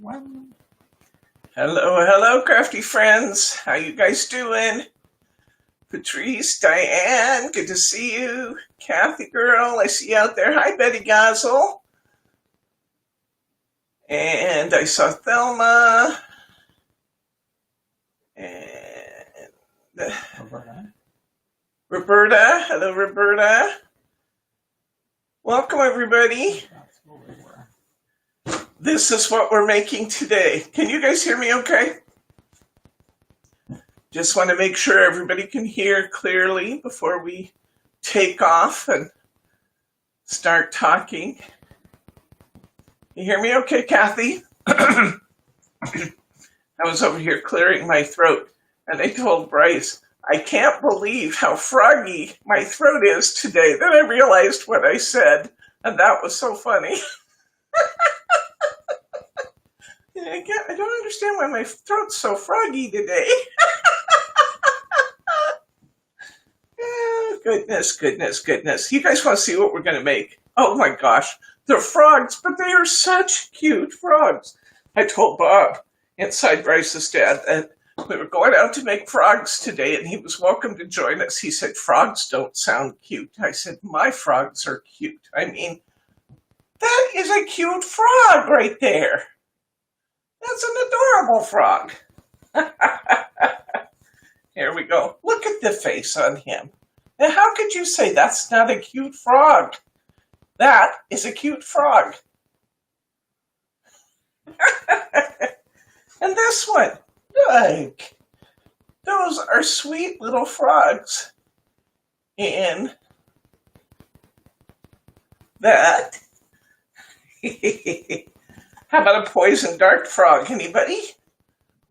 One. Hello, hello, crafty friends. How you guys doing? Patrice, Diane, good to see you. Kathy girl, I see you out there. Hi, Betty Gazel. And I saw Thelma. And Roberta. Hello, Roberta. Welcome, everybody. This is what we're making today. Can you guys hear me okay? Just want to make sure everybody can hear clearly before we take off and start talking. You hear me okay, Kathy? I was over here clearing my throat, and I told Bryce, I can't believe how froggy my throat is today. Then I realized what I said, and that was so funny. I don't understand why my throat's so froggy today. Goodness. You guys want to see what we're going to make? Oh my gosh, they're frogs, but they are such cute frogs. I told Bob, inside Bryce's dad, that we were going out to make frogs today, and he was welcome to join us. He said, frogs don't sound cute. I said, my frogs are cute. I mean, that is a cute frog right there. That's an adorable frog. Here we go. Look at the face on him. Now, how could you say that's not a cute frog? That is a cute frog. And this one, look. Those are sweet little frogs. And that. How about a poison dart frog? Anybody?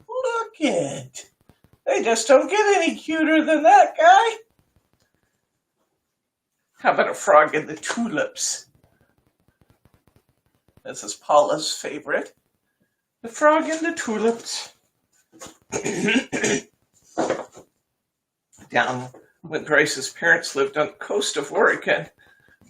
Look it. They just don't get any cuter than that guy. How about a frog in the tulips? This is Paula's favorite. The frog in the tulips. Down when Grace's parents lived on the coast of Oregon,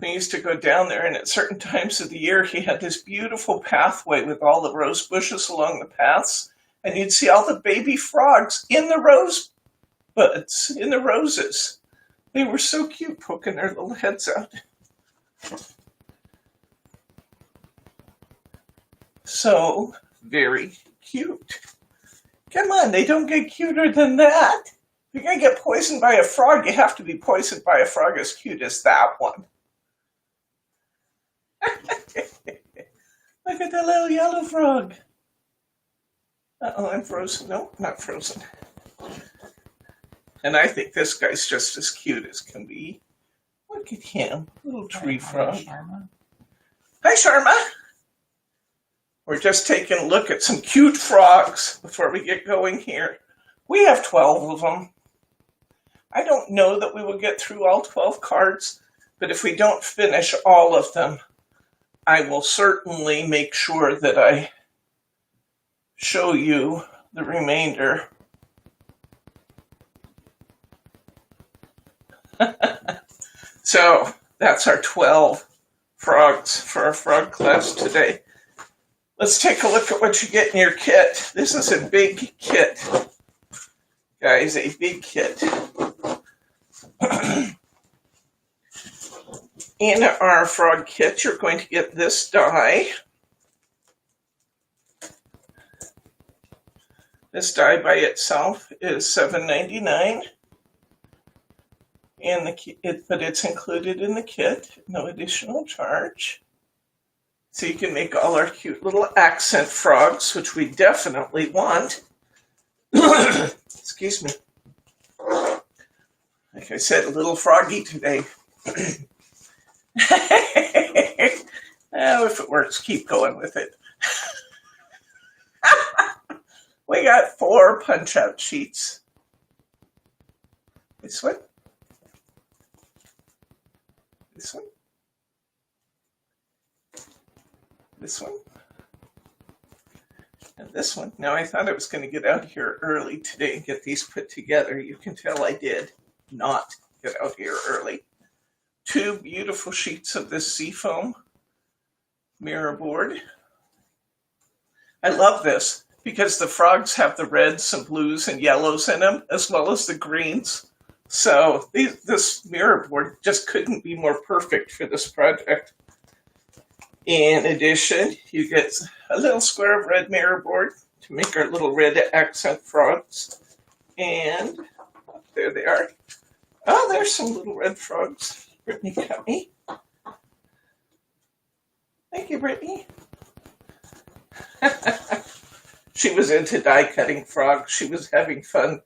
we used to go down there, and at certain times of the year, he had this beautiful pathway with all the rose bushes along the paths, and you'd see all the baby frogs in the rose buds, in the roses. They were so cute, poking their little heads out. So very cute. Come on, they don't get cuter than that. If you're going to get poisoned by a frog, you have to be poisoned by a frog as cute as that one. Look at the little yellow frog. Uh-oh, I'm frozen. No, not frozen. And I think this guy's just as cute as can be. Look at him, little tree frog. Hi, Sharma. We're just taking a look at some cute frogs before we get going here. We have 12 of them. I don't know that we will get through all 12 cards, but if we don't finish all of them, I will certainly make sure that I show you the remainder. So that's our 12 frogs for our frog class today. Let's take a look at what you get in your kit. This is a big kit, guys, a big kit. In our frog kit, you're going to get this die. This die by itself is $7.99, but it's included in the kit, no additional charge. So you can make all our cute little accent frogs, which we definitely want. Excuse me. Like I said, a little froggy today. Oh, if it works, keep going with it. We got 4 punch-out sheets. This one. This one. This one. And this one. Now, I thought I was going to get out here early today and get these put together. You can tell I did not get out here early. 2 beautiful sheets of this seafoam mirror board. I love this because the frogs have the reds and blues and yellows in them, as well as the greens. So this mirror board just couldn't be more perfect for this project. In addition, you get a little square of red mirror board to make our little red accent frogs. And there they are. Oh, there's some little red frogs. Brittany cut me. Thank you, Brittany. She was into die cutting frogs. She was having fun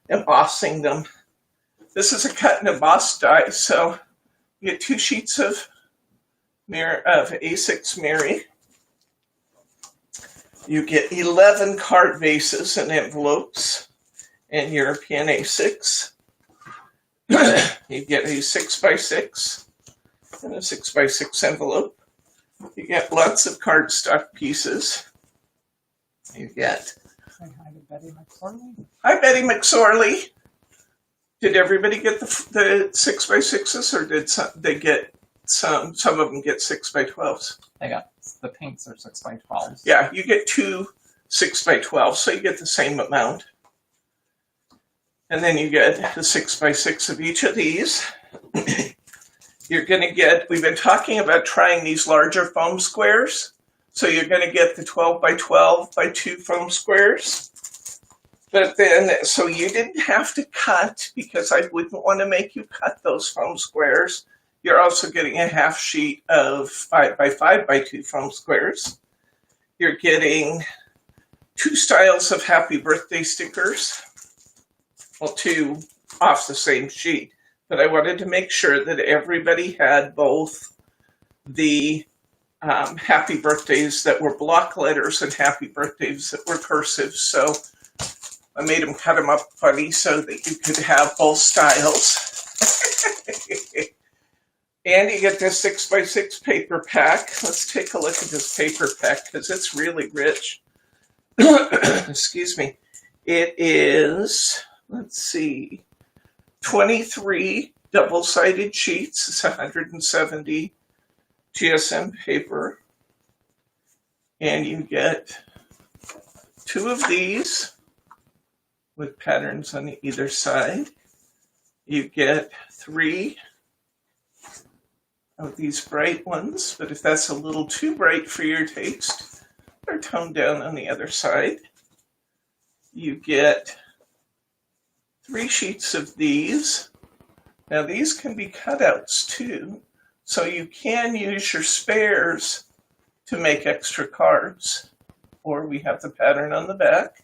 embossing them. This is a cut and emboss die, so you get 2 sheets of A6 Mary. You get 11 card bases and envelopes in European A6. You get a 6x6 and a 6x6 envelope. You get lots of cardstock pieces. You get. Say hi to Betty McSorley. Hi, Betty McSorley. Did everybody get the 6x6s, or did they get some of them get 6x12s? They got the pinks are 6x12s. Yeah, you get 2 6x12s, so you get the same amount. And then you get the 6x6 of each of these. You're going to get, we've been talking about trying these larger foam squares. So you're going to get the 12x12x2 foam squares. But then, so you didn't have to cut, because I wouldn't want to make you cut those foam squares. You're also getting a half sheet of 5x5x2 foam squares. You're getting 2 styles of happy birthday stickers. Well, 2 off the same sheet. But I wanted to make sure that everybody had both the happy birthdays that were block letters and happy birthdays that were cursive. So I made them cut them up funny so that you could have both styles. And you get this 6x6 paper pack. Let's take a look at this paper pack because it's really rich. Excuse me. It is, let's see, 23 double-sided sheets. It's 170 GSM paper. And you get 2 of these with patterns on either side. You get 3 of these bright ones, but if that's a little too bright for your taste, they're toned down on the other side. You get 3 sheets of these. Now these can be cutouts too, so you can use your spares to make extra cards, or we have the pattern on the back.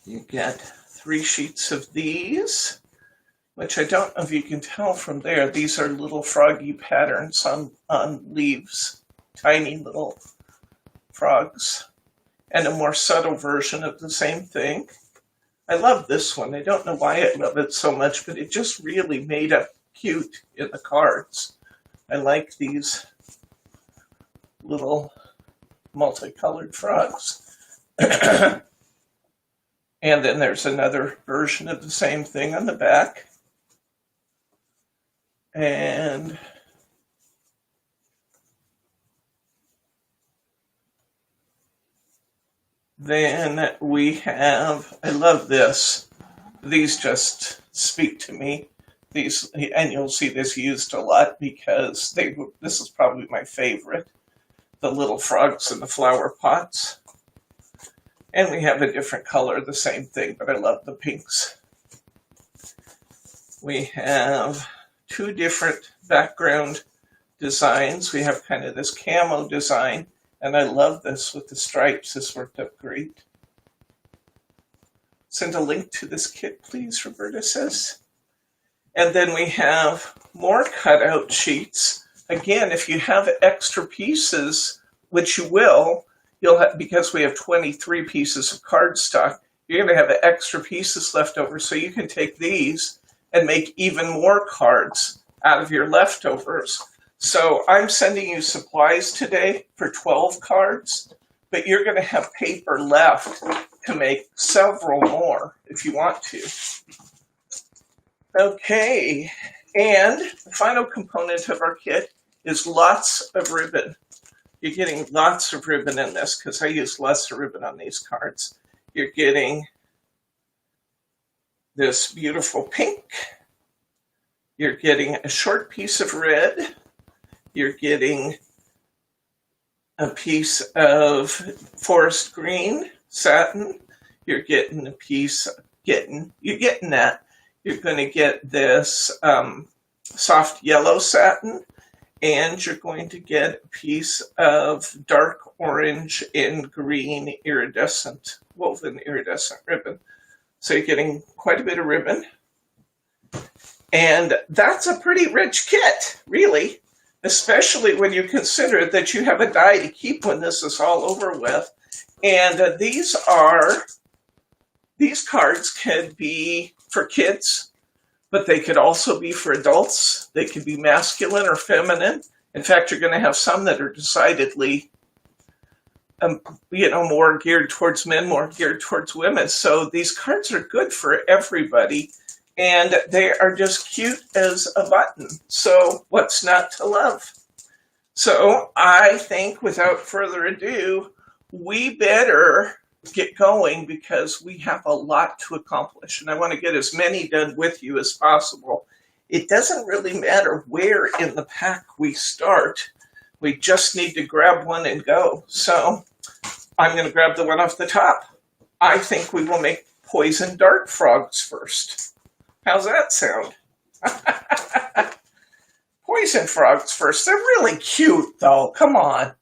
You get 3 sheets of these, which I don't know if you can tell from there. These are little froggy patterns on leaves, tiny little frogs, and a more subtle version of the same thing. I love this one. I don't know why I love it so much, but it just really made up cute in the cards. I like these little multicolored frogs. And then there's another version of the same thing on the back. And then we have, I love this. These just speak to me. These, and you'll see this used a lot because this is probably my favorite. The little frogs in the flower pots. And we have a different color, the same thing, but I love the pinks. We have 2 different background designs. We have kind of this camo design, and I love this with the stripes. This worked out great. Send a link to this kit, please, Roberta says. And then we have more cutout sheets. Again, if you have extra pieces, which you will, you'll have, because we have 23 pieces of cardstock, you're going to have extra pieces left over, so you can take these and make even more cards out of your leftovers. So I'm sending you supplies today for 12 cards, but you're going to have paper left to make several more if you want to. Okay, and the final component of our kit is lots of ribbon. You're getting lots of ribbon in this because I use less ribbon on these cards. You're getting this beautiful pink. You're getting a short piece of red. You're getting a piece of forest green satin. You're getting a piece, you're getting that. You're going to get this soft yellow satin, and you're going to get a piece of dark orange and green iridescent, woven iridescent ribbon. So you're getting quite a bit of ribbon. And that's a pretty rich kit, really, especially when you consider that you have a die to keep when this is all over with. And these cards could be for kids, but they could also be for adults. They could be masculine or feminine. In fact, you're going to have some that are decidedly, more geared towards men, more geared towards women. So these cards are good for everybody, and they are just cute as a button. So what's not to love? So I think, without further ado, we better get going because we have a lot to accomplish, and I want to get as many done with you as possible. It doesn't really matter where in the pack we start. We just need to grab one and go. So I'm going to grab the one off the top. I think we will make poison dart frogs first. How's that sound? Poison frogs first. They're really cute, though. Come on.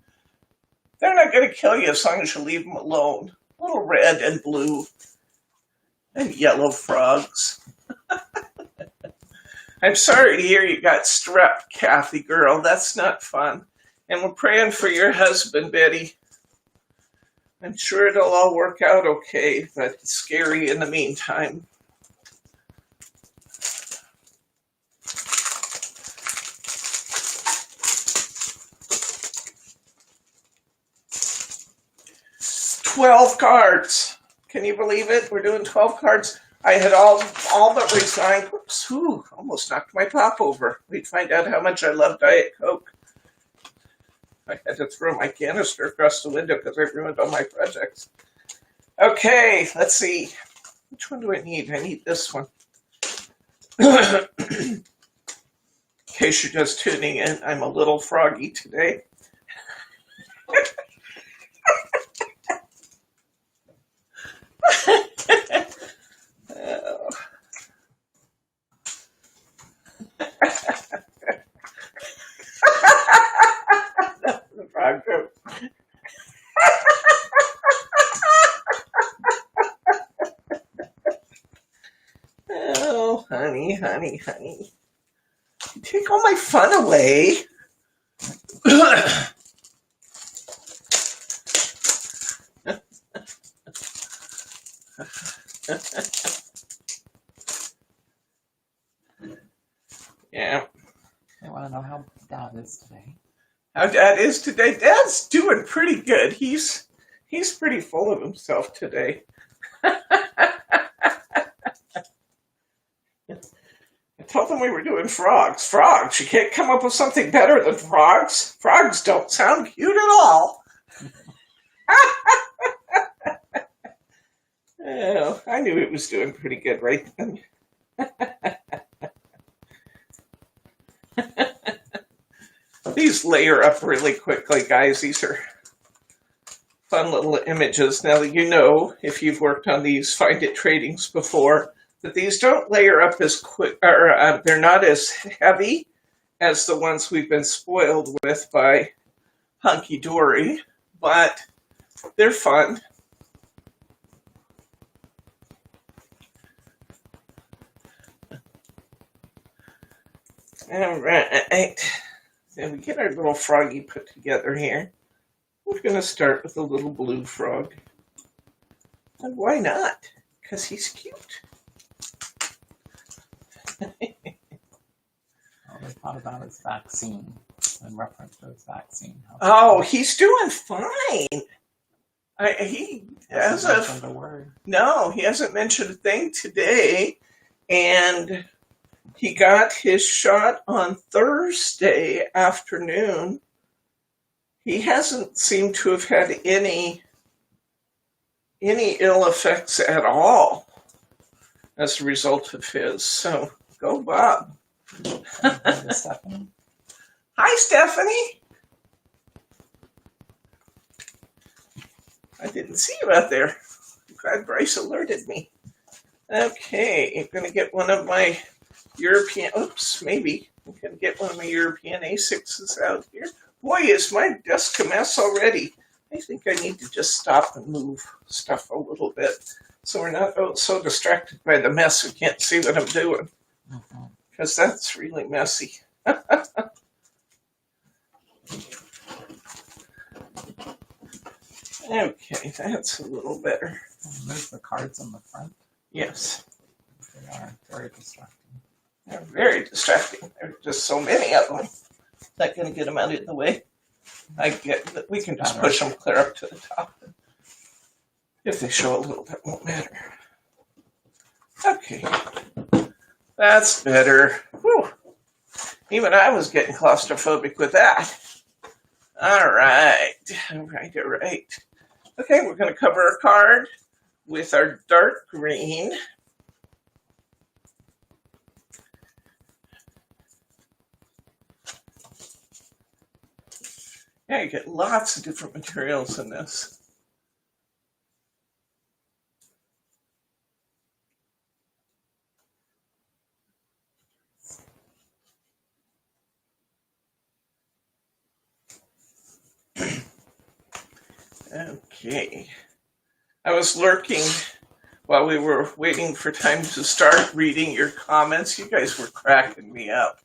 They're not going to kill you as long as you leave them alone. Little red and blue and yellow frogs. I'm sorry to hear you got strep, Kathy girl. That's not fun. And we're praying for your husband, Betty. I'm sure it'll all work out okay, but it's scary in the meantime. $12 cards. Can you believe it? We're doing 12 cards. I had all but resigned. Whoops, almost knocked my pop over. We'd find out how much I love Diet Coke. I had to throw my canister across the window because I ruined all my projects. Okay, let's see. Which one do I need? I need this one. In case you're just tuning in, I'm a little froggy today. Oh, honey, honey, honey. You take all my fun away. Yeah. I want to know how Dad is today. How Dad is today? Dad's doing pretty good. He's pretty full of himself today. I told them we were doing frogs. Frogs? You can't come up with something better than frogs? Frogs don't sound cute at all. Oh, I knew it was doing pretty good right then. These layer up really quickly, guys. These are fun little images. Now that you know, if you've worked on these Find It tradings before, that these don't layer up as quick, or they're not as heavy as the ones we've been spoiled with by Hunky Dory, but they're fun. All right. So we get our little froggy put together here. We're going to start with a little blue frog. And why not? Because he's cute. They thought about his vaccine in reference to his vaccine. Oh, he's doing fine. He hasn't mentioned a word. No, he hasn't mentioned a thing today. And he got his shot on Thursday afternoon. he hasn't seemed to have had any ill effects at all as a result of his. So go Bob. Stephanie. Hi, Stephanie. I didn't see you out there. I'm glad Bryce alerted me. Okay, I'm going to get one of my European, maybe I'm going to get one of my European A6s out here. Boy, is my desk a mess already. I think I need to just stop and move stuff a little bit so we're not so distracted by the mess we can't see what I'm doing, because that's really messy. Okay, that's a little better. Move the cards on the front. Yes. They are very distracting. They're very distracting. There are just so many of them. Not going to get them out of the way. I get that we can just push them clear up to the top. If they show a little bit, won't matter. Okay. That's better. Whew. Even I was getting claustrophobic with that. All right. All right. Okay, we're going to cover our card with our dark green. Yeah, you get lots of different materials in this. Okay. I was lurking while we were waiting for time to start reading your comments. You guys were cracking me up.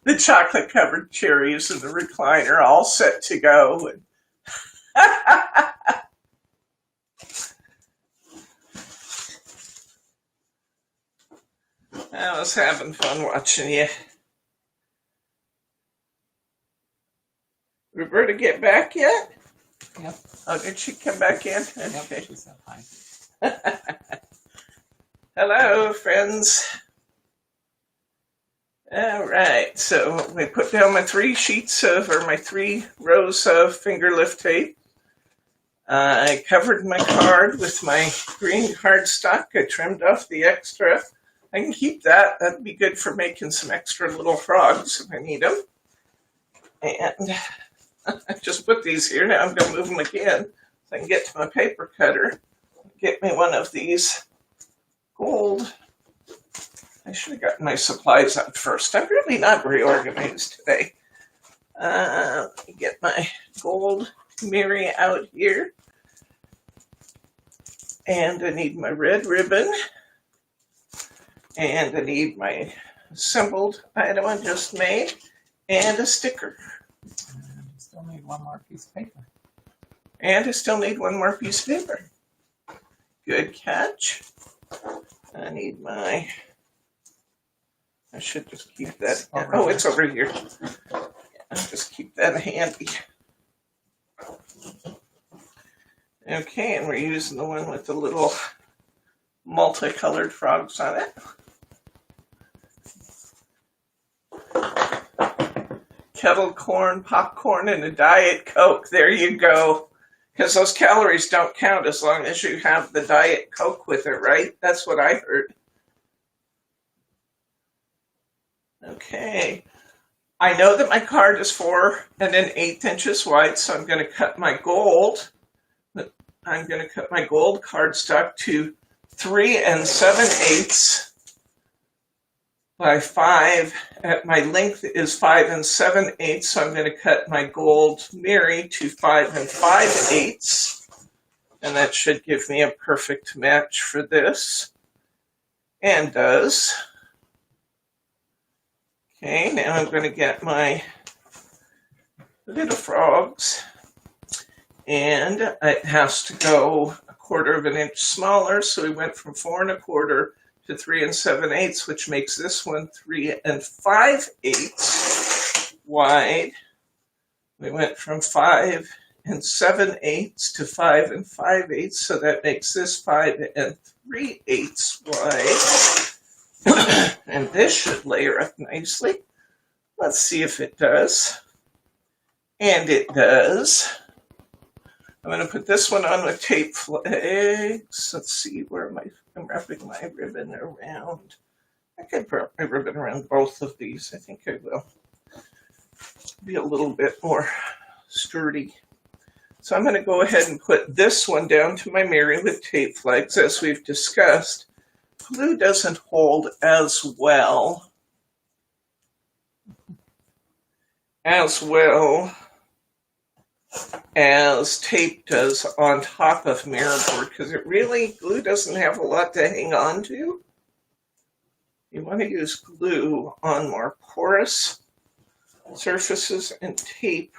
The chocolate-covered cherries and the recliner all set to go. I was having fun watching you. Roberta get back yet? Yep. Oh, did she come back in? Yep, Okay. she said hi. Hello, friends. All right, so we put down my 3 rows of finger lift tape. I covered my card with my green cardstock. I trimmed off the extra. I can keep that. That'd be good for making some extra little frogs if I need them. And I just put these here. Now I'm going to move them again so I can get to my paper cutter. Get me one of these gold. I should have gotten my supplies out first. I'm really not very organized today. Let me get my gold Mary out here. And I need my red ribbon. And I need my assembled item I just made. And a sticker. And you still need one more piece of paper. And I still need one more piece of paper. Good catch. I need my... I should just keep that. Oh, it's over here. Yeah, just keep that handy. Okay, and we're using the one with the little multicolored frogs on it. Kettle corn, popcorn, and a Diet Coke. There you go. Because those calories don't count as long as you have the Diet Coke with it, right? That's what I heard. Okay, I know that my card is 4 1/8 inches wide, so I'm going to cut my gold. I'm going to cut my gold cardstock to 3 7/8 by 5. My length is 5 7/8, so I'm going to cut my gold Mary to 5 5/8, and that should give me a perfect match for this, and does. Okay, now I'm going to get my little frogs, and it has to go 1/4 inch smaller, so we went from 4 1/4 to 3 7/8, which makes this one 3 5/8 wide. We went from 5 7/8 to 5 5/8, so that makes this 5 3/8 wide. And this should layer up nicely. Let's see if it does. And it does. I'm going to put this one on with tape flags. Let's see where I'm wrapping my ribbon around. I could wrap my ribbon around both of these. I think I will. Be a little bit more sturdy. So I'm going to go ahead and put this one down to my mirror with tape flags. As we've discussed, glue doesn't hold as well as tape does on top of mirror board, because glue doesn't have a lot to hang on to. You want to use glue on more porous surfaces and tape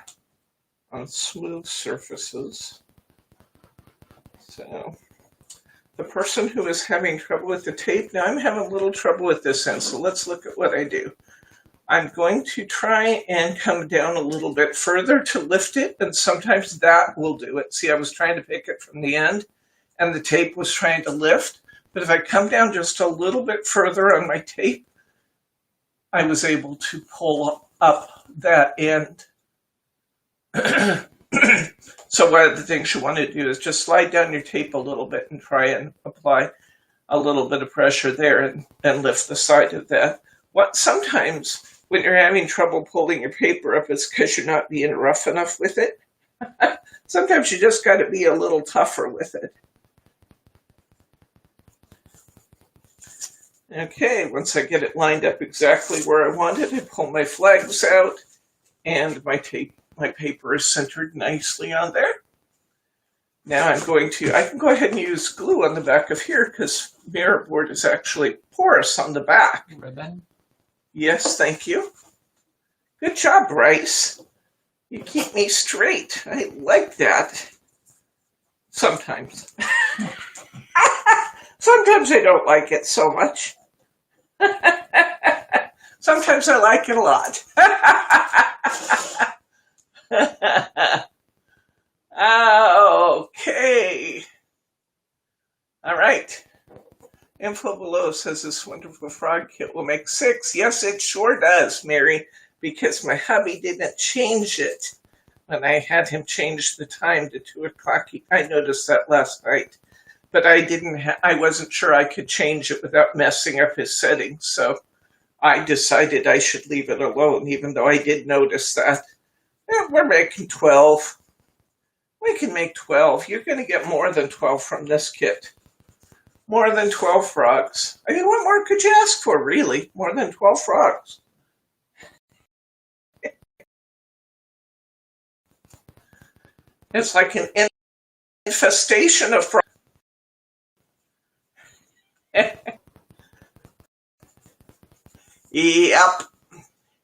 on smooth surfaces. So the person who is having trouble with the tape, now I'm having a little trouble with this end, so let's look at what I do. I'm going to try and come down a little bit further to lift it, and sometimes that will do it. See, I was trying to pick it from the end, and the tape was trying to lift. But if I come down just a little bit further on my tape, I was able to pull up that end. So one of the things you want to do is just slide down your tape a little bit and try and apply a little bit of pressure there and lift the side of that. Sometimes when you're having trouble pulling your paper up, it's because you're not being rough enough with it. Sometimes you just got to be a little tougher with it. Okay, once I get it lined up exactly where I want it, I pull my flags out, and my paper is centered nicely on there. Now I can go ahead and use glue on the back of here, because mirror board is actually porous on the back. Ribbon? Yes, thank you. Good job, Bryce. You keep me straight. I like that. Sometimes. Sometimes I don't like it so much. Sometimes I like it a lot. Okay. All right. Info below says this wonderful frog kit will make 6. Yes, it sure does, Mary, because my hubby didn't change it when I had him change the time to 2 o'clock. I noticed that last night, but I wasn't sure I could change it without messing up his settings, so I decided I should leave it alone, even though I did notice that. We're making 12. We can make 12. You're going to get more than 12 from this kit. More than 12 frogs. I mean, what more could you ask for, really? More than 12 frogs. It's like an infestation of frogs. Yep.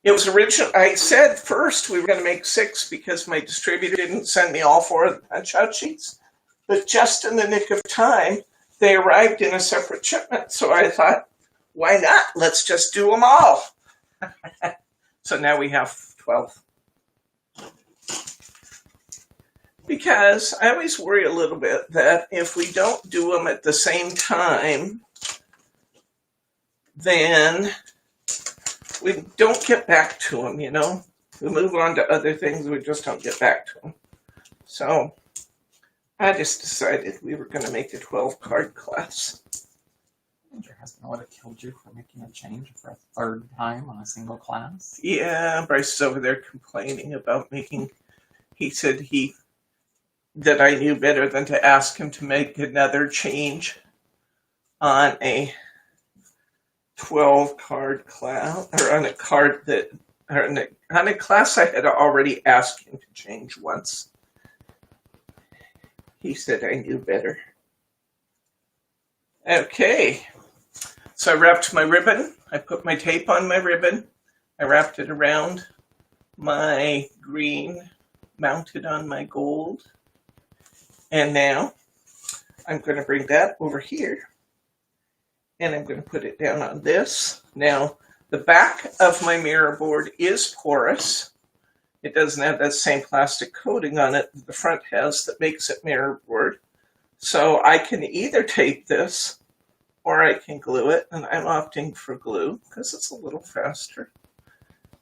It was original. I said first we were going to make 6 because my distributor didn't send me all 4 of the punch-out sheets. But just in the nick of time, they arrived in a separate shipment. So I thought, why not? Let's just do them all. So now we have 12. Because I always worry a little bit that if we don't do them at the same time, then we don't get back to them, you know? We move on to other things, we just don't get back to them. So I just decided we were going to make a 12-card class. Your husband would have killed you for making a change for a 3rd time on a single class. Yeah, Bryce is over there complaining about making... He said that I knew better than to ask him to make another change on a 12-card class, or on a card that, or on a class I had already asked him to change once. He said I knew better. Okay, so I wrapped my ribbon. I put my tape on my ribbon. I wrapped it around my green, mounted on my gold. And now I'm going to bring that over here. And I'm going to put it down on this. Now, the back of my mirror board is porous. It doesn't have that same plastic coating on it that the front has that makes it mirror board. So I can either tape this or I can glue it. And I'm opting for glue because it's a little faster.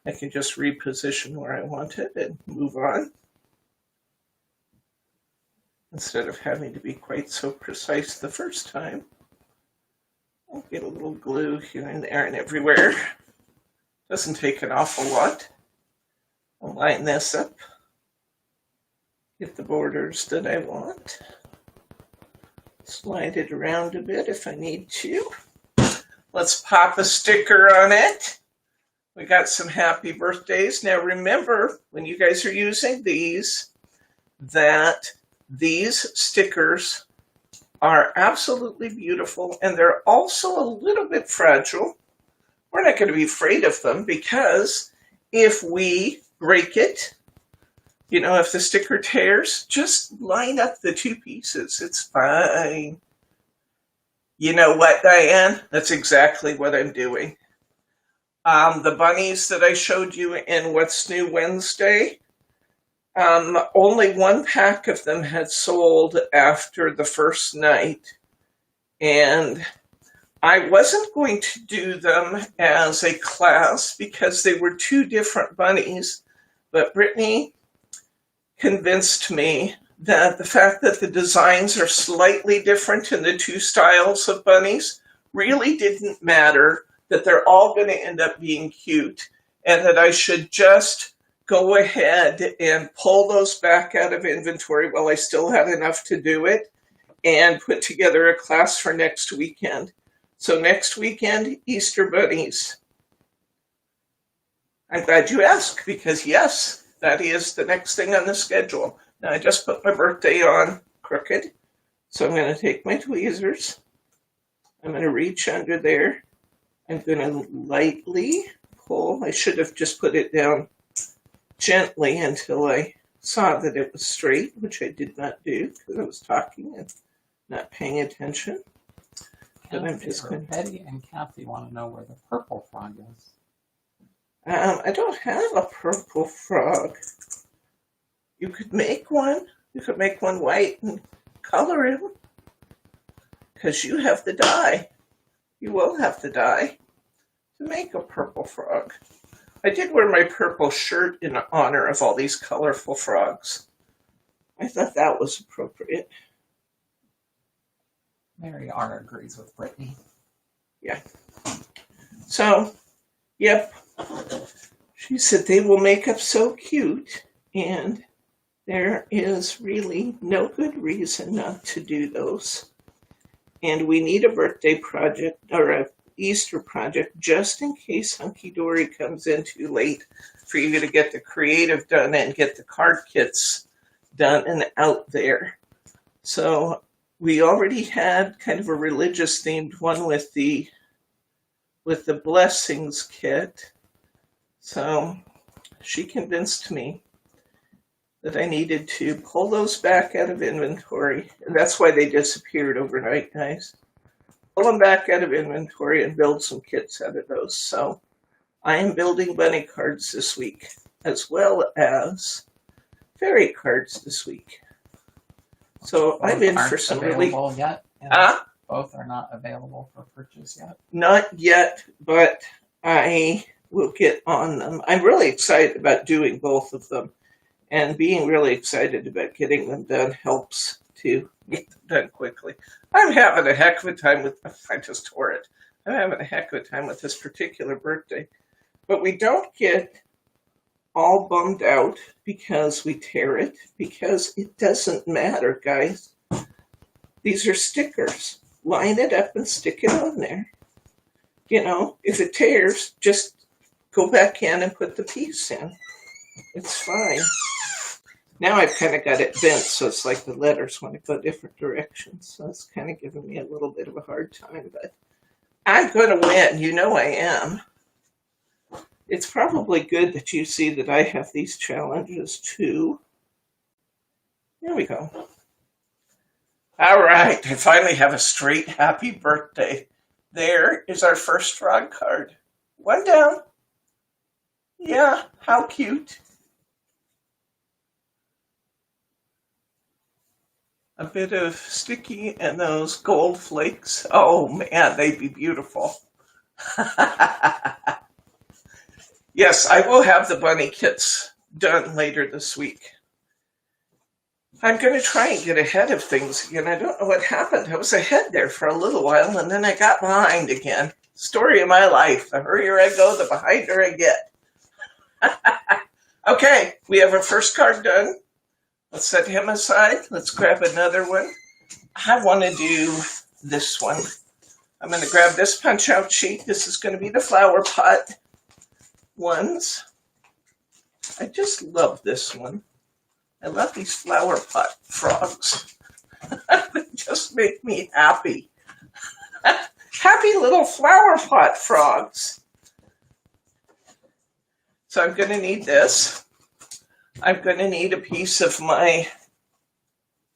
I can just reposition where I want it and move on, instead of having to be quite so precise the first time. I'll get a little glue here and there and everywhere. Doesn't take an awful lot. I'll line this up. Get the borders that I want. Slide it around a bit if I need to. Let's pop a sticker on it. We got some happy birthdays. Now remember, when you guys are using these, that these stickers are absolutely beautiful, and they're also a little bit fragile. We're not going to be afraid of them, because if we break it, you know, if the sticker tears, just line up the two pieces. It's fine. You know what, Diane? That's exactly what I'm doing. The bunnies that I showed you in What's New Wednesday, only one pack of them had sold after the first night. And I wasn't going to do them as a class because they were two different bunnies. But Brittany convinced me that the fact that the designs are slightly different in the two styles of bunnies really didn't matter, that they're all going to end up being cute, and that I should just go ahead and pull those back out of inventory while I still had enough to do it, and put together a class for next weekend. So next weekend, Easter bunnies. I'm glad you asked, because yes, that is the next thing on the schedule. Now I just put my birthday on crooked, so I'm going to take my tweezers. I'm going to reach under there. I'm going to lightly pull. I should have just put it down gently until I saw that it was straight, which I did not do because I was talking and not paying attention. But I'm just going to... Betty and Kathy want to know where the purple frog is. I don't have a purple frog. You could make one. You could make one white and color him. Because you have the dye. You will have the dye to make a purple frog. I did wear my purple shirt in honor of all these colorful frogs. I thought that was appropriate. Mary R. agrees with Brittany. Yeah. So, yep. She said they will make up so cute, and there is really no good reason not to do those. And we need a birthday project or a Easter project just in case Hunky Dory comes in too late for you to get the creative done and get the card kits done and out there. So we already had kind of a religious themed one with the blessings kit. So she convinced me that I needed to pull those back out of inventory. And that's why they disappeared overnight, guys. Pull them back out of inventory and build some kits out of those. So I am building bunny cards this week, as well as fairy cards this week. So I'm in for some really... Yet? Both are not available for purchase yet? Not yet, but I will get on them. I'm really excited about doing both of them. And being really excited about getting them done helps to get them done quickly. I'm having a heck of a time with... I just tore it. I'm having a heck of a time with this particular birthday. But we don't get all bummed out because we tear it, because it doesn't matter, guys. These are stickers. Line it up and stick it on there. You know, if it tears, just go back in and put the piece in. It's fine. Now I've kind of got it bent, so it's like the letters want to go different directions. So it's kind of giving me a little bit of a hard time, but I'm going to win. You know I am. It's probably good that you see that I have these challenges too. There we go. All right, I finally have a straight happy birthday. There is our first frog card. One down. Yeah, how cute. A bit of sticky and those gold flakes. Oh man, they'd be beautiful. Yes, I will have the bunny kits done later this week. I'm going to try and get ahead of things again. I don't know what happened. I was ahead there for a little while, and then I got behind again. Story of my life. The hurrier I go, the behinder I get. Okay, we have our first card done. Let's set him aside. Let's grab another one. I want to do this one. I'm going to grab this punch-out sheet. This is going to be the flower pot ones. I just love this one. I love these flower pot frogs. They just make me happy. Happy little flower pot frogs. So I'm going to need this. I'm going to need a piece of my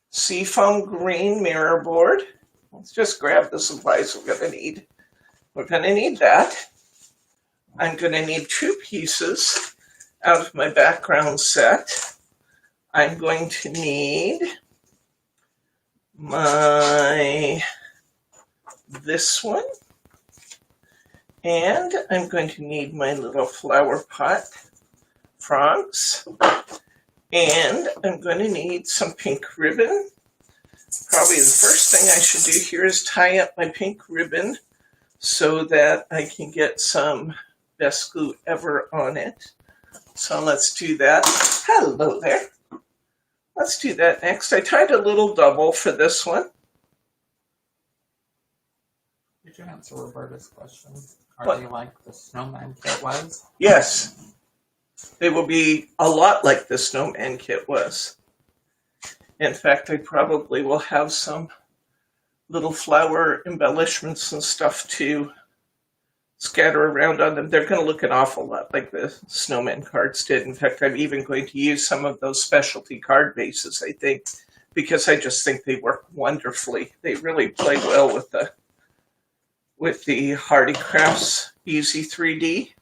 seafoam green mirror board. Let's just grab the supplies we're going to need. We're going to need that. I'm going to need 2 pieces out of my background set. I'm going to need this one. And I'm going to need my little flower pot frogs. And I'm going to need some pink ribbon. Probably the first thing I should do here is tie up my pink ribbon so that I can get some best glue ever on it. So let's do that. Hello there. Let's do that next. I tied a little double for this one. Did you answer Roberta's question? Are they like the snowman kit was? Yes. They will be a lot like the snowman kit was. In fact, I probably will have some little flower embellishments and stuff to scatter around on them. They're going to look an awful lot like the snowman cards did. In fact, I'm even going to use some of those specialty card bases, I think, because I just think they work wonderfully. They really play well with the Hardy Crafts Easy 3D.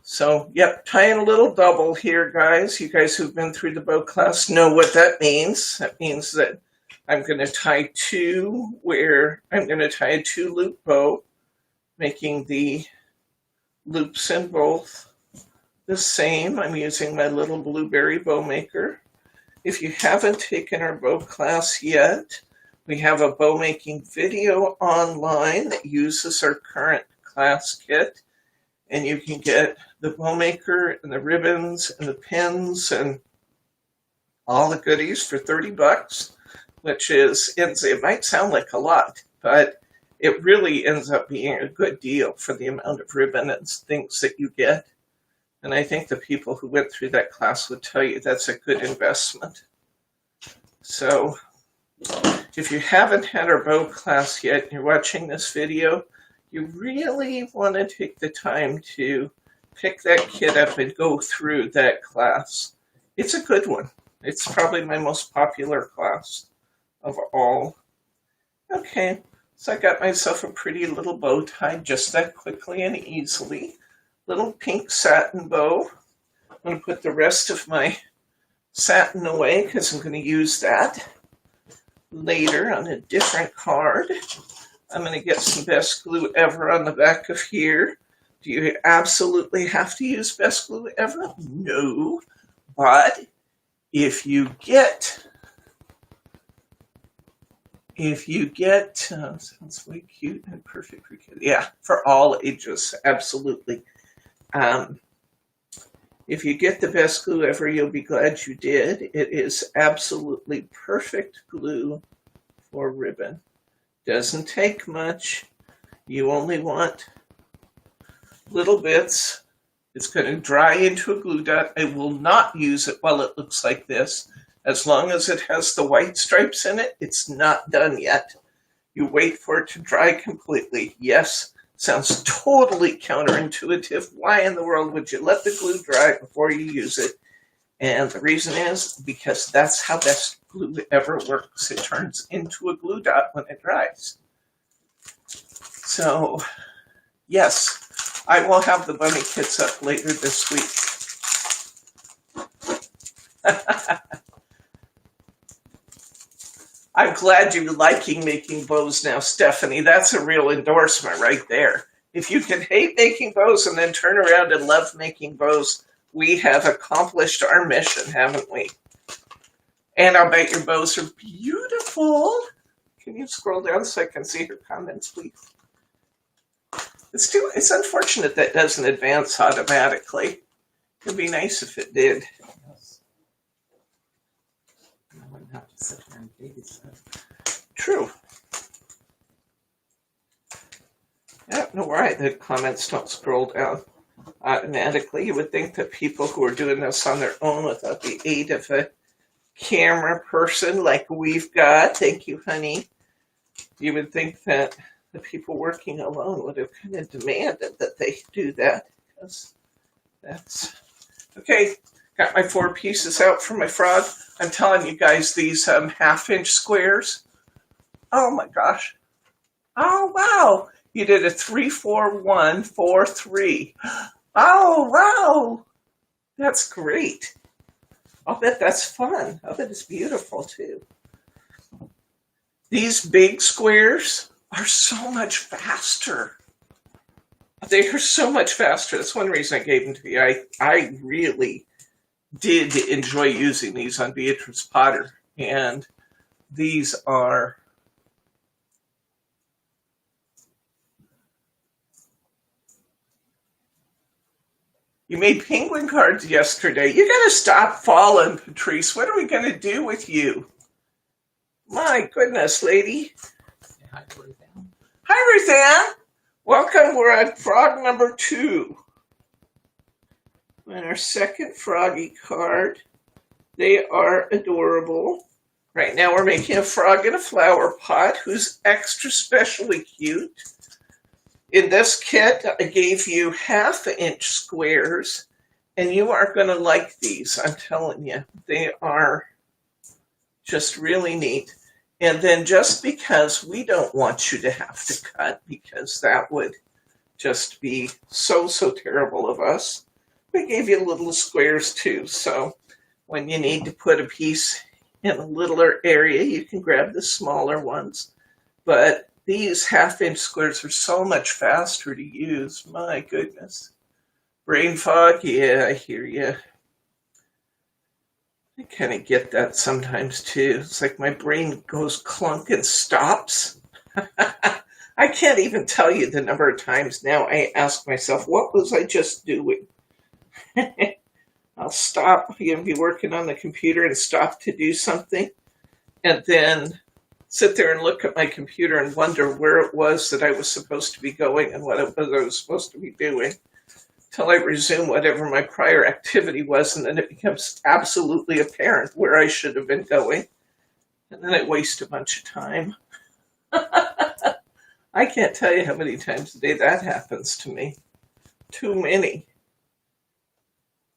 So, yep, tying a little double here, guys. You guys who've been through the bow class know what that means. That means that I'm going to tie 2 where I'm going to tie a 2-loop bow, making the loops in both the same. I'm using my little blueberry bow maker. If you haven't taken our bow class yet, we have a bow making video online that uses our current class kit. And you can get the bow maker and the ribbons and the pins and all the goodies for $30, which it might sound like a lot, but it really ends up being a good deal for the amount of ribbon and things that you get. And I think the people who went through that class would tell you that's a good investment. So if you haven't had our bow class yet and you're watching this video, you really want to take the time to pick that kit up and go through that class. It's a good one. It's probably my most popular class of all. Okay, so I got myself a pretty little bow tied just that quickly and easily. Little pink satin bow. I'm going to put the rest of my satin away because I'm going to use that later on a different card. I'm going to get some best glue ever on the back of here. Do you absolutely have to use best glue ever? No. But if you get, sounds way cute and perfect for kids. Yeah, for all ages, absolutely. If you get the best glue ever, you'll be glad you did. It is absolutely perfect glue for ribbon. Doesn't take much. You only want little bits. It's going to dry into a glue dot. I will not use it while it looks like this. As long as it has the white stripes in it, it's not done yet. You wait for it to dry completely. Yes, sounds totally counterintuitive. Why in the world would you let the glue dry before you use it? And the reason is because that's how best glue ever works. It turns into a glue dot when it dries. So, yes, I will have the bunny kits up later this week. I'm glad you're liking making bows now, Stephanie. That's a real endorsement right there. If you can hate making bows and then turn around and love making bows, we have accomplished our mission, haven't we? And I'll bet your bows are beautiful. Can you scroll down so I can see her comments, please? It's unfortunate that doesn't advance automatically. It'd be nice if it did. Yes. I wouldn't have to sit here and babysit. True. Yeah, no, right. The comments don't scroll down automatically. You would think that people who are doing this on their own without the aid of a camera person like we've got, thank you, honey, you would think that the people working alone would have kind of demanded that they do that, because that's okay. Got my 4 pieces out for my frog. I'm telling you guys, these half-inch squares, oh my gosh, oh wow, you did a 3 4 1 4 3. Oh wow, that's great. I'll bet that's fun. I'll bet it's beautiful too. These big squares are so much faster. They are so much faster. That's one reason I gave them to you. I really did enjoy using these on Beatrice Potter. And these are... You made penguin cards yesterday. You gotta stop falling, Patrice. What are we gonna do with you? My goodness, lady. Say hi to Ruthann. Hi, Ruthann. Welcome. We're at frog number 2. And our second froggy card. They are adorable. Right now we're making a frog in a flower pot who's extra specially cute. In this kit, I gave you half-inch squares, and you are going to like these, I'm telling you. They are just really neat. And then just because we don't want you to have to cut, because that would just be so terrible of us, we gave you little squares too. So when you need to put a piece in a littler area, you can grab the smaller ones. But these half-inch squares are so much faster to use. My goodness. Brain fog? Yeah, I hear you. I kind of get that sometimes too. It's like my brain goes clunk and stops. I can't even tell you the number of times now I ask myself, what was I just doing? I'll stop, be working on the computer and stop to do something, and then sit there and look at my computer and wonder where it was that I was supposed to be going and what it was I was supposed to be doing, till I resume whatever my prior activity was, and then it becomes absolutely apparent where I should have been going, and then I waste a bunch of time. I can't tell you how many times a day that happens to me. Too many.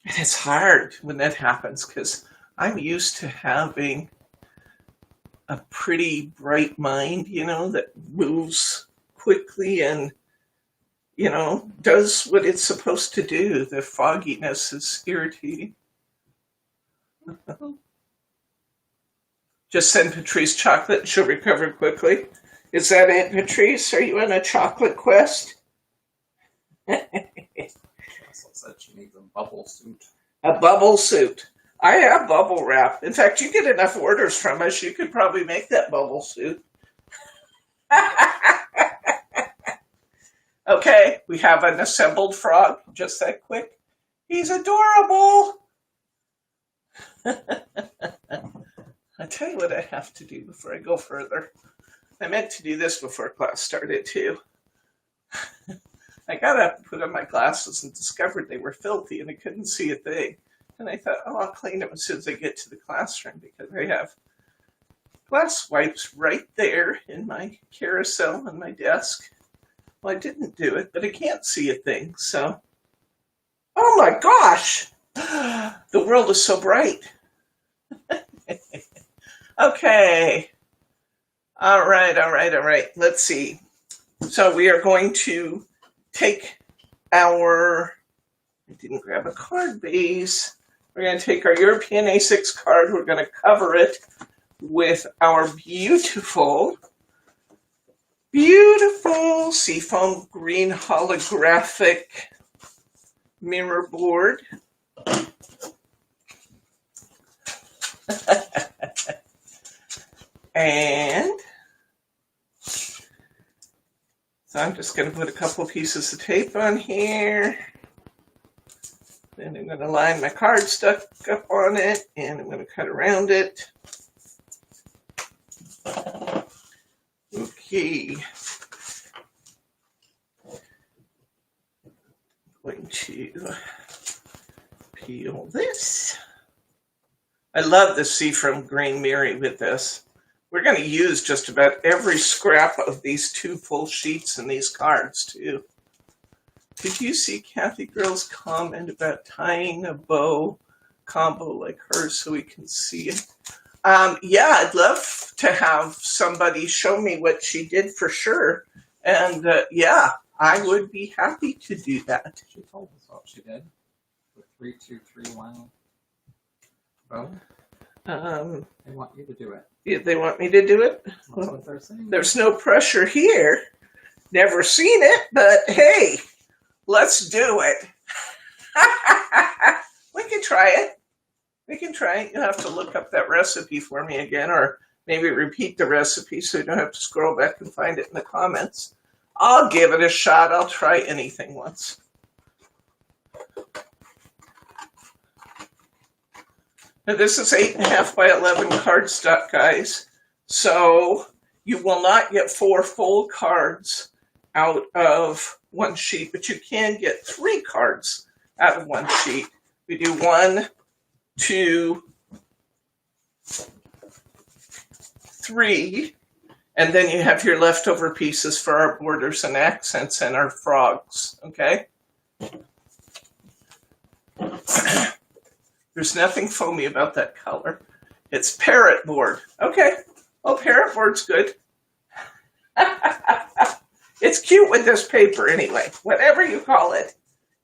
And it's hard when that happens, because I'm used to having a pretty bright mind, that moves quickly and, does what it's supposed to do. The fogginess is irritating. Just send Patrice chocolate and she'll recover quickly. Is that it, Patrice? Are you on a chocolate quest? Russell said she needs a bubble suit. A bubble suit. I have bubble wrap. In fact, you get enough orders from us, you could probably make that bubble suit. Okay, we have an assembled frog. Just that quick. He's adorable. I tell you what I have to do before I go further. I meant to do this before class started too. I got up and put on my glasses and discovered they were filthy and I couldn't see a thing. And I thought, I'll clean them as soon as I get to the classroom, because I have glass wipes right there in my carousel on my desk. Well, I didn't do it, but I can't see a thing, so. Oh my gosh! The world is so bright. Okay. All right. Let's see. So we are going to take I didn't grab a card base. We're going to take our European A6 card. We're going to cover it with our beautiful Beautiful seafoam green holographic mirror board. And so I'm just going to put a couple pieces of tape on here. Then I'm going to line my card stuck up on it, and I'm going to cut around it. Okay. Going to peel this. I love the seafoam green mirror with this. We're going to use just about every scrap of these 2 full sheets in these cards too. Did you see Kathy Girl's comment about tying a bow combo like hers so we can see it? Yeah, I'd love to have somebody show me what she did for sure. And yeah, I would be happy to do that. She told us what she did. The 3, 2, 3, 1 bow. They want you to do it. Yeah, they want me to do it? That's what they're saying. There's no pressure here. Never seen it, but hey, let's do it. We can try it. We can try it. You'll have to look up that recipe for me again, or maybe repeat the recipe so you don't have to scroll back and find it in the comments. I'll give it a shot. I'll try anything once. Now this is 8.5 by 11 cardstock, guys. So you will not get 4 full cards out of 1 sheet, but you can get 3 cards out of 1 sheet. We do 1, 2, 3, and then you have your leftover pieces for our borders and accents and our frogs, okay? There's nothing foamy about that color. It's parrot board. Okay. Oh, parrot board's good. It's cute with this paper anyway. Whatever you call it.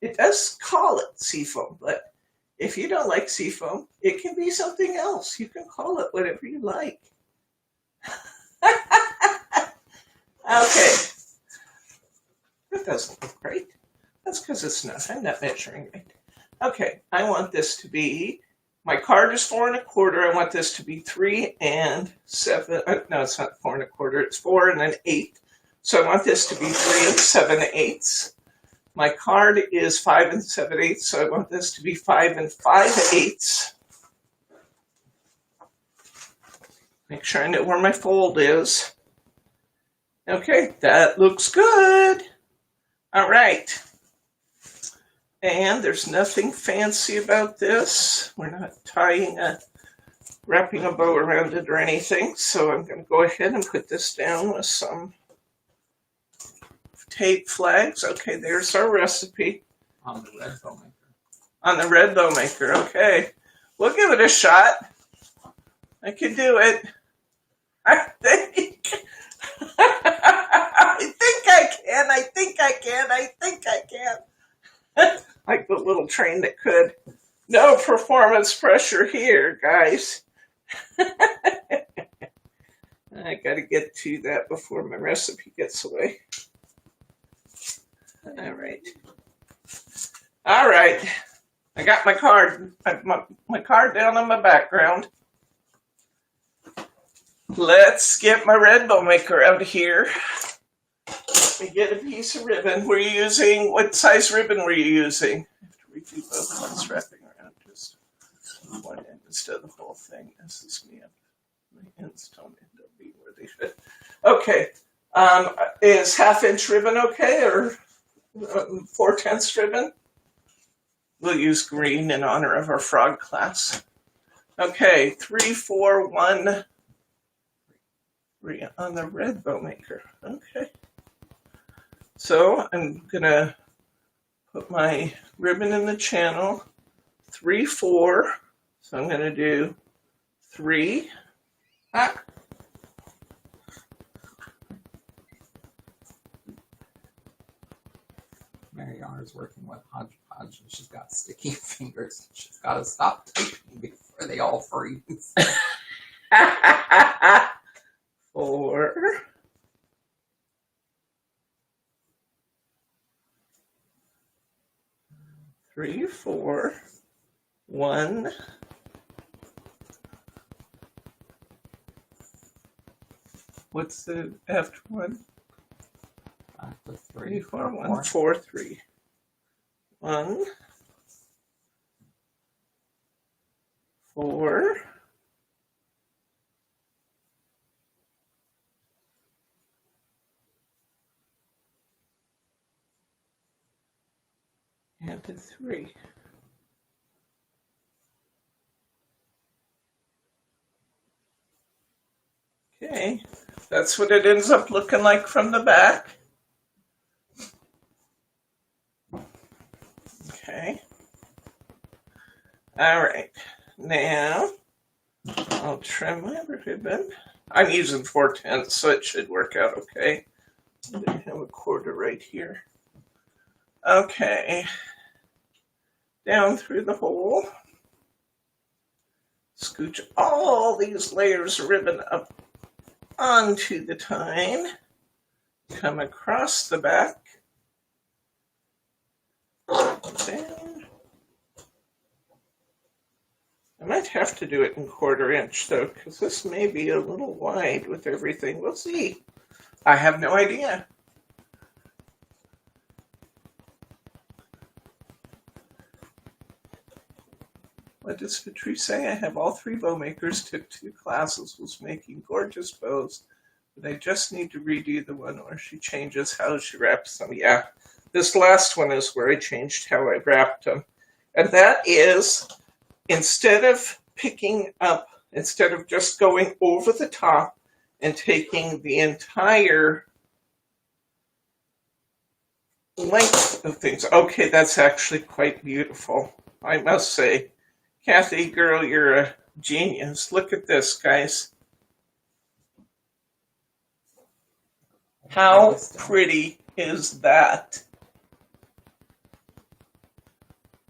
It does call it seafoam, but if you don't like seafoam, it can be something else. You can call it whatever you like. Okay. That doesn't look great. That's because it's not. I'm not measuring right. Okay, I want this to be, my card is 4 1/4. I want this to be 3 and 7. No, it's not 4 1/4. It's 4 and an 8. So I want this to be 3 and 7/8. My card is 5 and 7/8. So I want this to be 5 and 5/8. Make sure I know where my fold is. Okay, that looks good. All right. And there's nothing fancy about this. We're not wrapping a bow around it or anything. So I'm going to go ahead and put this down with some tape flags. Okay, there's our recipe. On the red bow maker. On the red bow maker, okay. We'll give it a shot. I can do it. I think. I think I can. Like the little train that could. No performance pressure here, guys. I got to get to that before my recipe gets away. All right. All right. I got my card. My card down on my background. Let's get my red bow maker out of here. Let me get a piece of ribbon. What size ribbon were you using? I have to redo both ones, wrapping around just one end instead of the whole thing. Messes me up. My ends don't end up being where they should. Okay. Is 1/2 inch ribbon okay, or 4/10 ribbon? We'll use green in honor of our frog class. Okay, 3, 4, 1. 3 on the red bow maker. Okay. So I'm going to put my ribbon in the channel. 3, 4. So I'm going to do 3. Mary R is working with hodgepodge and she's got sticky fingers. She's got to stop typing before they all freeze. 4. 3, 4, 1. What's the after 1? After 3, 4, 1, 4, 3. 1, 4. And a 3. Okay, that's what it ends up looking like from the back. Okay. All right, now I'll trim my ribbon. I'm using 4/10, so it should work out okay. I have a quarter right here. Okay, down through the hole. Scooch all these layers of ribbon up onto the tine. Come across the back. Down. I might have to do it in 1/4 inch though, because this may be a little wide with everything. We'll see. I have no idea. What does Patrice say? I have all 3 bow makers, took 2 classes, was making gorgeous bows, but I just need to redo the one where she changes how she wraps them. Yeah, this last one is where I changed how I wrapped them. And that is, instead of just going over the top and taking the entire length of things. Okay, that's actually quite beautiful, I must say. Kathy, girl, you're a genius. Look at this, guys. How pretty is that?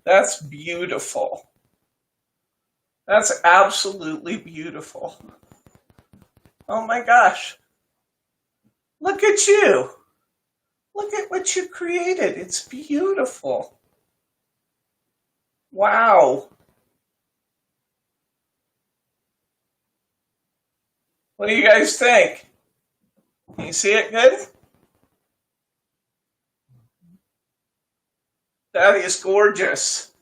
That's beautiful. That's absolutely beautiful. Oh my gosh. Look at you. Look at what you created. It's beautiful. Wow. What do you guys think? Can you see it good? That is gorgeous.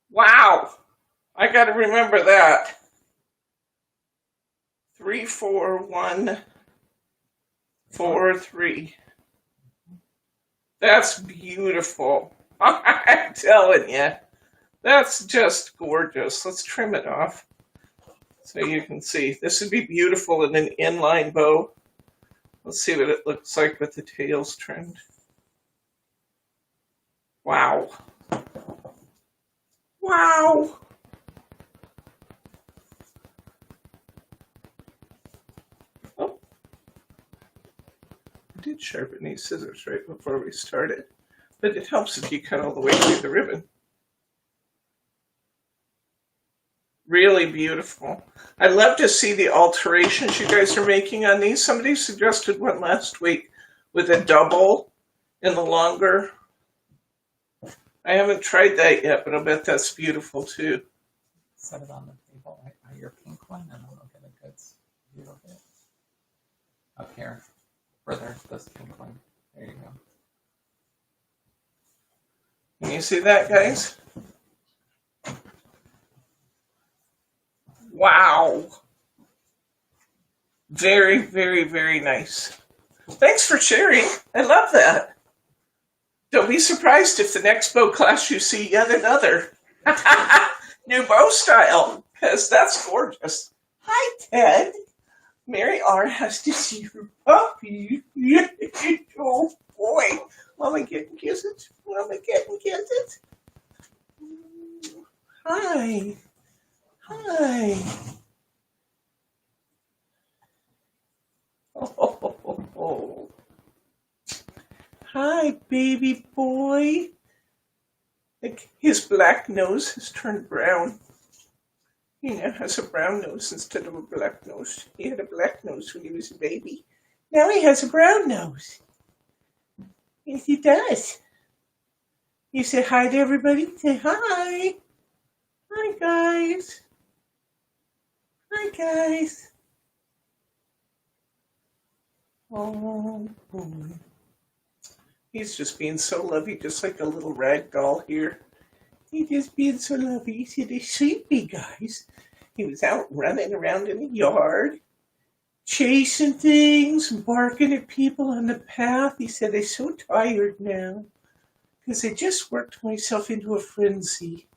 Wow. I got to remember that. 3, 4, 1, 4, 3. That's beautiful. I'm telling you. That's just gorgeous. Let's trim it off so you can see. This would be beautiful in an inline bow. Let's see what it looks like with the tails trimmed. Wow. Wow. Oh. I did sharpen these scissors right before we started, but it helps if you cut all the way through the ribbon. Really beautiful. I'd love to see the alterations you guys are making on these. Somebody suggested one last week with a double in the longer. I haven't tried that yet, but I'll bet that's beautiful too. Set it on the table, right by your pink one, and then we'll get a good view of it. Up here, further, this pink one. There you go. Can you see that, guys? Wow. Very, very, very nice. Thanks for sharing. I love that. Don't be surprised if the next bow class you see yet another new bow style, because that's gorgeous. Hi, Ted. Mary R. has to see her puppy. Oh, boy. Mama getting kisses. Mama getting kisses. Hi. Hi. Oh. Hi, baby boy. His black nose has turned brown. He now has a brown nose instead of a black nose. He had a black nose when he was a baby. Now he has a brown nose. Yes, he does. You say hi to everybody? Say hi. Hi, guys. Hi, guys. Oh, boy. He's just being so lovey, just like a little rag doll here. He's just being so lovey. He said he's sleepy, guys. He was out running around in the yard, chasing things and barking at people on the path. He said, I'm so tired now because I just worked myself into a frenzy.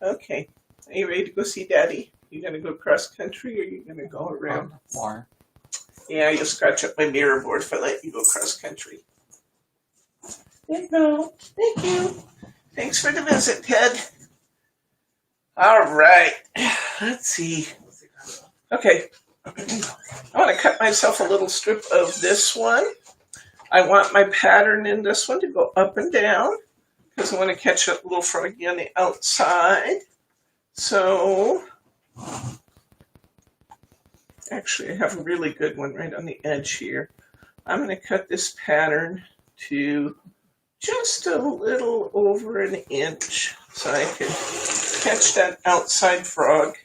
Okay. Are you ready to go see Daddy? You gonna go cross country or you gonna go around? More. Yeah, you'll scratch up my mirror board if I let you go cross country. There you go. Thank you. Thanks for the visit, Ted. All right. Let's see. Okay. I want to cut myself a little strip of this one. I want my pattern in this one to go up and down because I want to catch that little froggy on the outside. So, actually, I have a really good one right on the edge here. I'm going to cut this pattern to just a little over an inch so I can catch that outside frog.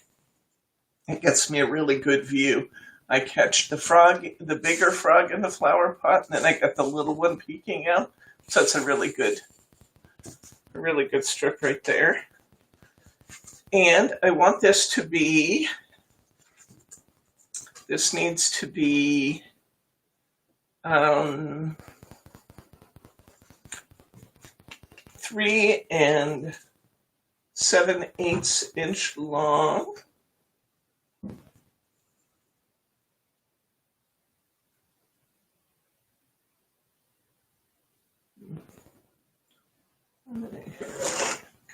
It gets me a really good view. I catch the frog, the bigger frog in the flower pot, and then I got the little one peeking out. So it's a really good strip right there. And I want this to be, this needs to be 3 7/8 inch long. I'm going to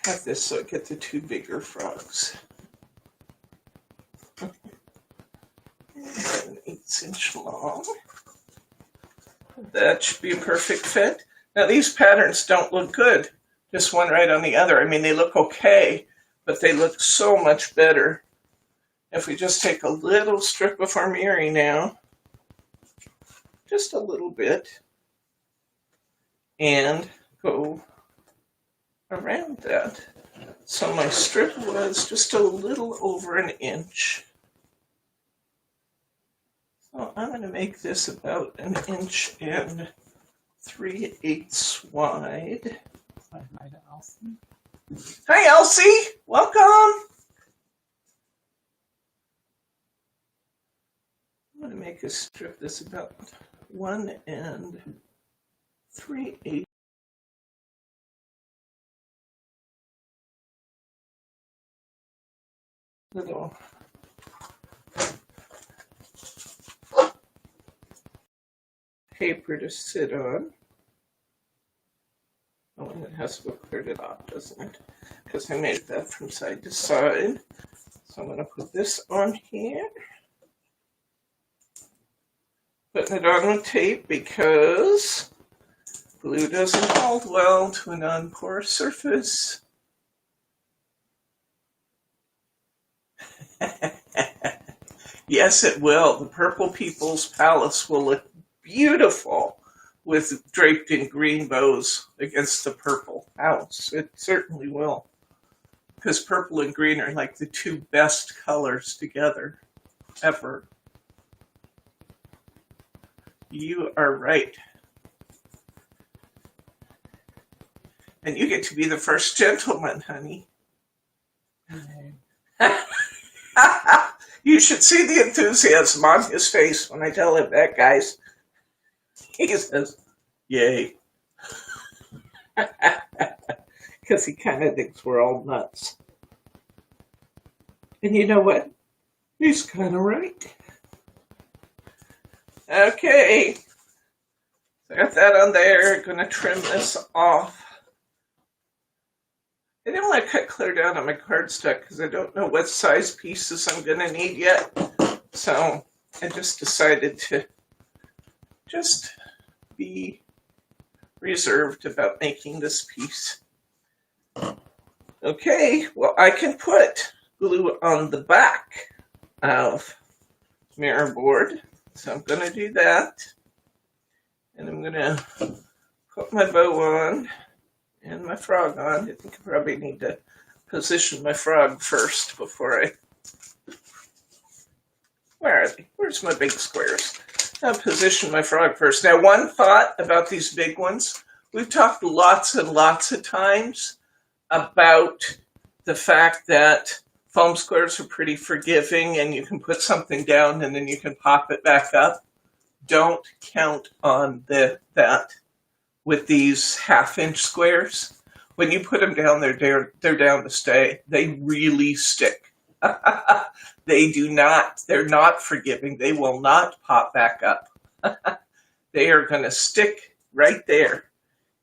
cut this so I get the two bigger frogs. 7/8 inch long. That should be a perfect fit. Now these patterns don't look good, just one right on the other. I mean, they look okay, but they look so much better. If we just take a little strip of our Mary now, just a little bit, and go around that. So my strip was just a little over an inch. So I'm going to make this about 1 inch and 3/8 wide. Hi to Elsie. Hi, Elsie. Welcome. I'm going to make a strip that's about 1 3/8. Little paper to sit on. Oh, and it has to look cleared it off, doesn't it? Because I made that from side to side. So I'm going to put this on here. Putting it on with tape because glue doesn't hold well to a non-porous surface. Yes, it will. The Purple People's Palace will look beautiful with draped in green bows against the purple house. It certainly will. Because purple and green are like the two best colors together ever. You are right. And you get to be the first gentleman, honey. You should see the enthusiasm on his face when I tell him that, guys. He says, yay. Because he kind of thinks we're all nuts. And you know what? He's kind of right. Okay. So I got that on there. I'm going to trim this off. I didn't want to cut clear down on my cardstock because I don't know what size pieces I'm going to need yet. So I just decided to just be reserved about making this piece. Okay, well, I can put glue on the back of mirror board. So I'm going to do that. And I'm gonna put my bow on and my frog on. I think I probably need to position my frog first before I... Where are they? Where's my big squares? I'll position my frog first. Now, one thought about these big ones. We've talked lots and lots of times about the fact that foam squares are pretty forgiving and you can put something down and then you can pop it back up. Don't count on that with these half-inch squares. When you put them down, they're down to stay. They really stick. They're not forgiving. They will not pop back up. They are going to stick right there,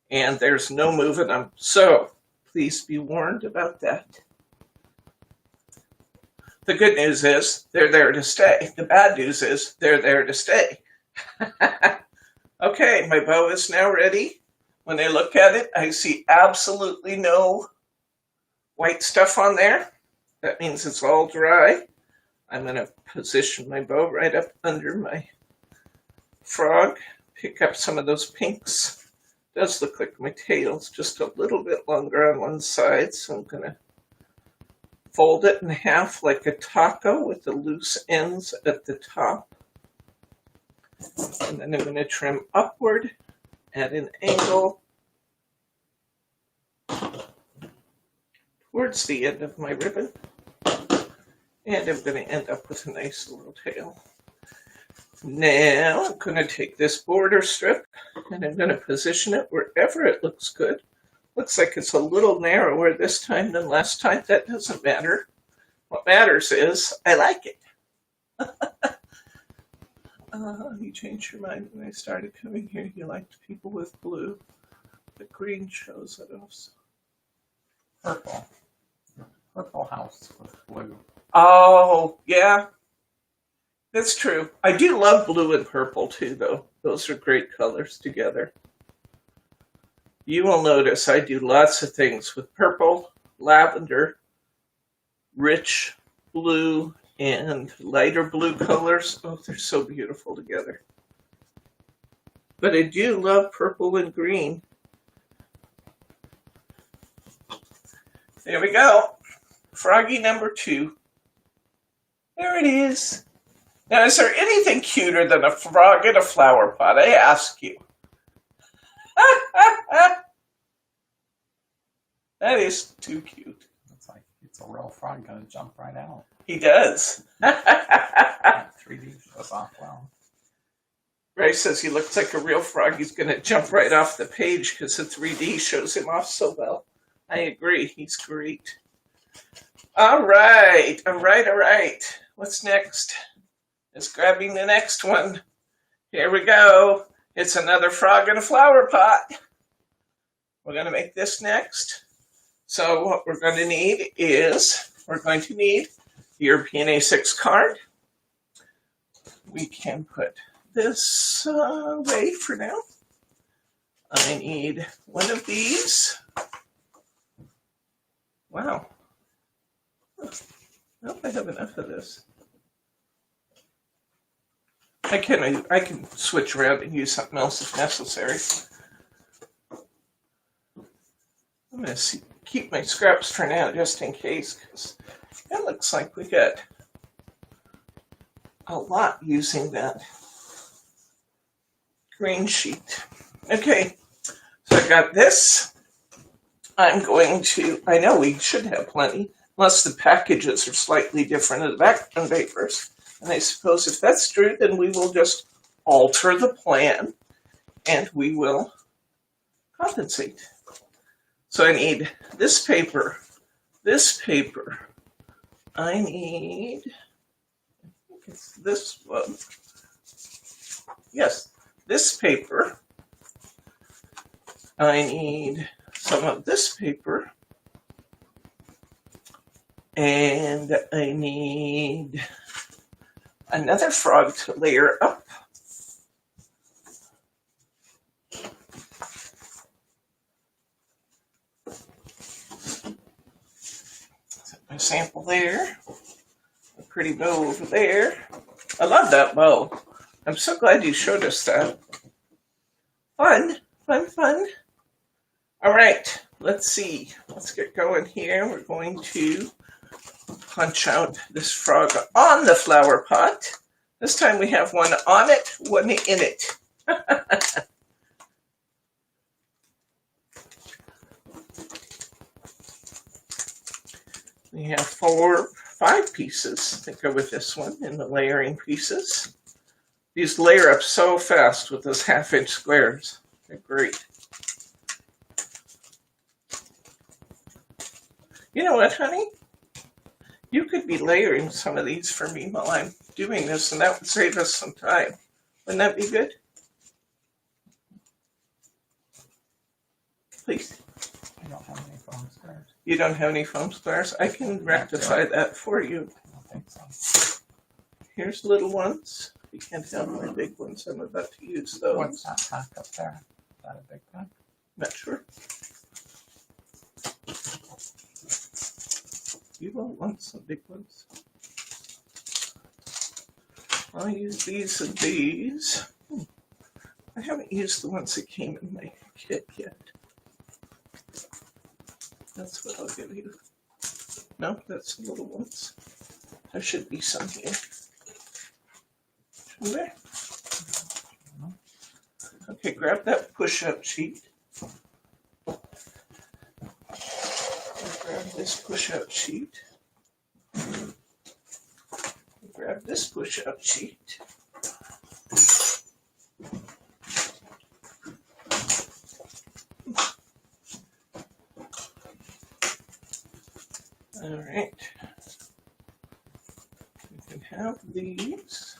and there's no moving them. So please be warned about that. The good news is they're there to stay. The bad news is they're there to stay. Okay, my bow is now ready. When I look at it, I see absolutely no white stuff on there. That means it's all dry. I'm going to position my bow right up under my frog. Pick up some of those pinks. It does look like my tail's just a little bit longer on one side, so I'm going to fold it in half like a taco with the loose ends at the top. And then I'm going to trim upward at an angle towards the end of my ribbon. And I'm going to end up with a nice little tail. Now I'm going to take this border strip and I'm going to position it wherever it looks good. Looks like it's a little narrower this time than last time. That doesn't matter. What matters is I like it. You changed your mind when I started coming here. You liked people with blue. The green shows it also. Purple. Purple house with blue. Oh, yeah. That's true. I do love blue and purple too, though. Those are great colors together. You will notice I do lots of things with purple, lavender, rich blue, and lighter blue colors. Oh, they're so beautiful together. But I do love purple and green. There we go. Froggy number 2. There it is. Now, is there anything cuter than a frog in a flower pot? I ask you. That is too cute. It's like it's a real frog gonna jump right out. He does. 3D shows off well. Ray says he looks like a real frog. He's going to jump right off the page because the 3D shows him off so well. I agree. He's great. All right. What's next? It's grabbing the next one. Here we go. It's another frog in a flower pot. We're going to make this next. So what we're going to need is, we're going to need the European A6 card. We can put this away for now. I need one of these. Wow. I hope I have enough of this. I can switch around and use something else if necessary. I'm going to keep my scraps for now just in case, because it looks like we got a lot using that green sheet. Okay, so I got this. I'm going to, I know we should have plenty, unless the packages are slightly different in the background papers. And I suppose if that's true, then we will just alter the plan and we will compensate. So I need this paper, I need, I think it's this one. Yes, this paper. I need some of this paper. And I need another frog to layer up. Set my sample there. A pretty bow over there. I love that bow. I'm so glad you showed us that. Fun, fun, fun. All right, let's see. Let's get going here. We're going to punch out this frog on the flower pot. This time we have one on it, one in it. We have 5 pieces that go with this one in the layering pieces. These layer up so fast with those 1/2-inch squares. They're great. You know what, honey? You could be layering some of these for me while I'm doing this, and that would save us some time. Wouldn't that be good? Please. I don't have any foam squares. You don't have any foam squares? I can rectify that for you. I don't think so. Here's little ones. You can't have my big ones. I'm about to use those. What's that pack up there? Is that a big pack? Not sure. You won't want some big ones. I'll use these and these. I haven't used the ones that came in my kit yet. That's what I'll give you. No, that's the little ones. There should be some here. Should there? Okay, grab that push-up sheet. Grab this push-up sheet. Grab this push-up sheet. All right. You can have these.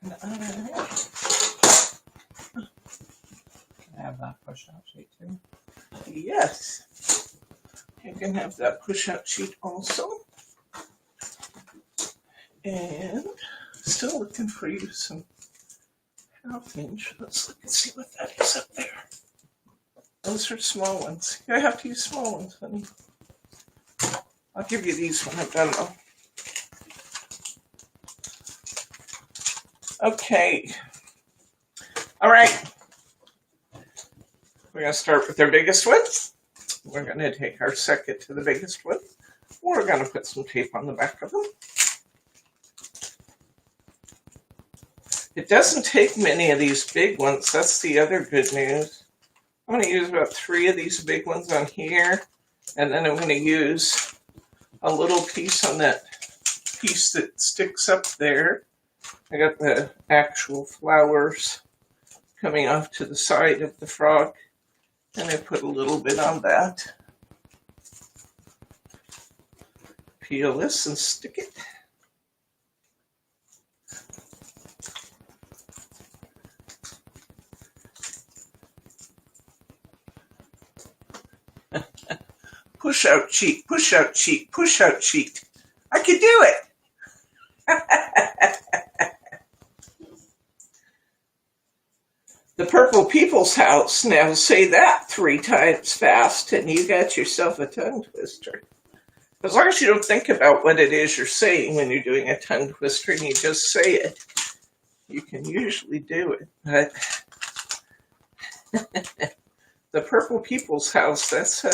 And Can I have that push-out sheet too? yes. You can have that push-out sheet also. And still looking for you some 1/2-inch. Let's look and see what that is up there. Those are small ones. I have to use small ones, honey. I'll give you these when I'm done though. Okay. All right. We're going to start with our biggest one. We're going to take our second to the biggest one. We're going to put some tape on the back of them. It doesn't take many of these big ones. That's the other good news. I'm going to use about 3 of these big ones on here. And then I'm going to use a little piece on that piece that sticks up there. I got the actual flowers coming off to the side of the frog. And I put a little bit on that. Peel this and stick it. Push out cheek, push out cheek, push out cheek. I can do it. The Purple People's House. Now say that 3 times fast and you got yourself a tongue twister. As long as you don't think about what it is you're saying when you're doing a tongue twister and you just say it, you can usually do it. But the Purple People's House, that's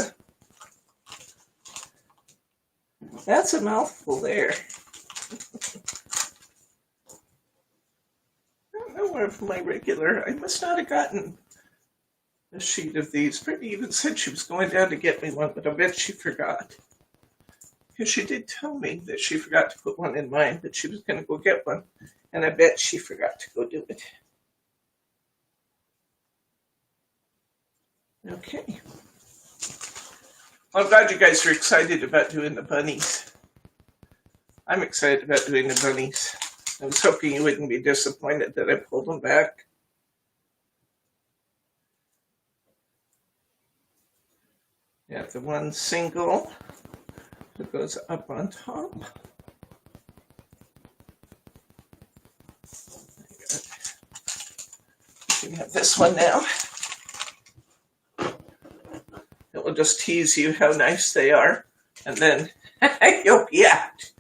a mouthful there. I don't know where my regular, I must not have gotten a sheet of these. Brittany even said she was going down to get me one, but I bet she forgot. Because she did tell me that she forgot to put one in mine, but she was going to go get one. And I bet she forgot to go do it. Okay. Well, I'm glad you guys are excited about doing the bunnies. I'm excited about doing the bunnies. I was hoping you wouldn't be disappointed that I pulled them back. You have the one single that goes up on top. You can have this one now. It will just tease you how nice they are, and then you'll be out.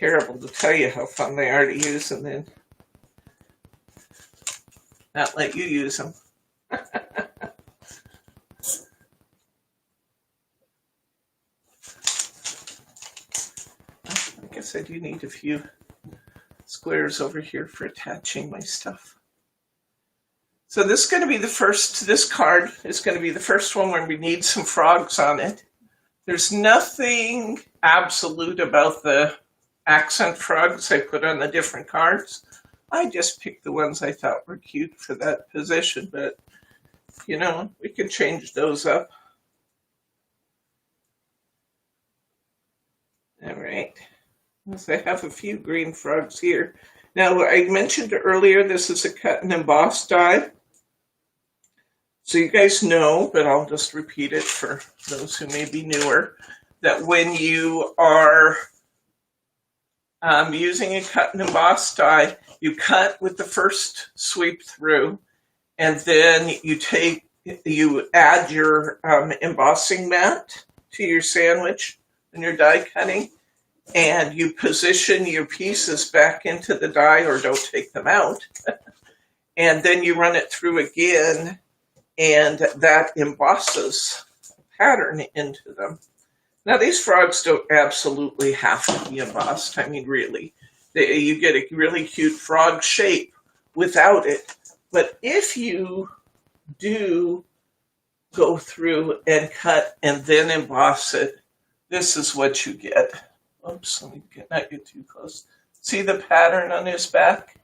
terrible to tell you how fun they are to use and then not let you use them. I guess I do need a few squares over here for attaching my stuff. So this is going to be the first, this card is going to be the first one where we need some frogs on it. There's nothing absolute about the accent frogs I put on the different cards. I just picked the ones I thought were cute for that position, but you know, we can change those up. All right. So I have a few green frogs here. Now, I mentioned earlier, this is a cut and emboss die. So you guys know, but I'll just repeat it for those who may be newer, that when you are using a cut and emboss die, you cut with the first sweep through, and then you add your embossing mat to your sandwich when you're die cutting, and you position your pieces back into the die, or don't take them out, and then you run it through again, and that embosses pattern into them. Now, these frogs don't absolutely have to be embossed. I mean, really. You get a really cute frog shape without it. But if you do go through and cut and then emboss it, this is what you get. Oops, let me not get too close. See the pattern on his back?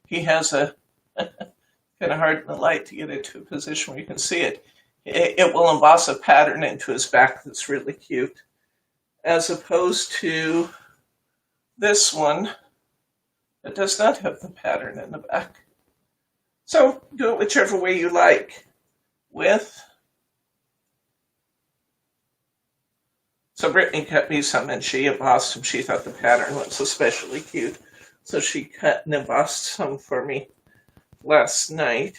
He has a... kind of hard in the light to get it to a position where you can see it. It will emboss a pattern into his back that's really cute, as opposed to this one that does not have the pattern in the back. So do it whichever way you like. So Brittany cut me some and she embossed them. She thought the pattern was especially cute, so she cut and embossed some for me last night.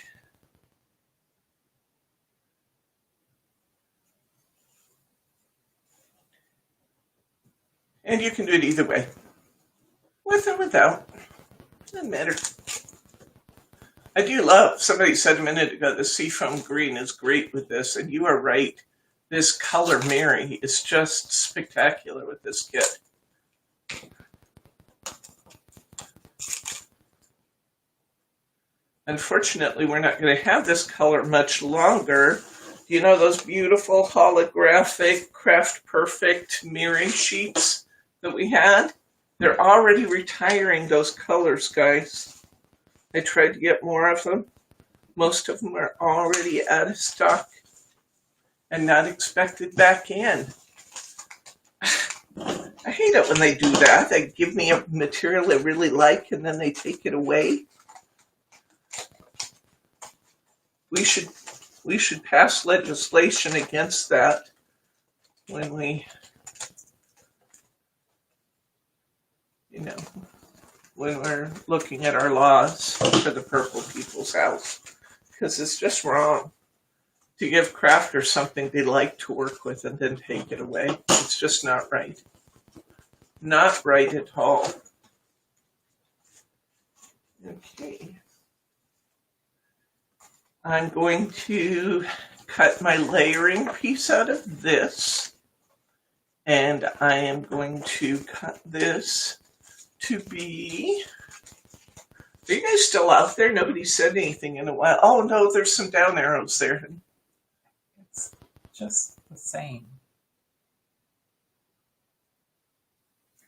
And you can do it either way, with or without. Doesn't matter. I do love, somebody said a minute ago, the seafoam green is great with this, and you are right. This color Mary is just spectacular with this kit. Unfortunately, we're not going to have this color much longer. You know those beautiful holographic Craft Perfect mirroring sheets that we had? They're already retiring those colors, guys. I tried to get more of them. Most of them are already out of stock and not expected back in. I hate it when they do that. They give me a material I really like and then they take it away. We should pass legislation against that when we, when we're looking at our laws for the Purple People's House, because it's just wrong to give crafters something they like to work with and then take it away. It's just not right. Not right at all. Okay. I'm going to cut my layering piece out of this, and I am going to cut this to be... Are you guys still out there? Nobody said anything in a while. Oh no, there's some down arrows there. It's just the same.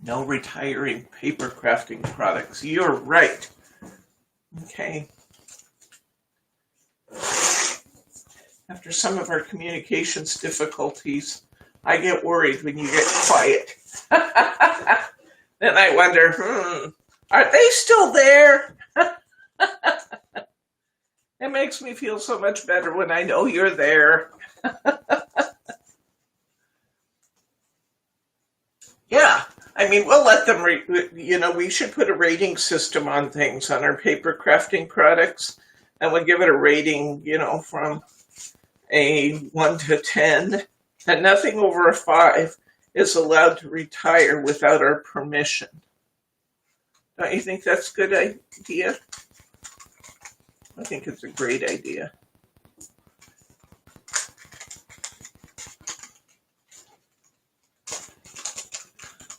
No retiring paper crafting products. You're right. Okay. After some of our communications difficulties, I get worried when you get quiet. Then I wonder, are they still there? It makes me feel so much better when I know you're there. Yeah, I mean, we'll let them, we should put a rating system on things, on our paper crafting products, and we'll give it a rating, from a 1 to 10, and nothing over a 5. is allowed to retire without our permission. Don't you think that's a good idea? I think it's a great idea.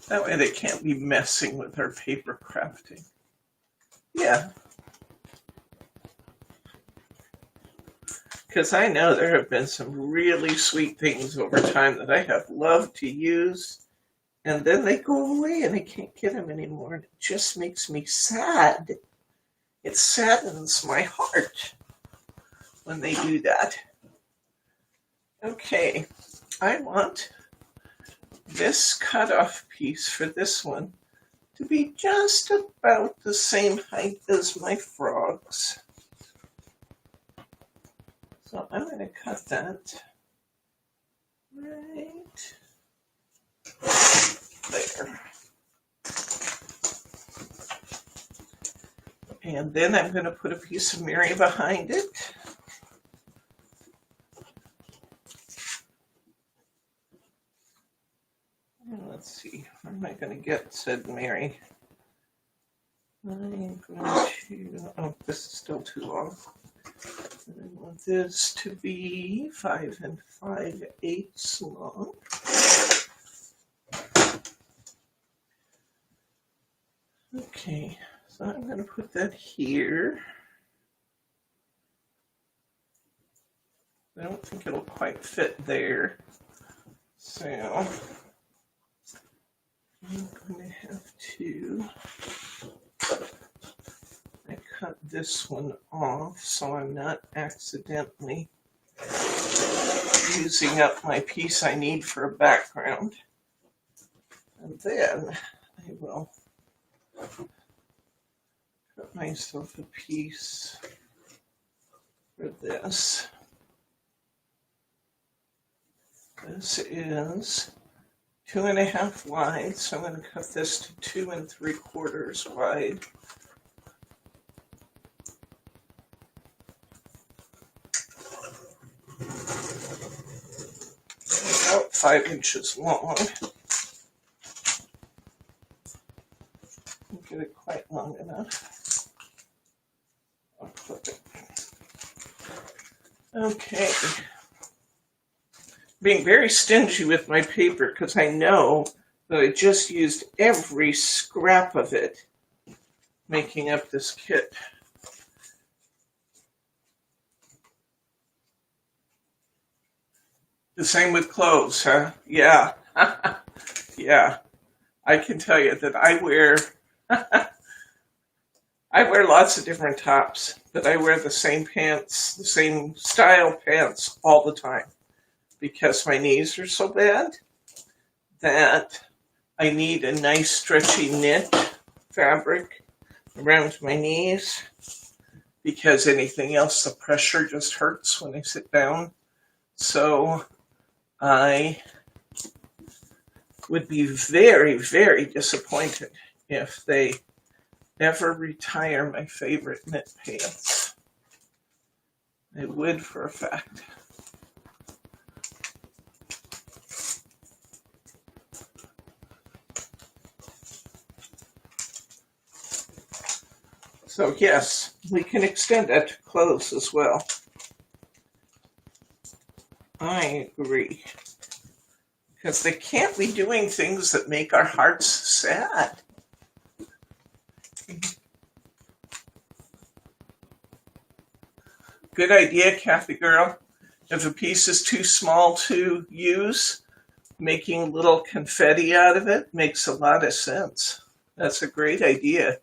That way they can't be messing with our paper crafting. Yeah. Because I know there have been some really sweet things over time that I have loved to use, and then they go away and I can't get them anymore. And it just makes me sad. It saddens my heart when they do that. Okay, I want this cutoff piece for this one to be just about the same height as my frogs. So I'm going to cut that right there. And then I'm going to put a piece of Mary behind it. And let's see, where am I going to get said Mary? I'm going to, oh, this is still too long. I want this to be 5 5/8 long. Okay, so I'm going to put that here. I don't think it'll quite fit there. So I'm going to have to cut this one off so I'm not accidentally using up my piece I need for a background. And then I will cut myself a piece for this. This is 2.5 wide, so I'm going to cut this to 2 3/4 wide. About 5 inches long. Don't get it quite long enough. I'll clip it. Okay. Being very stingy with my paper because I know that I just used every scrap of it making up this kit. The same with clothes, huh? Yeah. Yeah. I can tell you that I wear lots of different tops, but I wear the same pants, the same style pants all the time because my knees are so bad that I need a nice stretchy knit fabric around my knees because anything else, the pressure just hurts when I sit down. So I would be very, very disappointed if they ever retire my favorite knit pants. They would for a fact. So yes, we can extend that to clothes as well. I agree. Because they can't be doing things that make our hearts sad. Good idea, Kathy girl. If a piece is too small to use, making little confetti out of it makes a lot of sense. That's a great idea.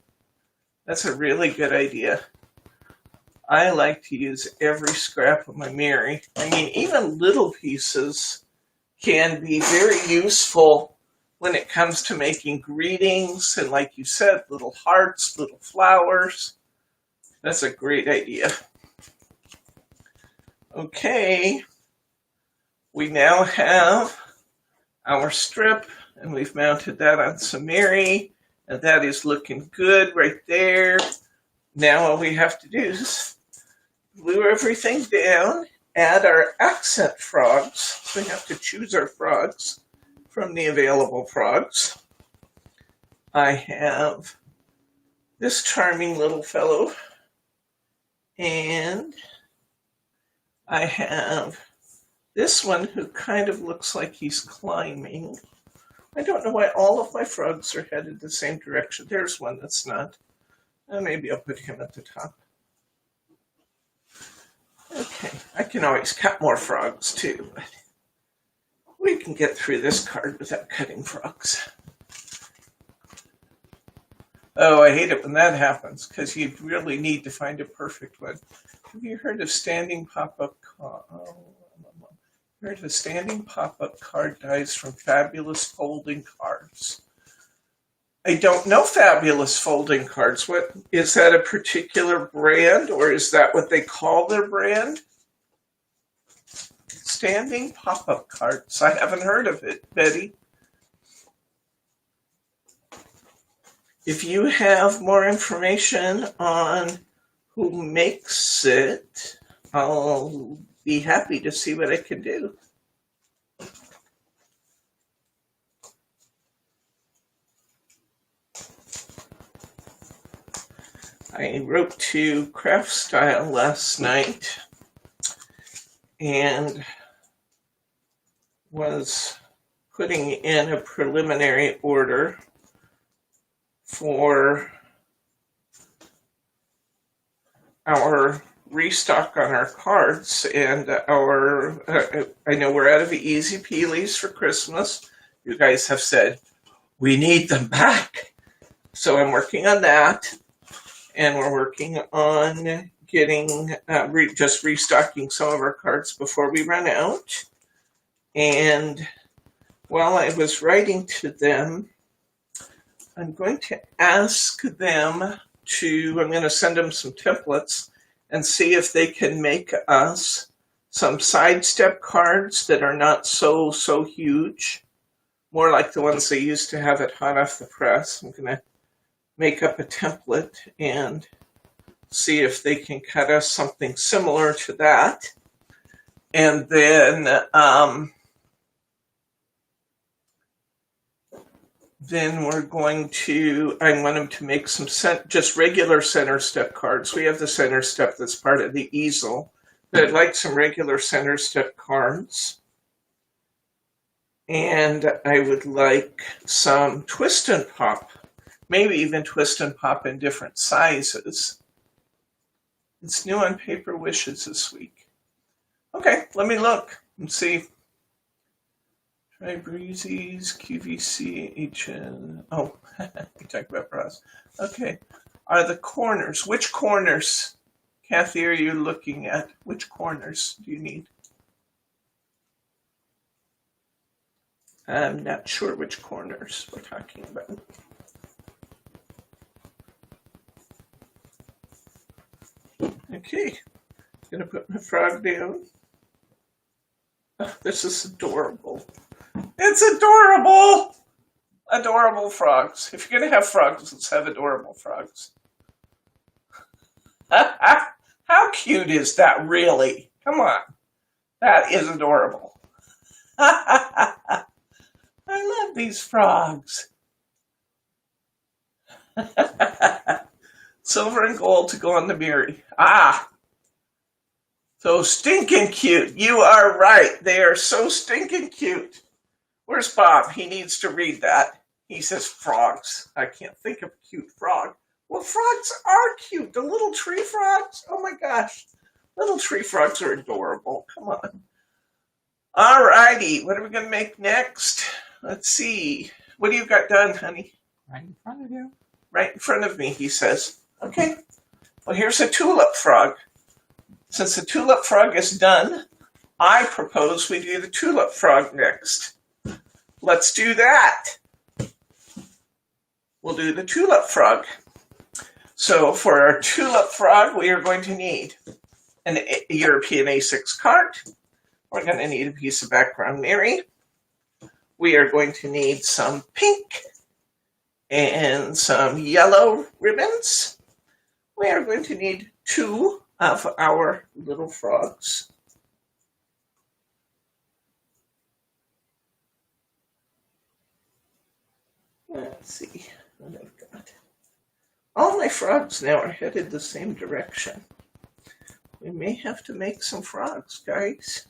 That's a really good idea. I like to use every scrap of my Mary. I mean, even little pieces can be very useful when it comes to making greetings and, like you said, little hearts, little flowers. That's a great idea. Okay, we now have our strip, and we've mounted that on some Mary, and that is looking good right there. Now all we have to do is glue everything down, add our accent frogs. So we have to choose our frogs from the available frogs. I have this charming little fellow, and I have this one who kind of looks like he's climbing. I don't know why all of my frogs are headed the same direction. There's one that's not. Maybe I'll put him at the top. Okay, I can always cut more frogs too, but we can get through this card without cutting frogs. Oh, I hate it when that happens, because you really need to find a perfect one. Have you heard of standing pop-up card? Heard of a standing pop-up card dies from Fabulous Folding Cards? I don't know Fabulous Folding Cards. What is that, a particular brand, or is that what they call their brand? Standing pop-up cards. I haven't heard of it, Betty. If you have more information on who makes it, I'll be happy to see what I can do. I wrote to Craft Style last night and was putting in a preliminary order for our restock on our cards, and I know we're out of the Easy Peelies for Christmas. You guys have said we need them back, so I'm working on that, and we're working on getting just restocking some of our cards before we run out. And while I was writing to them, I'm going to ask them I'm going to send them some templates and see if they can make us some sidestep cards that are not so huge, more like the ones they used to have at Hot Off the Press. I'm going to make up a template and see if they can cut us something similar to that. And then we're going to, I want them to make some just regular center step cards. We have the center step that's part of the easel, but I'd like some regular center step cards. And I would like some twist and pop, maybe even twist and pop in different sizes. It's new on Paper Wishes this week. Okay, let me look and see. Try Breezy's, QVC, HN. Oh, we talked about bras. Okay. Are the corners, which corners, Kathy, are you looking at? Which corners do you need? I'm not sure which corners we're talking about. Okay. Gonna put my frog down. Oh, this is adorable. It's adorable! Adorable frogs. If you're going to have frogs, let's have adorable frogs. How cute is that, really? Come on. That is adorable. I love these frogs. Silver and gold to go on the Miri. Ah! So stinking cute. You are right. They are so stinking cute. Where's Bob? He needs to read that. He says frogs. I can't think of a cute frog. Well, frogs are cute. The little tree frogs. Oh my gosh. Little tree frogs are adorable. Come on. All righty. What are we going to make next? Let's see. What do you got done, honey? Right in front of you. Right in front of me, he says. Okay. Well, here's a tulip frog. Since the tulip frog is done, I propose we do the tulip frog next. Let's do that. We'll do the tulip frog. So for our tulip frog, we are going to need a European A6 card. We're going to need a piece of background Mary. We are going to need some pink and some yellow ribbons. We are going to need 2 of our little frogs. Let's see what I've got. All my frogs now are headed the same direction. We may have to make some frogs, guys.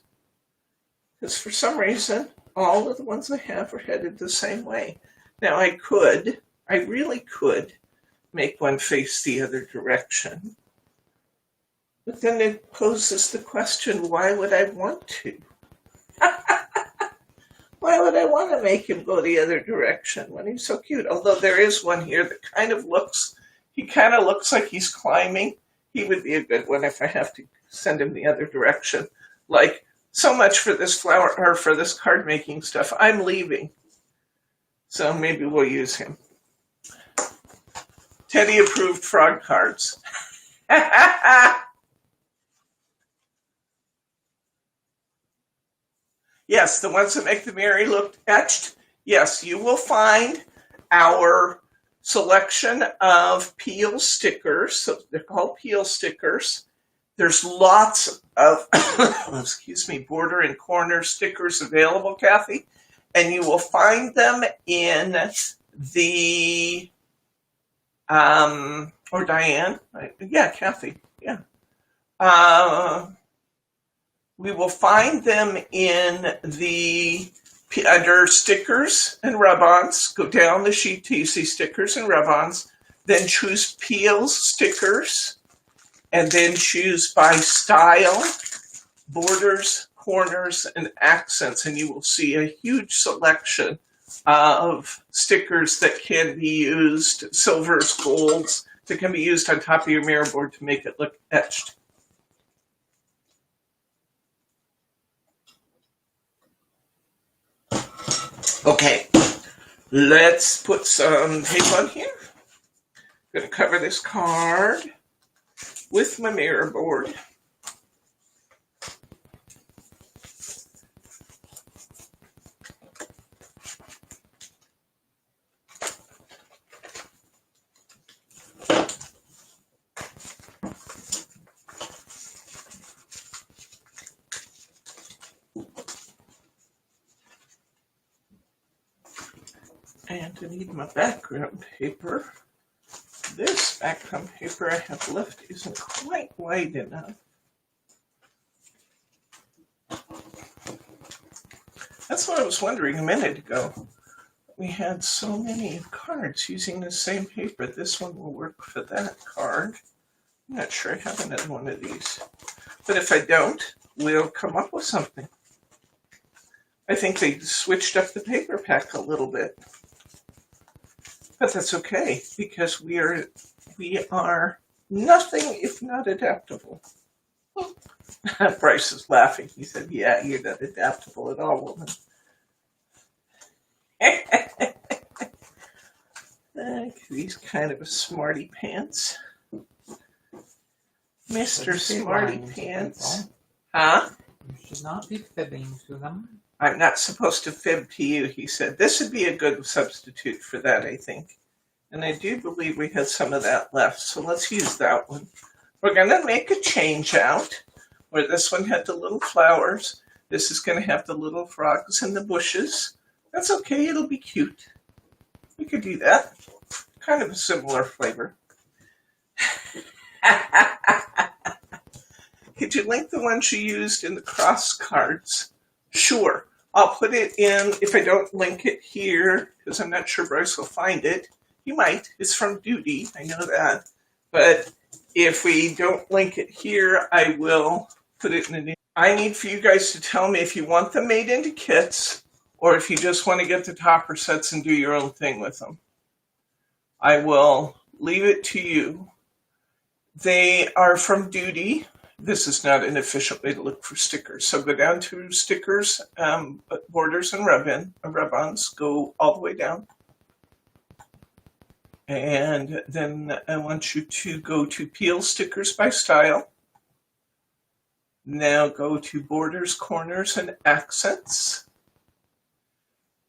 Because for some reason, all of the ones I have are headed the same way. Now I really could make one face the other direction. But then it poses the question, why would I want to? Why would I want to make him go the other direction when he's so cute? Although there is one here that he kind of looks like he's climbing. He would be a good one if I have to send him the other direction. Like, so much for this for this card making stuff. I'm leaving. So maybe we'll use him. Teddy approved frog cards. Yes, the ones that make the Mary look etched. Yes, you will find our selection of peel stickers. So they're called peel stickers. There's lots of, excuse me, border and corner stickers available, Kathy. And you will find them in the, or Diane. Yeah, Kathy. Yeah. We will find them in the under stickers and rub-ons. Go down the sheet till you see stickers and rub-ons. Then choose peels stickers, and then choose by style, borders, corners, and accents, and you will see a huge selection of stickers that can be used, silvers, golds, that can be used on top of your mirror board to make it look etched. Okay, let's put some tape on here. I'm going to cover this card with my mirror board. And I need my background paper. This background paper I have left isn't quite wide enough. That's what I was wondering a minute ago. We had so many cards using the same paper. This one will work for that card. I'm not sure I have another one of these. But if I don't, we'll come up with something. I think they switched up the paper pack a little bit. But that's okay, because we are nothing if not adaptable. Bryce is laughing. He said, yeah, you're not adaptable at all, woman. He's kind of a smarty pants. Mr. Smarty Pants. People. Huh? You should not be fibbing to them. I'm not supposed to fib to you, he said. This would be a good substitute for that, I think. And I do believe we had some of that left, so let's use that one. We're going to make a change out where this one had the little flowers. This is going to have the little frogs in the bushes. That's okay, it'll be cute. We could do that. Kind of a similar flavor. Could you link the ones you used in the cross cards? Sure. I'll put it in, if I don't link it here, because I'm not sure Bryce will find it. He might. It's from Duty. I know that. But if we don't link it here, I will put it in an... I need for you guys to tell me if you want them made into kits or if you just want to get the topper sets and do your own thing with them. I will leave it to you. They are from Duty. This is not an official way to look for stickers. So go down to stickers, borders, and rub-ons. Go all the way down. And then I want you to go to peel stickers by style. Now go to borders, corners, and accents.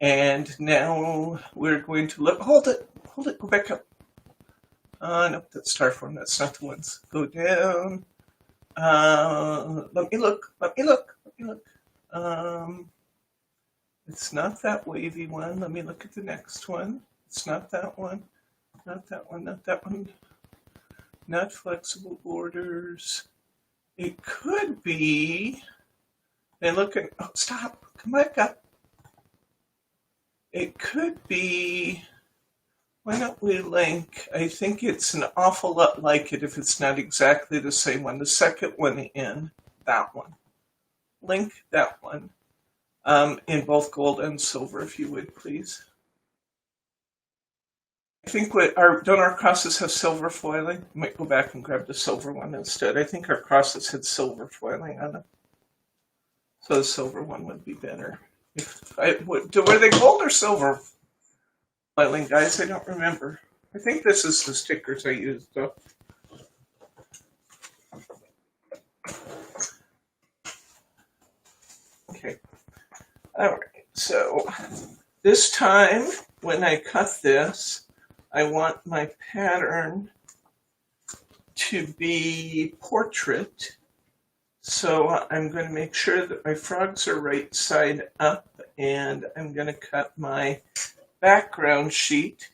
And now we're going to look. Hold it, go back up. No, that's star form. That's not the ones. Go down. Let me look. It's not that wavy one. Let me look at the next one. It's It's not that one. Not that one. Not that one. Not flexible borders. It could be. And look at. Oh, stop. Come back up. It could be. Why don't we link? I think it's an awful lot like it if it's not exactly the same one. The second one in, that one. Link that one in both gold and silver, if you would, please. I think don't our crosses have silver foiling? I might go back and grab the silver one instead. I think our crosses had silver foiling on them. So the silver one would be better. Were they gold or silver foiling, guys? I don't remember. I think this is the stickers I used, though. Okay. All right. So this time, when I cut this, I want my pattern to be portrait. So I'm going to make sure that my frogs are right side up, and I'm going to cut my background sheet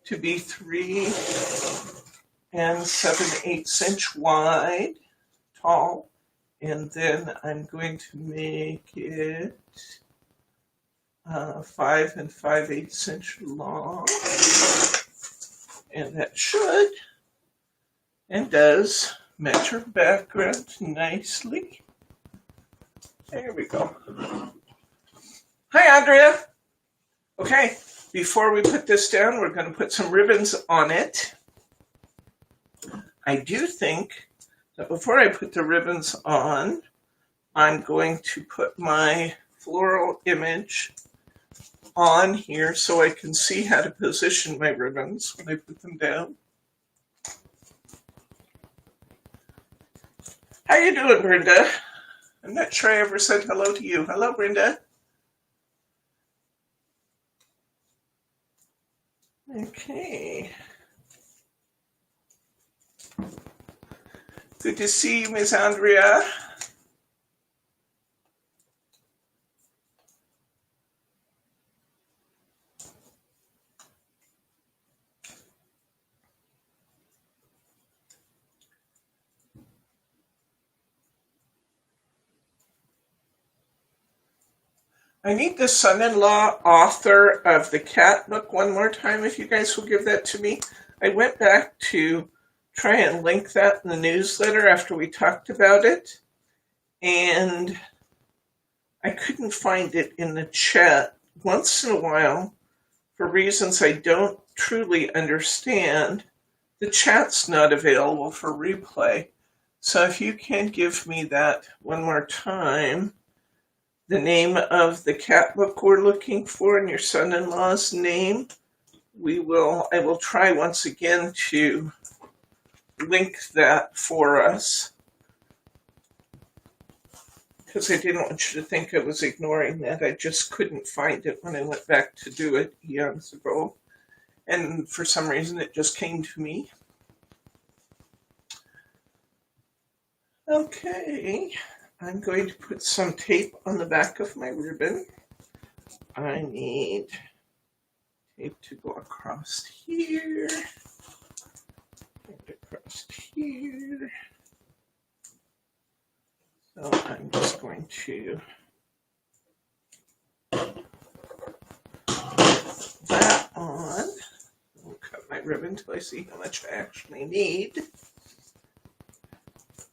to be 3 7/8 inch wide, tall, and then I'm going to make it 5 5/8 inch long, and that should and does match our background nicely. There we go. Hi, Andrea. Okay, before we put this down, we're going to put some ribbons on it. I do think that before I put the ribbons on, I'm going to put my floral image on here so I can see how to position my ribbons when I put them down. How you doing, Brenda? I'm not sure I ever said hello to you. Hello, Brenda. Okay. Good to see you, Miss Andrea. I need the son-in-law author of the cat book one more time, if you guys will give that to me. I went back to try and link that in the newsletter after we talked about it, and I couldn't find it in the chat. Once in a while, for reasons I don't truly understand, the chat's not available for replay. So if you can give me that one more time, the name of the cat book we're looking for and your son-in-law's name, I will try once again to link that for us, because I didn't want you to think I was ignoring that. I just couldn't find it when I went back to do it eons ago, and for some reason it just came to me. Okay, I'm going to put some tape on the back of my ribbon. I need tape to go across here, and across here. So I'm just going to put that on. I'll cut my ribbon till I see how much I actually need.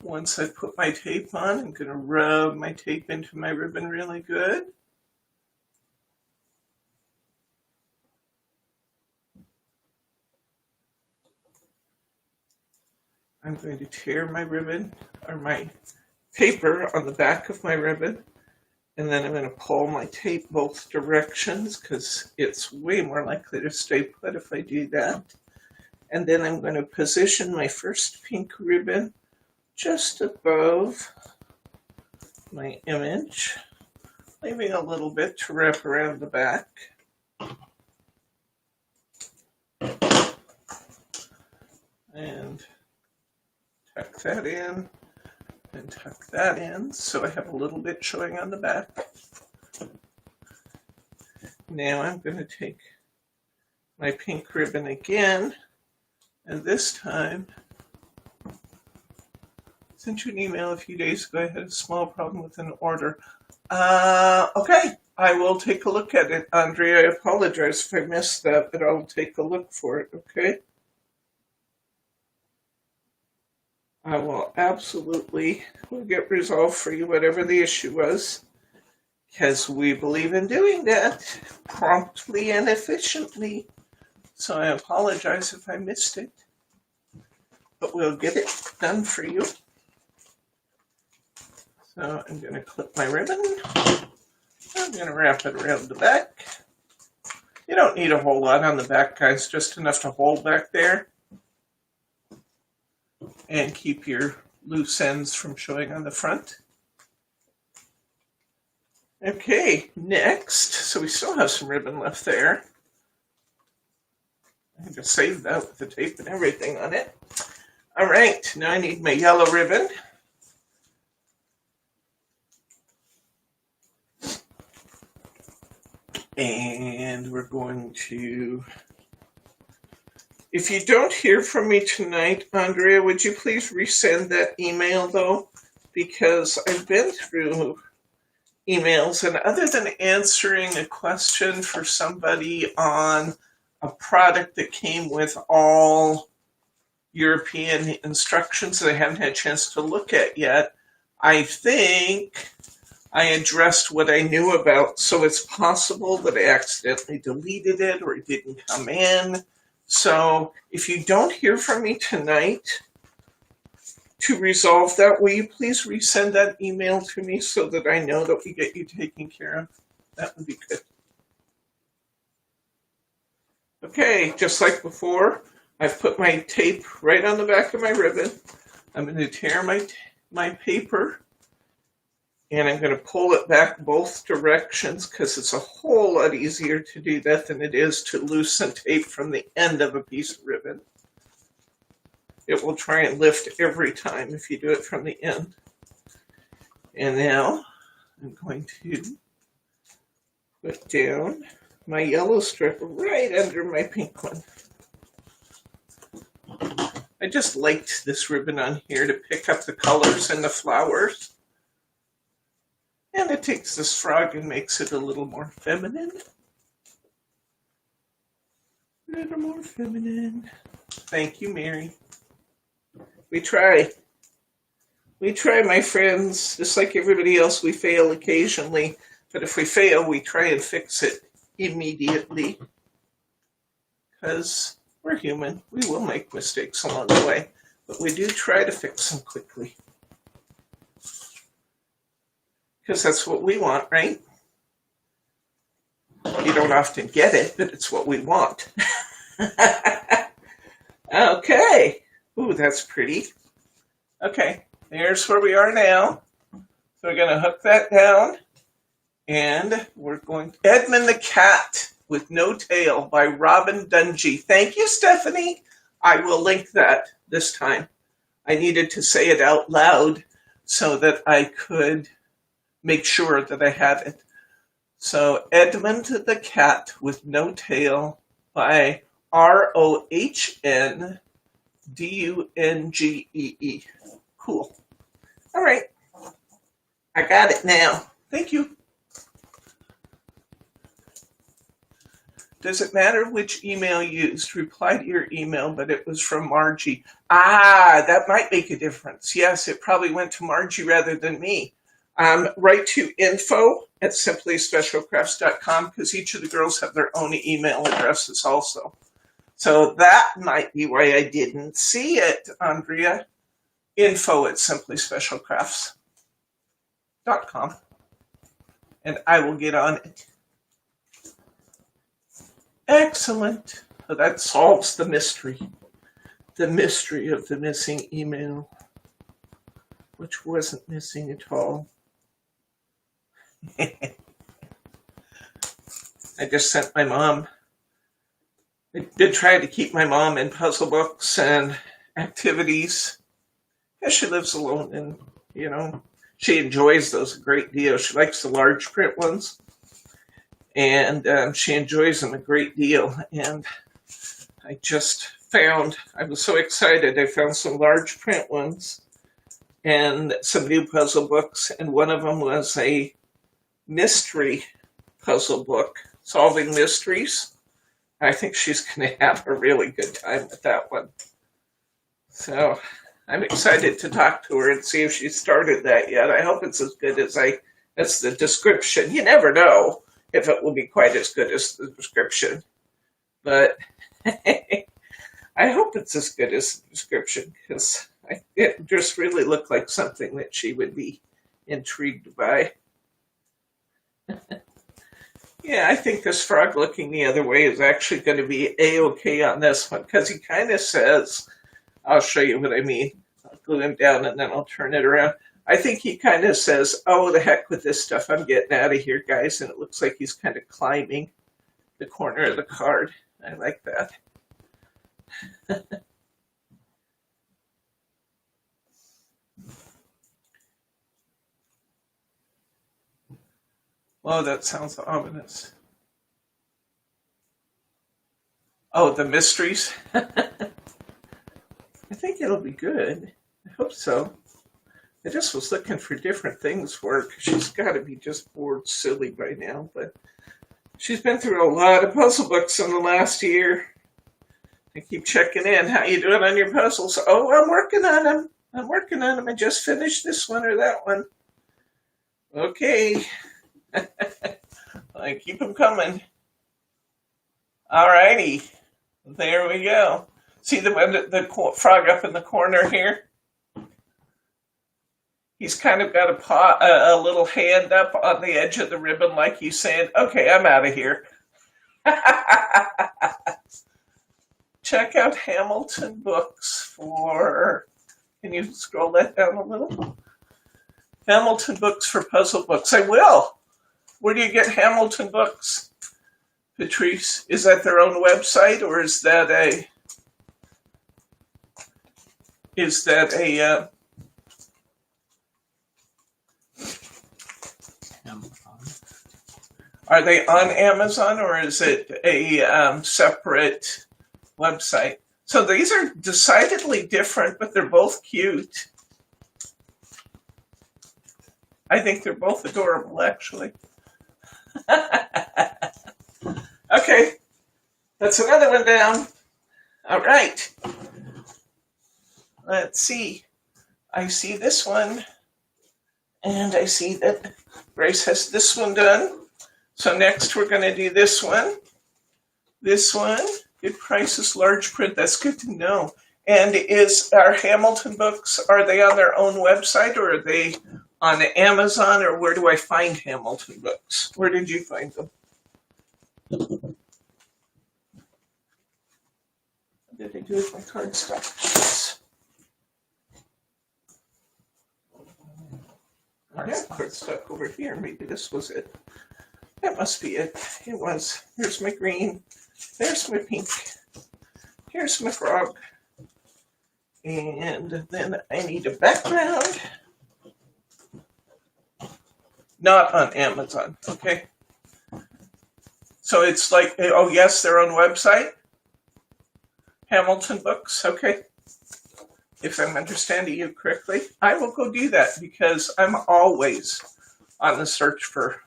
Once I put my tape on, I'm going to rub my tape into my ribbon really good. I'm going to tear my ribbon, or my paper on the back of my ribbon, and then I'm going to pull my tape both directions because it's way more likely to stay put if I do that. And then I'm going to position my first pink ribbon just above my image, leaving a little bit to wrap around the back. And tuck that in, and tuck that in, so I have a little bit showing on the back. Now I'm going to take my pink ribbon again, and this time sent you an email a few days ago. I had a small problem with an order. Okay, I will take a look at it, Andrea. I apologize if I missed that, but I'll take a look for it, okay? I will absolutely get resolved for you, whatever the issue was, because we believe in doing that promptly and efficiently. So I apologize if I missed it, but we'll get it done for you. So I'm going to clip my ribbon. I'm going to wrap it around the back. You don't need a whole lot on the back, guys, just enough to hold back there and keep your loose ends from showing on the front. Okay, next, so we still have some ribbon left there. I can just save that with the tape and everything on it. All right, now I need my yellow ribbon. And we're going to, if you don't hear from me tonight, Andrea, would you please resend that email though? Because I've been through emails, and other than answering a question for somebody on a product that came with all European instructions that I haven't had a chance to look at yet, I think I addressed what I knew about, so it's possible that I accidentally deleted it or it didn't come in. So if you don't hear from me tonight to resolve that, will you please resend that email to me so that I know that we get you taken care of? That would be good. Okay, just like before, I've put my tape right on the back of my ribbon. I'm going to tear my paper, and I'm going to pull it back both directions because it's a whole lot easier to do that than it is to loosen tape from the end of a piece of ribbon. It will try and lift every time if you do it from the end. And now I'm going to put down my yellow strip right under my pink one. I just liked this ribbon on here to pick up the colors and the flowers. And it takes this frog and makes it a little more feminine. A little more feminine. Thank you, Mary. We try. We try, my friends. Just like everybody else, we fail occasionally. But if we fail, we try and fix it immediately. Because we're human. We will make mistakes along the way. But we do try to fix them quickly. Because that's what we want, right? You don't often get it, but it's what we want. Okay. Ooh, that's pretty. Okay, there's where we are now. So we're going to hook that down. And we're going to Edmund the Cat with No Tail by Robin Dungy. Thank you, Stephanie. I will link that this time. I needed to say it out loud so that I could make sure that I had it. So Edmund the Cat with No Tail by ROHN DUNGEE. Cool. All right. I got it now. Thank you. Does it matter which email you used? Reply to your email, but it was from Margie. Ah, that might make a difference. Yes, it probably went to Margie rather than me. Write to info@simplyspecialcrafts.com because each of the girls have their own email addresses also. So that might be why I didn't see it, Andrea. info@simplyspecialcrafts.com. And I will get on it. Excellent. So that solves the mystery. The mystery of the missing email, which wasn't missing at all. I just sent my mom. I did try to keep my mom in puzzle books and activities. Yeah, she lives alone and, she enjoys those a great deal. She likes the large print ones. And she enjoys them a great deal. And I just found, I was so excited, I found some large print ones and some new puzzle books, and one of them was a mystery puzzle book, solving mysteries. I think she's going to have a really good time with that one. So I'm excited to talk to her and see if she started that yet. I hope it's as good as the description. You never know if it will be quite as good as the description, but I hope it's as good as the description, because it just really looked like something that she would be intrigued by. Yeah, I think this frog looking the other way is actually going to be A-okay on this one, because he kind of says, I'll show you what I mean. I'll glue him down and then I'll turn it around. I think he kind of says, oh, the heck with this stuff. I'm getting out of here, guys. And it looks like he's kind of climbing the corner of the card. I like that. Oh, that sounds ominous. Oh, the mysteries? I think it'll be good. I hope so. I just was looking for different things for her, because she's got to be just bored silly by now. But she's been through a lot of puzzle books in the last year. I keep checking in. How you doing on your puzzles? Oh, I'm working on them. I just finished this one or that one. Okay. I keep them coming. Alrighty. There we go. See the frog up in the corner here? He's kind of got a little hand up on the edge of the ribbon, like he's saying, okay, I'm out of here. Check out Hamilton Books for, can you scroll that down a little? Hamilton Books for puzzle books. I will. Where do you get Hamilton Books, Patrice? Is that their own website, or is that a Amazon. Are they on Amazon, or is it a separate website? So these are decidedly different, but they're both cute. I think they're both adorable, actually. Okay, that's another one down. All right. Let's see. I see this one, and I see that Grace has this one done. So next we're going to do this one. This one, good prices, large print. That's good to know. And is our Hamilton Books, are they on their own website, or are they on Amazon, or where do I find Hamilton Books? Where did you find them? What did I do with my cardstock? I have cardstock over here. Maybe this was it. That must be it. It was. Here's my green. There's my pink. Here's my frog. And then I need a background. Not on Amazon, okay? So it's like, oh yes, their own website? Hamilton Books, okay. If I'm understanding you correctly, I will go do that, because I'm always on the search for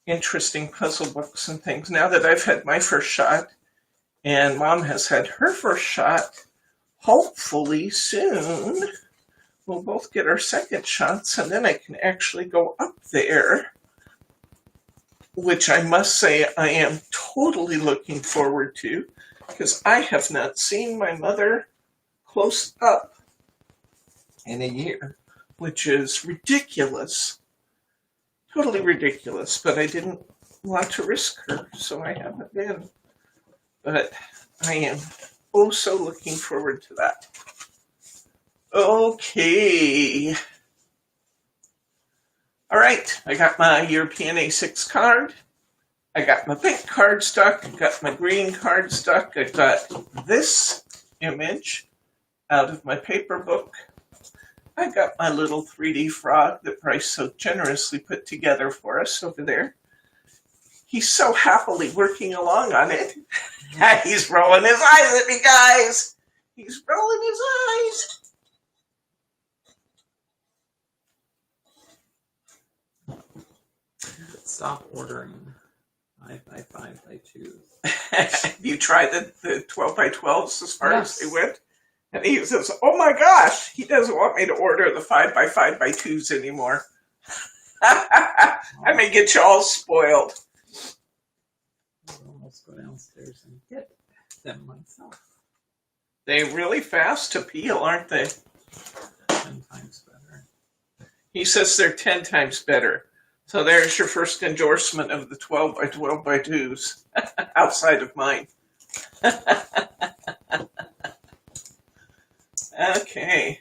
interesting puzzle books and things. Now that I've had my first shot, and Mom has had her first shot, hopefully soon we'll both get our second shots, and then I can actually go up there, which I must say I am totally looking forward to, because I have not seen my mother close up in a year, which is ridiculous. Totally ridiculous, but I didn't want to risk her, so I haven't been. But I am oh so looking forward to that. Okay. All right, I got my European A6 card. I got my pink cardstock. I got my green cardstock. I got this image out of my paper book. I got my little 3D frog that Bryce so generously put together for us over there. He's so happily working along on it. He's rolling his eyes at me, guys. He's rolling his eyes. Stop ordering 5 by 5 by 2s. Have you tried the 12 by 12s as far as they went? And he says, oh my gosh, he doesn't want me to order the 5 by 5 by 2s anymore. I may get you all spoiled. I'll almost go downstairs and get them myself. They're really fast to peel, aren't they? 10 times better. He says they're 10 times better. So there's your first endorsement of the 12 by 12 by 2s outside of mine. Okay.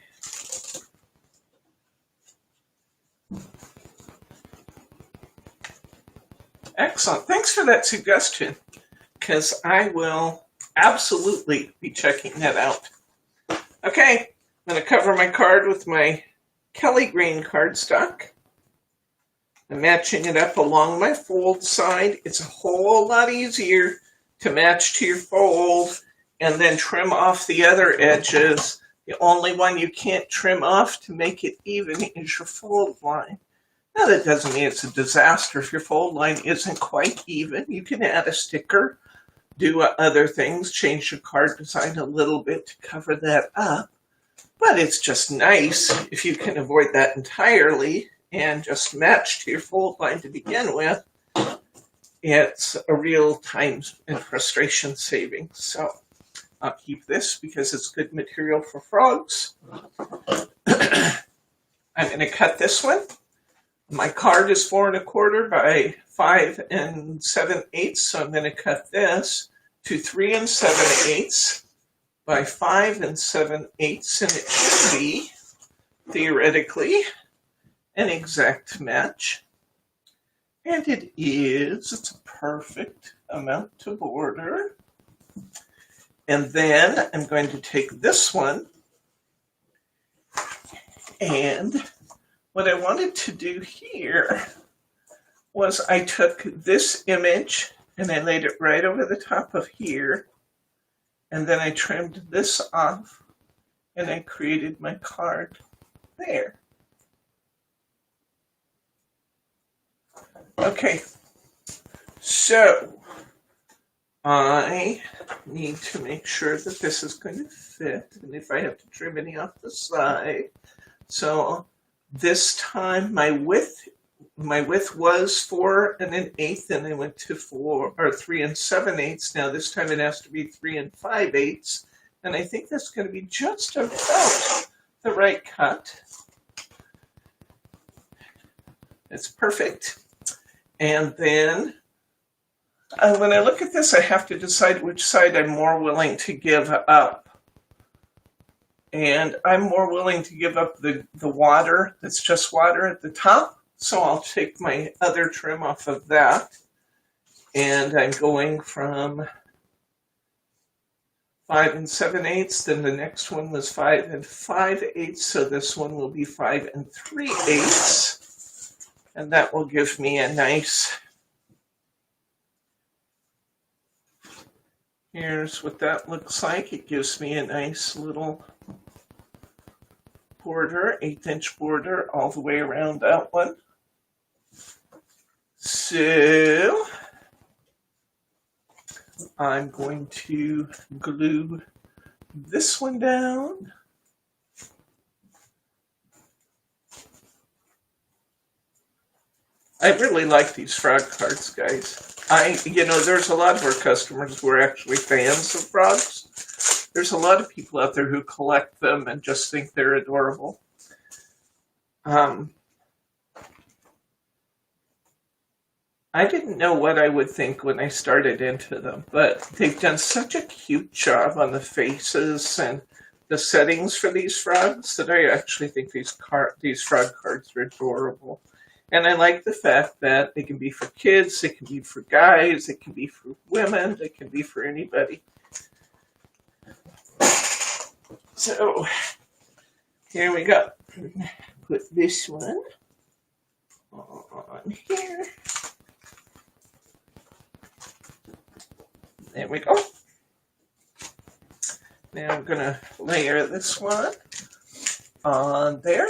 Excellent. Thanks for that suggestion, because I will absolutely be checking that out. Okay, I'm going to cover my card with my Kelly Green cardstock. I'm matching it up along my fold side. It's a whole lot easier to match to your fold and then trim off the other edges. The only one you can't trim off to make it even is your fold line. Now, that doesn't mean it's a disaster if your fold line isn't quite even. You can add a sticker, do other things, change your card design a little bit to cover that up. But it's just nice if you can avoid that entirely and just match to your fold line to begin with. It's a real time and frustration saving. So I'll keep this because it's good material for frogs. I'm going to cut this one. My card is 4 1/4 by 5 7/8, so I'm going to cut this to 3 7/8 by 5 7/8, and it should be, theoretically, an exact match. And it is. It's a perfect amount to border. And then I'm going to take this one, and what I wanted to do here was I took this image and I laid it right over the top of here, and then I trimmed this off and I created my card there. Okay, so I need to make sure that this is going to fit, and if I have to trim any off the side. So this time my width was 4 1/8, and I went to 3 7/8. Now this time it has to be 3 5/8, and I think that's going to be just about the right cut. It's perfect. And then when I look at this, I have to decide which side I'm more willing to give up. And I'm more willing to give up the water that's just water at the top. So I'll take my other trim off of that. And I'm going from 5 7/8. Then the next one was 5 5/8. So this one will be 5 3/8. And that will give me a nice, here's what that looks like. It gives me a nice little border, 1/8 border all the way around that one. So I'm going to glue this one down. I really like these frog cards, guys. There's a lot of our customers who are actually fans of frogs. There's a lot of people out there who collect them and just think they're adorable. I didn't know what I would think when I started into them, but they've done such a cute job on the faces and the settings for these frogs that I actually think these frog cards are adorable. And I like the fact that they can be for kids, they can be for guys, they can be for women, they can be for anybody. So, here we go. Put this one on here. There we go. Now I'm going to layer this one on there.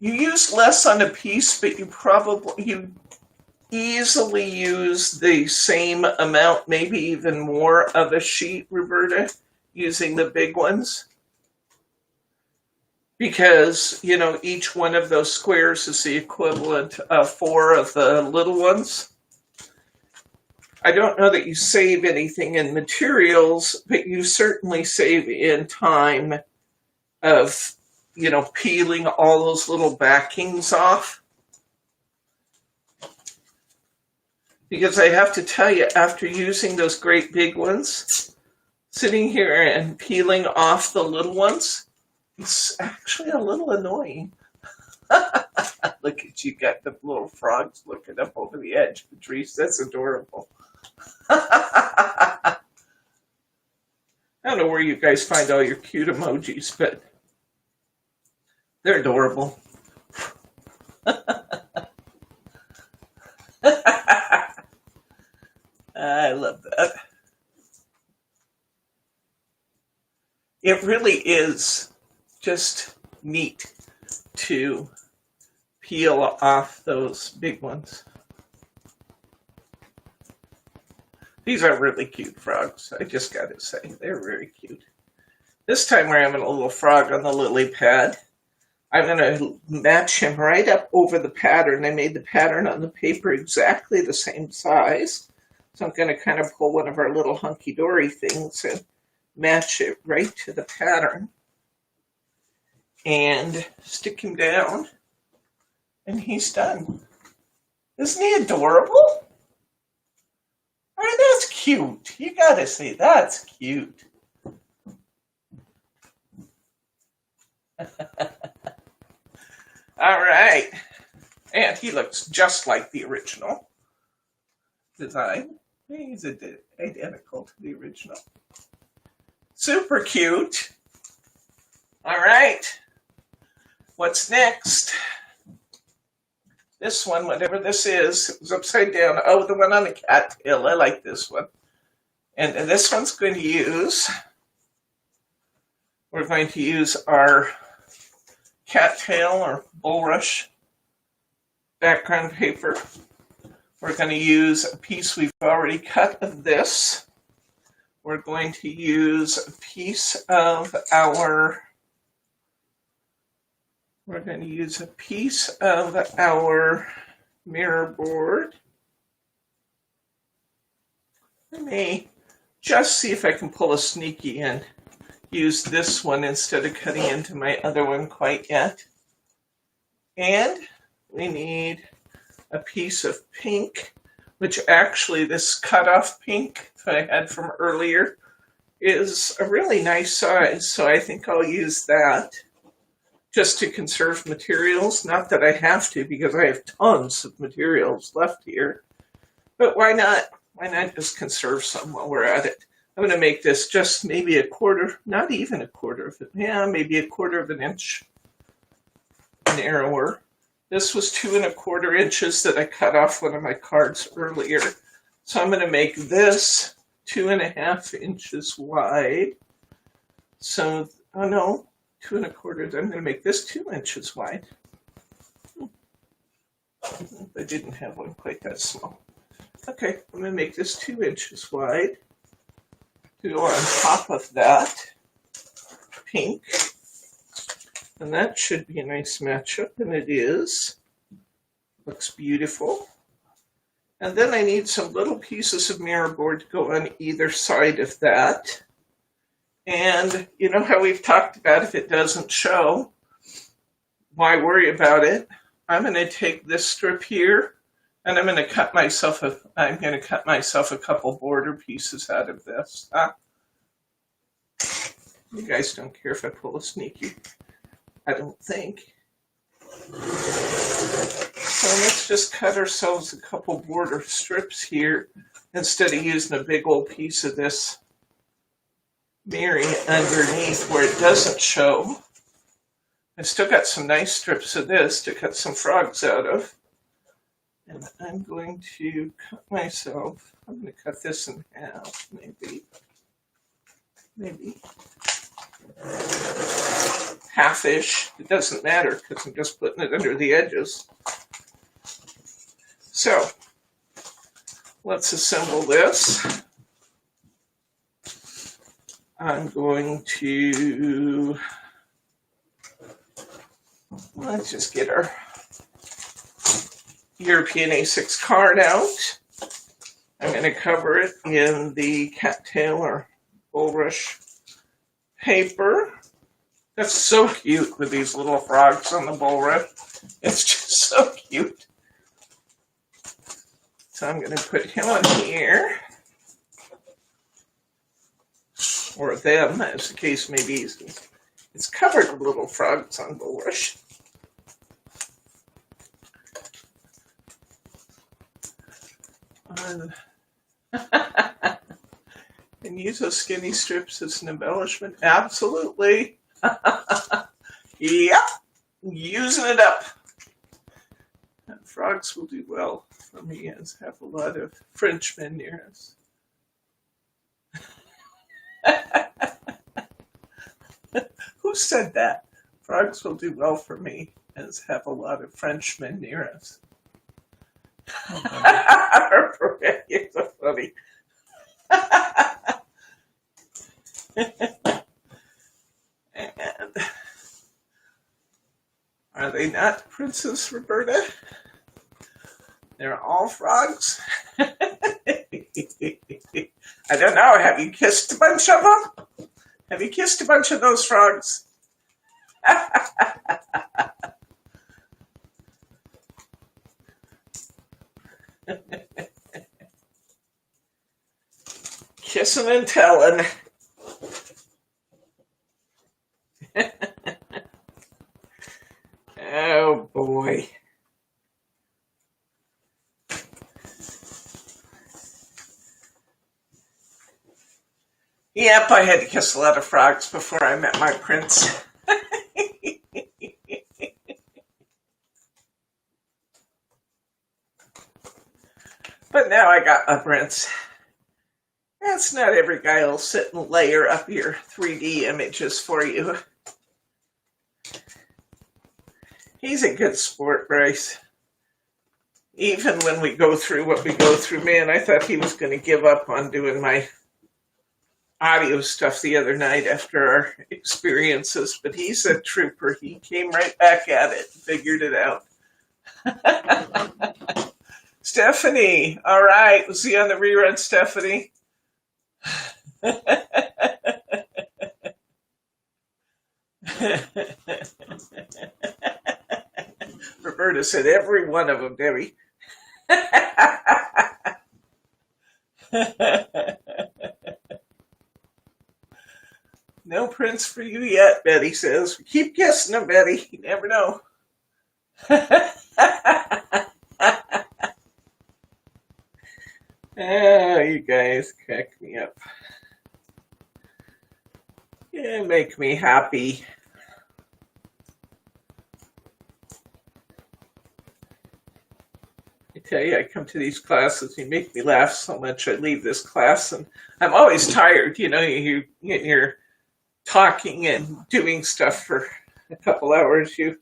You use less on a piece, but you easily use the same amount, maybe even more of a sheet, Roberta, using the big ones. Because, you know, each one of those squares is the equivalent of 4 of the little ones. I don't know that you save anything in materials, but you certainly save in time of, you know, peeling all those little backings off. Because I have to tell you, after using those great big ones, sitting here and peeling off the little ones, it's actually a little annoying. Look at you, got the little frogs looking up over the edge, Patrice. That's adorable. I don't know where you guys find all your cute emojis, but they're adorable. I love that. It really is just neat to peel off those big ones. These are really cute frogs, I just gotta say. They're very cute. This time we're having a little frog on the lily pad. I'm gonna match him right up over the pattern. I made the pattern on the paper exactly the same size. So I'm gonna kind of pull one of our little hunky-dory things and match it right to the pattern. And stick him down. And he's done. Isn't he adorable? I mean, that's cute. You gotta say, that's cute. All right. And he looks just like the original design. He's identical to the original. Super cute. All right. What's next? This one, whatever this is upside down. Oh, the one on the cattail. I like this one. And this one's going to use, we're going to use our cattail or bulrush background paper. We're going to use a piece we've already cut of this. We're going to use a piece of our mirror board. Let me just see if I can pull a sneaky and use this one instead of cutting into my other one quite yet. And we need a piece of pink, which actually this cutoff pink that I had from earlier is a really nice size, so I think I'll use that just to conserve materials. Not that I have to, because I have tons of materials left here, but why not? Why not just conserve some while we're at it? I'm going to make this just maybe a quarter, not even a quarter of it, yeah, maybe a quarter of an inch narrower. This was 2 1/4 inches that I cut off one of my cards earlier. So I'm going to make this 2 1/2 inches wide. So, oh no, 2 1/4. I'm going to make this 2 inches wide. I didn't have one quite that small. Okay, I'm going to make this 2 inches wide to go on top of that pink. And that should be a nice matchup, and it is. Looks beautiful. And then I need some little pieces of mirror board to go on either side of that. And you know how we've talked about if it doesn't show, why worry about it? I'm going to take this strip here, and I'm going to cut myself a couple border pieces out of this. You guys don't care if I pull a sneaky, I don't think. So let's just cut ourselves a couple border strips here instead of using a big old piece of this mirroring underneath where it doesn't show. I've still got some nice strips of this to cut some frogs out of. And I'm going to cut myself, I'm going to cut this in half, maybe half-ish. It doesn't matter because I'm just putting it under the edges. So let's assemble this. I'm going to, let's just get our European A6 card out. I'm going to cover it in the cattail or bulrush paper. That's so cute with these little frogs on the bulrush. It's just so cute. So I'm going to put him on here. Or them, as the case may be. It's covered with little frogs on bulrush. And use those skinny strips as an embellishment? Absolutely. Yep, using it up. And frogs will do well for me as have a lot of Frenchmen near us. Who said that? Frogs will do well for me as have a lot of Frenchmen near us. You're so funny. And are they not, Princess Roberta? They're all frogs? I don't know. Have you kissed a bunch of them? Have you kissed a bunch of those frogs? Kissing and telling. Oh boy. Yep, I had to kiss a lot of frogs before I met my prince. But now I got my prince. That's not every guy will sit and layer up your 3D images for you. He's a good sport, Bryce. Even when we go through what we go through, man, I thought he was going to give up on doing my audio stuff the other night after our experiences, but he's a trooper. He came right back at it and figured it out. Stephanie, all right, we'll see you on the rerun, Stephanie. Roberta said every one of them, Debbie. No prince for you yet, Betty says. Keep kissing him, Betty. You never know. Oh, you guys crack me up. You make me happy. I tell you, I come to these classes, you make me laugh so much. I leave this class and I'm always tired. You know, you're talking and doing stuff for a couple hours. You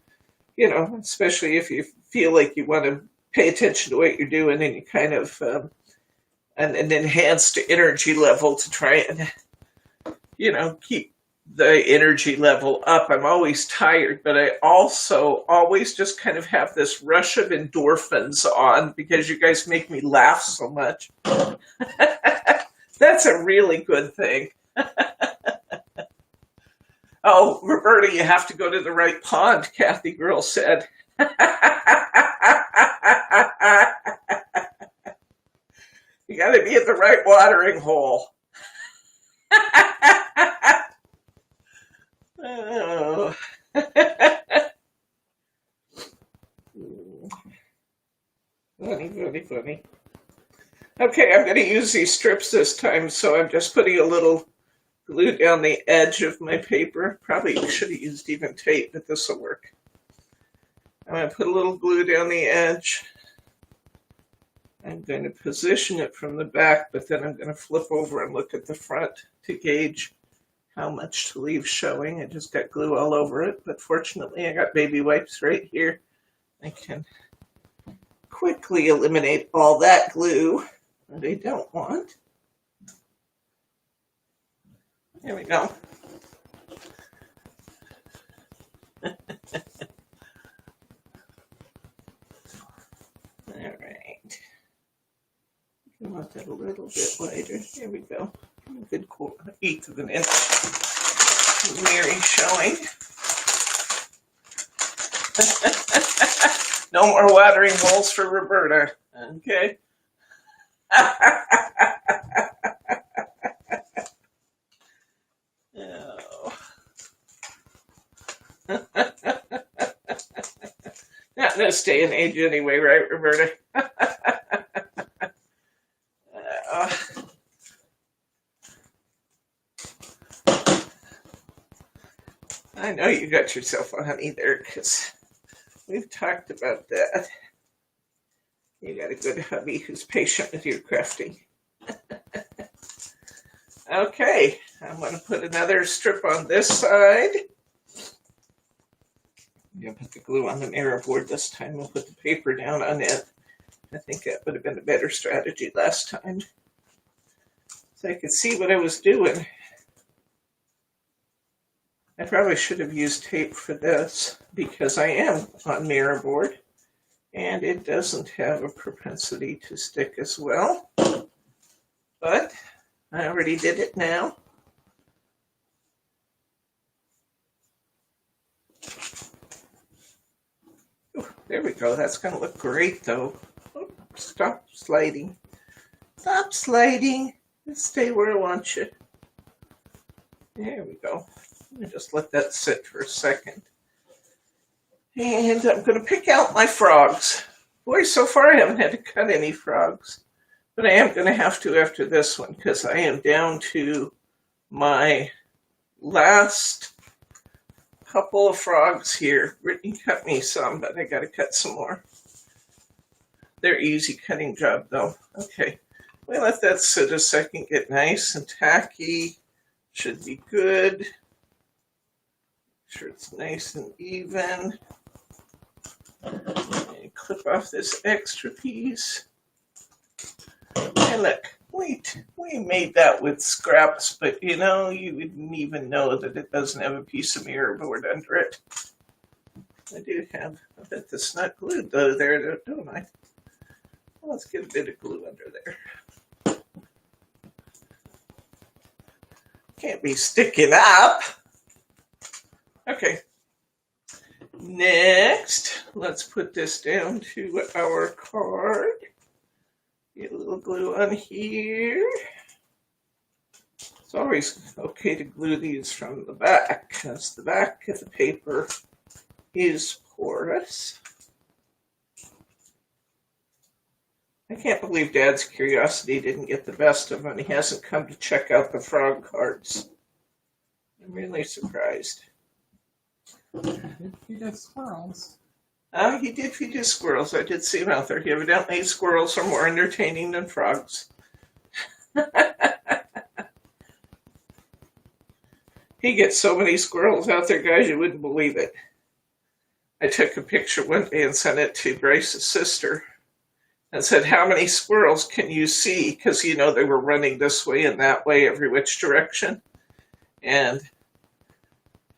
know, especially if you feel like you want to pay attention to what you're doing and you kind of an enhanced energy level to try and, you know, keep the energy level up. I'm always tired, but I also always just kind of have this rush of endorphins on because you guys make me laugh so much. That's a really good thing. Oh, Roberta, you have to go to the right pond, Kathy Girl said. You got to be at the right watering hole. Oh. Funny, funny. Okay, I'm going to use these strips this time, so I'm just putting a little glue down the edge of my paper. Probably should have used even tape, but this will work. I'm going to put a little glue down the edge. I'm going to position it from the back, but then I'm going to flip over and look at the front to gauge how much to leave showing. I just got glue all over it, but fortunately I got baby wipes right here. I can quickly eliminate all that glue that I don't want. There we go. All right. I want that a little bit wider. There we go. A good 1/8 of an inch. Mary showing. No more watering holes for Roberta. Okay. Oh. Not in this day and age anyway, right, Roberta? I know you got yourself a honey there, because we've talked about that. You got a good hubby who's patient with your crafting. Okay, I'm going to put another strip on this side. I'm going to put the glue on the mirror board this time. We'll put the paper down on it. I think that would have been a better strategy last time. So I could see what I was doing. I probably should have used tape for this because I am on mirror board and it doesn't have a propensity to stick as well. But I already did it now. Ooh, there we go. That's going to look great though. Oh, stop sliding. Stop sliding. Stay where I want you. There we go. Let me just let that sit for a second. And I'm going to pick out my frogs. Boy, so far I haven't had to cut any frogs. But I am going to have to after this one because I am down to my last couple of frogs here. Brittany cut me some, but I got to cut some more. They're easy cutting job though. Okay, we'll let that sit a second, get nice and tacky. Should be good. Make sure it's nice and even. And clip off this extra piece. And look, we made that with scraps, but you know, you wouldn't even know that it doesn't have a piece of mirror board under it. I do have, I bet that's not glued though there, don't I? Well, let's get a bit of glue under there. Can't be sticking up. Okay. Next, let's put this down to our card. Get a little glue on here. It's always okay to glue these from the back, because the back of the paper is porous. I can't believe Dad's curiosity didn't get the best of him. He hasn't come to check out the frog cards. I'm really surprised. He did squirrels. He did feed his squirrels. I did see him out there. He evidently squirrels are more entertaining than frogs. He gets so many squirrels out there, guys, you wouldn't believe it. I took a picture one day and sent it to Bryce's sister and said, how many squirrels can you see? Because, you know, they were running this way and that way, every which direction. And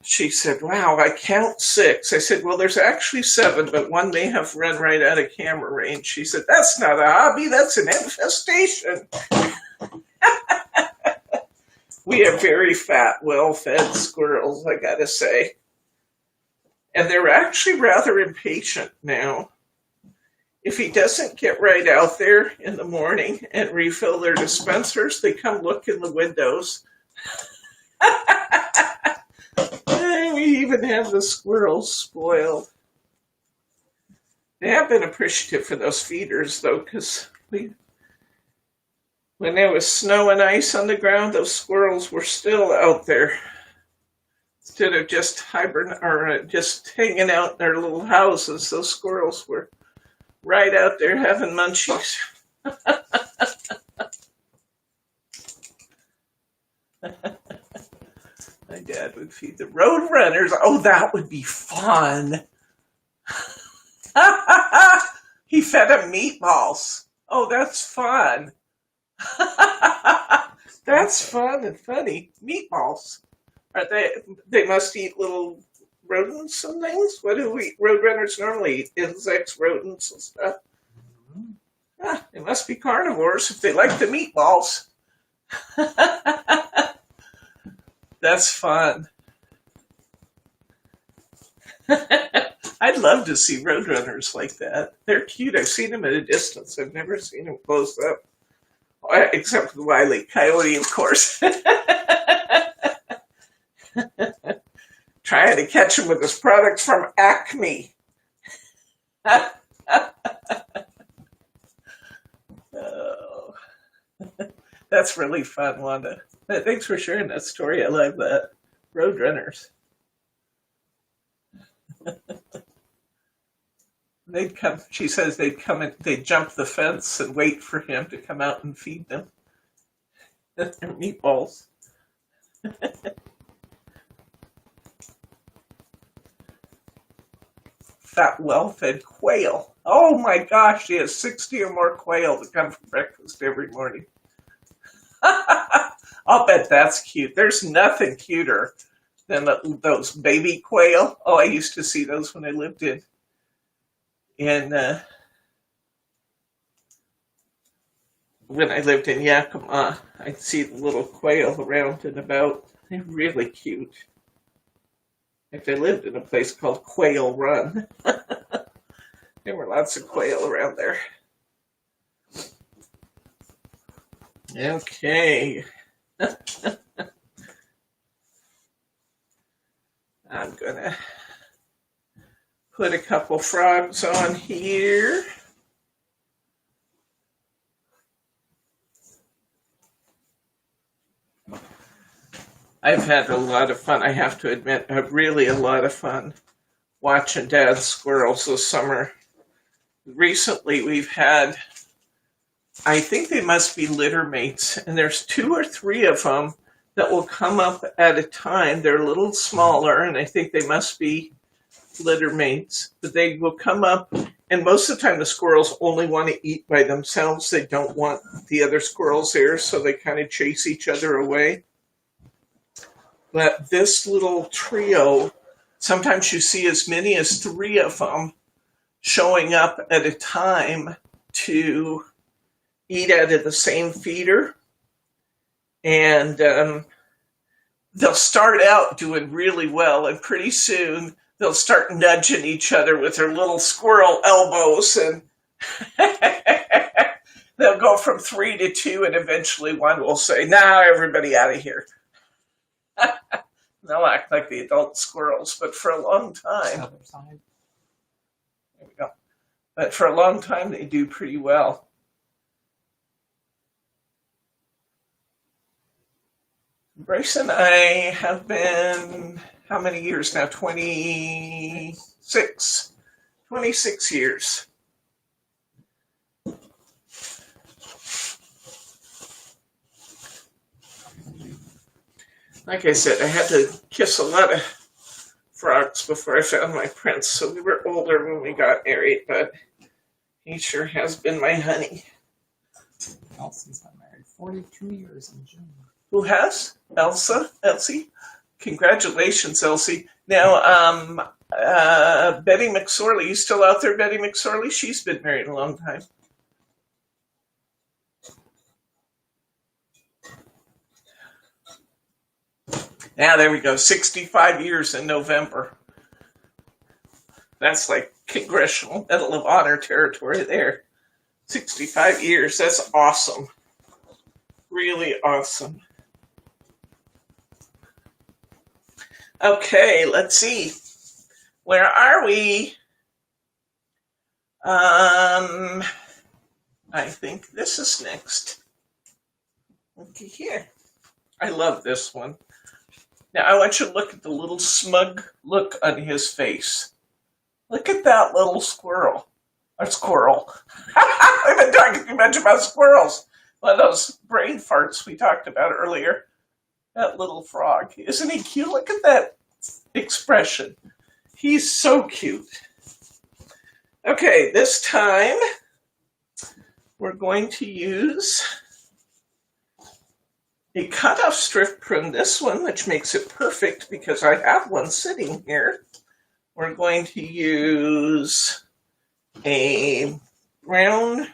she said, wow, I count 6. I said, well, there's actually 7, but one may have run right out of camera range. She said, that's not a hobby, that's an infestation. We have very fat, well-fed squirrels, I gotta say. And they're actually rather impatient now. If he doesn't get right out there in the morning and refill their dispensers, they come look in the windows. We even have the squirrels spoiled. They have been appreciative for those feeders, though, because when there was snow and ice on the ground, those squirrels were still out there. Instead of just just hanging out in their little houses, those squirrels were right out there having munchies. My dad would feed the road runners. Oh, that would be fun. He fed them meatballs. Oh, that's fun. That's fun and funny. Meatballs. Are they must eat little rodents and things? What do roadrunners normally eat? Insects, rodents, and stuff. Ah, they must be carnivores if they like the meatballs. That's fun. I'd love to see roadrunners like that. They're cute. I've seen them at a distance. I've never seen them close up. Except for the Wile E. Coyote, of course. Trying to catch him with his products from Acme. Oh. That's really fun, Wanda. Thanks for sharing that story. I love that. Roadrunners. They'd come, she says they'd come and they'd jump the fence and wait for him to come out and feed them their meatballs. Fat, well-fed quail. Oh my gosh, she has 60 or more quail that come for breakfast every morning. I'll bet that's cute. There's nothing cuter than those baby quail. Oh, I used to see those when I lived in when I lived in Yakima. I'd see the little quail around and about. They're really cute. In fact, I lived in a place called Quail Run. There were lots of quail around there. Okay. I'm gonna put a couple frogs on here. I've had a lot of fun, I have to admit, really a lot of fun watching Dad's squirrels this summer. Recently we've had, I think they must be litter mates, and there's 2 or 3 of them that will come up at a time. They're a little smaller, and I think they must be litter mates, but they will come up, and most of the time the squirrels only want to eat by themselves. They don't want the other squirrels there, so they kind of chase each other away. But this little trio, sometimes you see as many as 3 of them showing up at a time to eat out of the same feeder. And they'll start out doing really well, and pretty soon they'll start nudging each other with their little squirrel elbows, and they'll go from 3 to 2, and eventually one will say, "Now everybody out of here." They'll act like the adult squirrels, but for a long time, Other side. there we go. But for a long time, they do pretty well. Bryce and I have been, how many years now? 26 years. Like I said, I had to kiss a lot of frogs before I found my prince, so we were older when we got married, but he sure has been my honey. Elsie's been married 42 years in June. Who has? Elsie? Congratulations, Elsie. Now, Betty McSorley, you still out there, Betty McSorley? She's been married a long time. Now, there we go, 65 years in November. That's like Congressional Medal of Honor territory there. 65 years, that's awesome. Really awesome. Okay, let's see. Where are we? I think this is next. Okay, here. I love this one. Now, I want you to look at the little smug look on his face. Look at that little squirrel. A squirrel. I've been talking too much about squirrels. One of those brain farts we talked about earlier. That little frog. Isn't he cute? Look at that expression. He's so cute. Okay, this time we're going to use a cutoff strip from this one, which makes it perfect because I have one sitting here. We're going to use a brown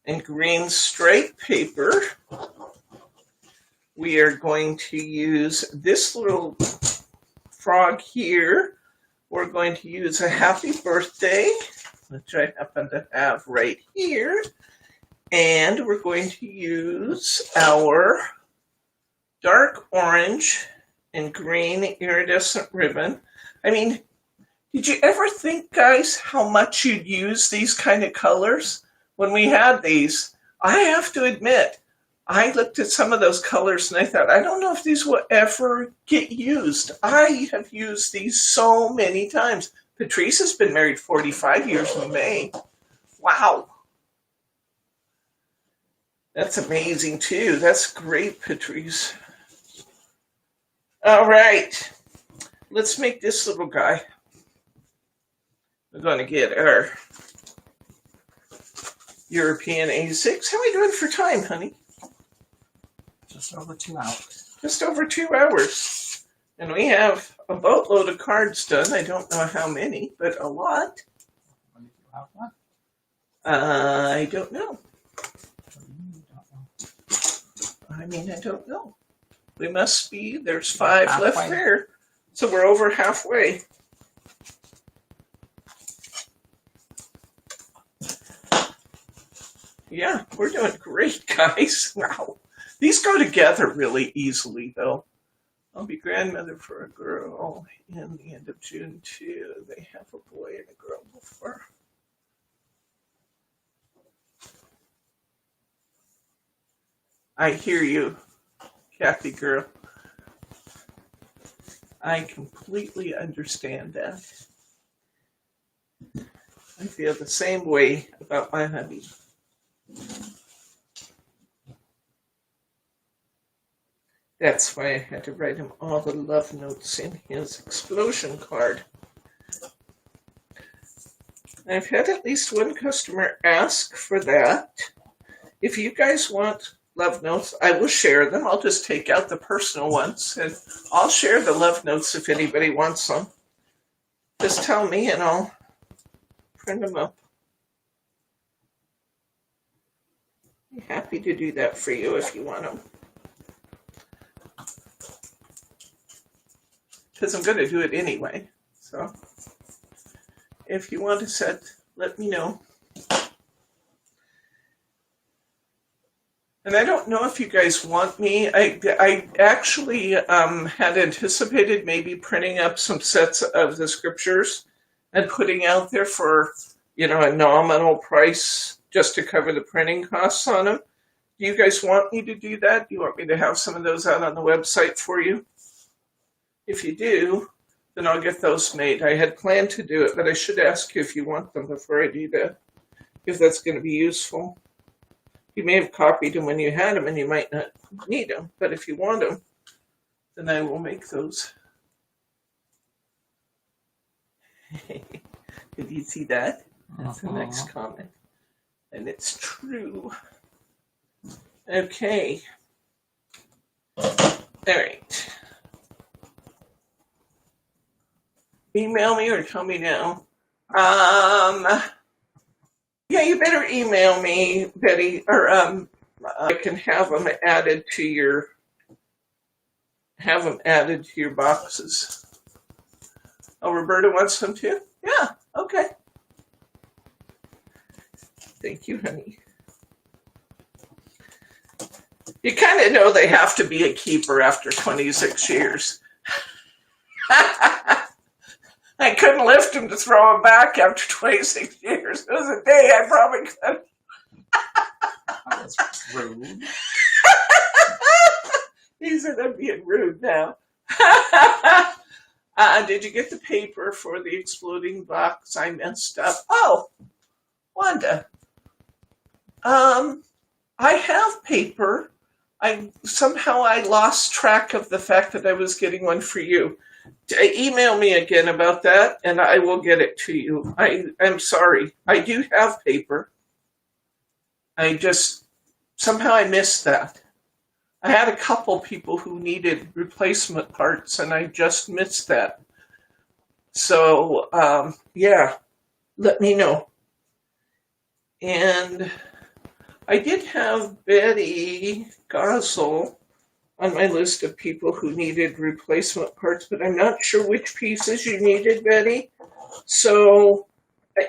and green stripe paper. We are going to use this little frog here. We're going to use a happy birthday, which I happen to have right here. And we're going to use our dark orange and green iridescent ribbon. I mean, did you ever think, guys, how much you'd use these kind of colors? When we had these, I have to admit, I looked at some of those colors and I thought, I don't know if these will ever get used. I have used these so many times. Patrice has been married 45 years in May. Wow. That's amazing too. That's great, Patrice. All right. Let's make this little guy. We're going to get our European A6. How are we doing for time, honey? Just over 2 hours. Just over 2 hours. And we have a boatload of cards done. I don't know how many, but a lot. When did you have one? I don't know. What do you mean you don't know? I mean, I don't know. We must be, there's 5 halfway. left there. So we're over halfway. Yeah, we're doing great, guys. Wow. These go together really easily, though. I'll be grandmother for a girl in the end of June, too. They have a boy and a girl before. I hear you, Kathy girl. I completely understand that. I feel the same way about my hubby. That's why I had to write him all the love notes in his explosion card. I've had at least one customer ask for that. If you guys want love notes, I will share them. I'll just take out the personal ones and I'll share the love notes if anybody wants them. Just tell me and I'll print them up. I'm happy to do that for you if you want them. Because I'm going to do it anyway. So if you want to set, let me know. And I don't know if you guys want me. I actually had anticipated maybe printing up some sets of the scriptures and putting out there for, a nominal price just to cover the printing costs on them. Do you guys want me to do that? Do you want me to have some of those out on the website for you? If you do, then I'll get those made. I had planned to do it, but I should ask you if you want them before I do that, if that's going to be useful. You may have copied them when you had them, and you might not need them, but if you want them, then I will make those. Did you see that? That's a nice comment. And it's true. Okay. All right. Email me or tell me now. Yeah, you better email me, Betty, or I can have them added to your boxes. Oh, Roberta wants them too? Yeah, okay. Thank you, honey. You kind of know they have to be a keeper after 26 years. I couldn't lift him to throw him back after 26 years. It was a day I probably couldn't. That was rude. He said I'm being rude now. Did you get the paper for the exploding box? I messed up. Oh, Wanda, I have paper. Somehow I lost track of the fact that I was getting one for you. Email me again about that, and I will get it to you. I'm sorry. I do have paper. Somehow I missed that. I had a couple people who needed replacement parts, and I just missed that. So, yeah, let me know. And I did have Betty Gossel on my list of people who needed replacement parts, but I'm not sure which pieces you needed, Betty. So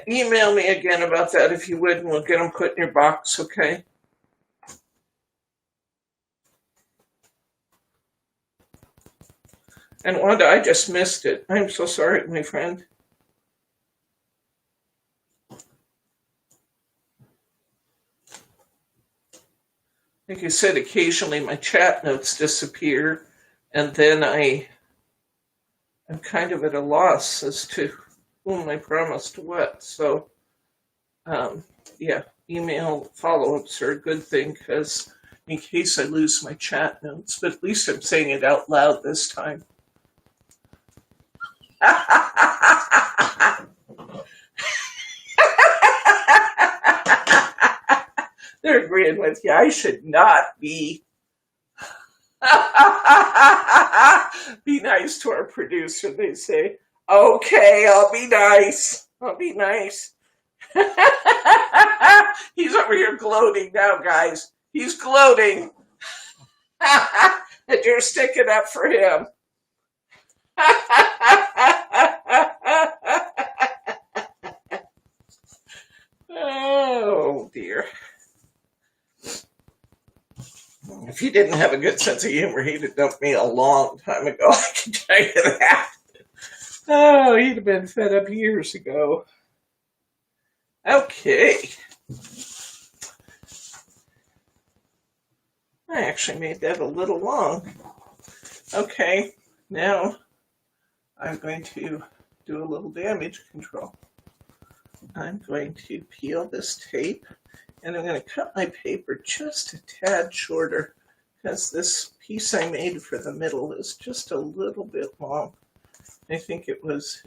email me again about that if you would, and we'll get them put in your box, okay? And Wanda, I just missed it. I'm so sorry, my friend. Like I said, occasionally my chat notes disappear, and then I'm kind of at a loss as to whom I promised what. So, yeah, email follow-ups are a good thing, because in case I lose my chat notes, but at least I'm saying it out loud this time. They're agreeing with you. I should not be. Be nice to our producer, they say. Okay, I'll be nice. I'll be nice. He's over here gloating now, guys. He's gloating. And you're sticking up for him. Oh, dear. If he didn't have a good sense of humor, he'd have dumped me a long time ago, I can tell you that. Oh, he'd have been fed up years ago. Okay. I actually made that a little long. Okay, now I'm going to do a little damage control. I'm going to peel this tape, and I'm going to cut my paper just a tad shorter, because this piece I made for the middle is just a little bit long. I think it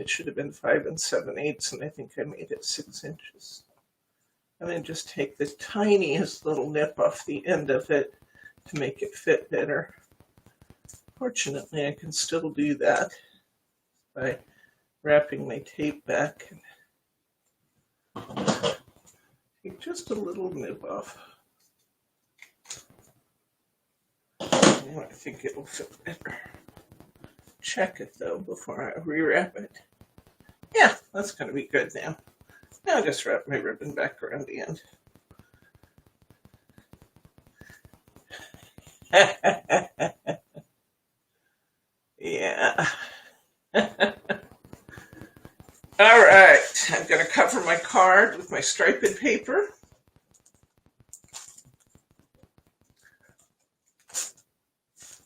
should have been 5 7/8, and I think I made it 6 inches. I'm going to just take the tiniest little nip off the end of it to make it fit better. Fortunately, I can still do that by wrapping my tape back and take just a little nib off. Now I think it will fit better. Check it though before I rewrap it. Yeah, that's going to be good now. Now I'll just wrap my ribbon back around the end. Yeah. All right, I'm going to cover my card with my striped paper.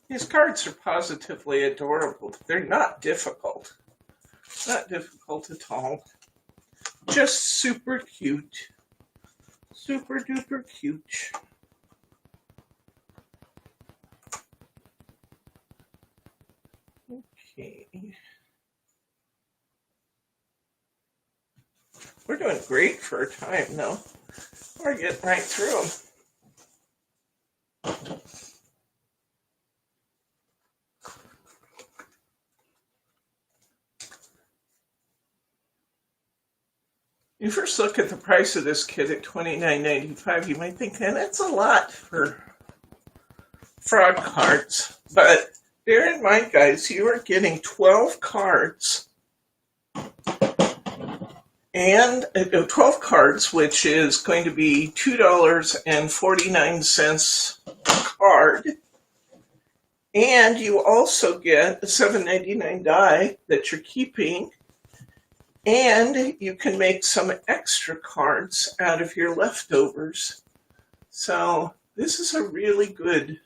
These cards are positively adorable. They're not difficult. Not difficult at all. Just super cute. Super duper cute. Okay. We're doing great for a time, though. We're getting right through them. You first look at the price of this kit at $29.95, you might think, man, that's a lot for frog cards. But bear in mind, guys, you are getting 12 cards. And 12 cards, which is going to be $2.49 a card. And you also get a $7.99 die that you're keeping. And you can make some extra cards out of your leftovers. So this is a really good.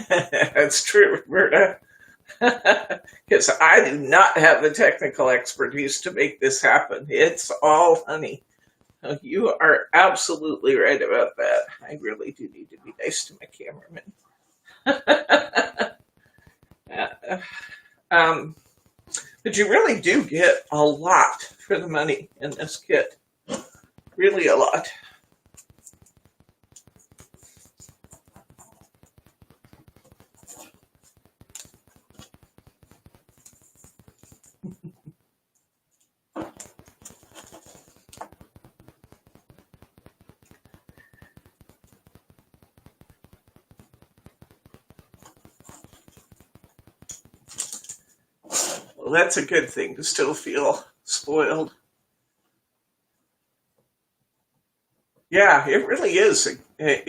That's true, Roberta. because I do not have the technical expertise to make this happen. It's all honey. You are absolutely right about that. I really do need to be nice to my cameraman. But you really do get a lot for the money in this kit. Really a lot. Well, that's a good thing to still feel spoiled. Yeah, it really is. It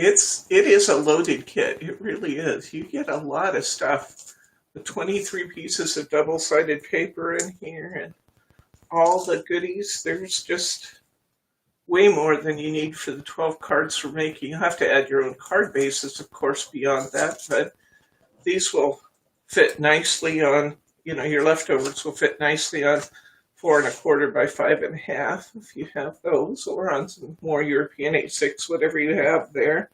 is a loaded kit. It really is. You get a lot of stuff. The 23 pieces of double-sided paper in here and all the goodies. There's just way more than you need for the 12 cards for making. You have to add your own card bases, of course, beyond that, but these will fit nicely on, your leftovers will fit nicely on 4 1/4 by 5 1/2 if you have those, or on some more European A6, whatever you have there.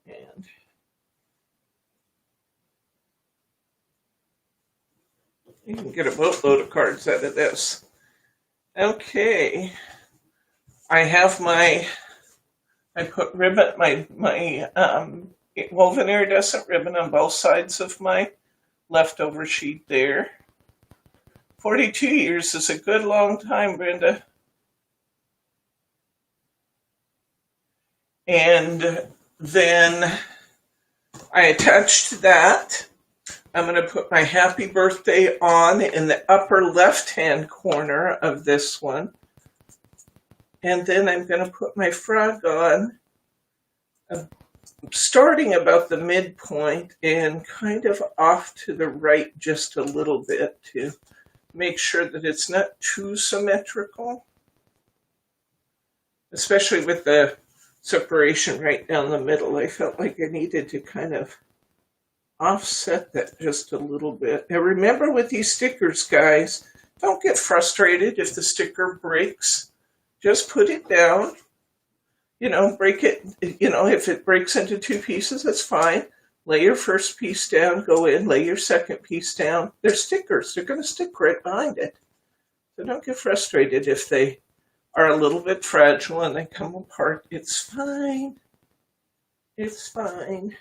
And you can get a boatload of cards out of this. Okay, I have I put ribbon, my woven iridescent ribbon on both sides of my leftover sheet there. 42 years is a good long time, Brenda. And then I attached that. I'm going to put my happy birthday on in the upper left-hand corner of this one. And then I'm going to put my frog on, starting about the midpoint and kind of off to the right just a little bit to make sure that it's not too symmetrical, especially with the separation right down the middle. I felt like I needed to kind of offset that just a little bit. Now remember with these stickers, guys, don't get frustrated if the sticker breaks. Just put it down, break it, if it breaks into 2 pieces, that's fine. Lay your first piece down, go in, lay your second piece down. They're stickers. They're going to stick right behind it. So don't get frustrated if they are a little bit fragile and they come apart. It's fine. It's fine.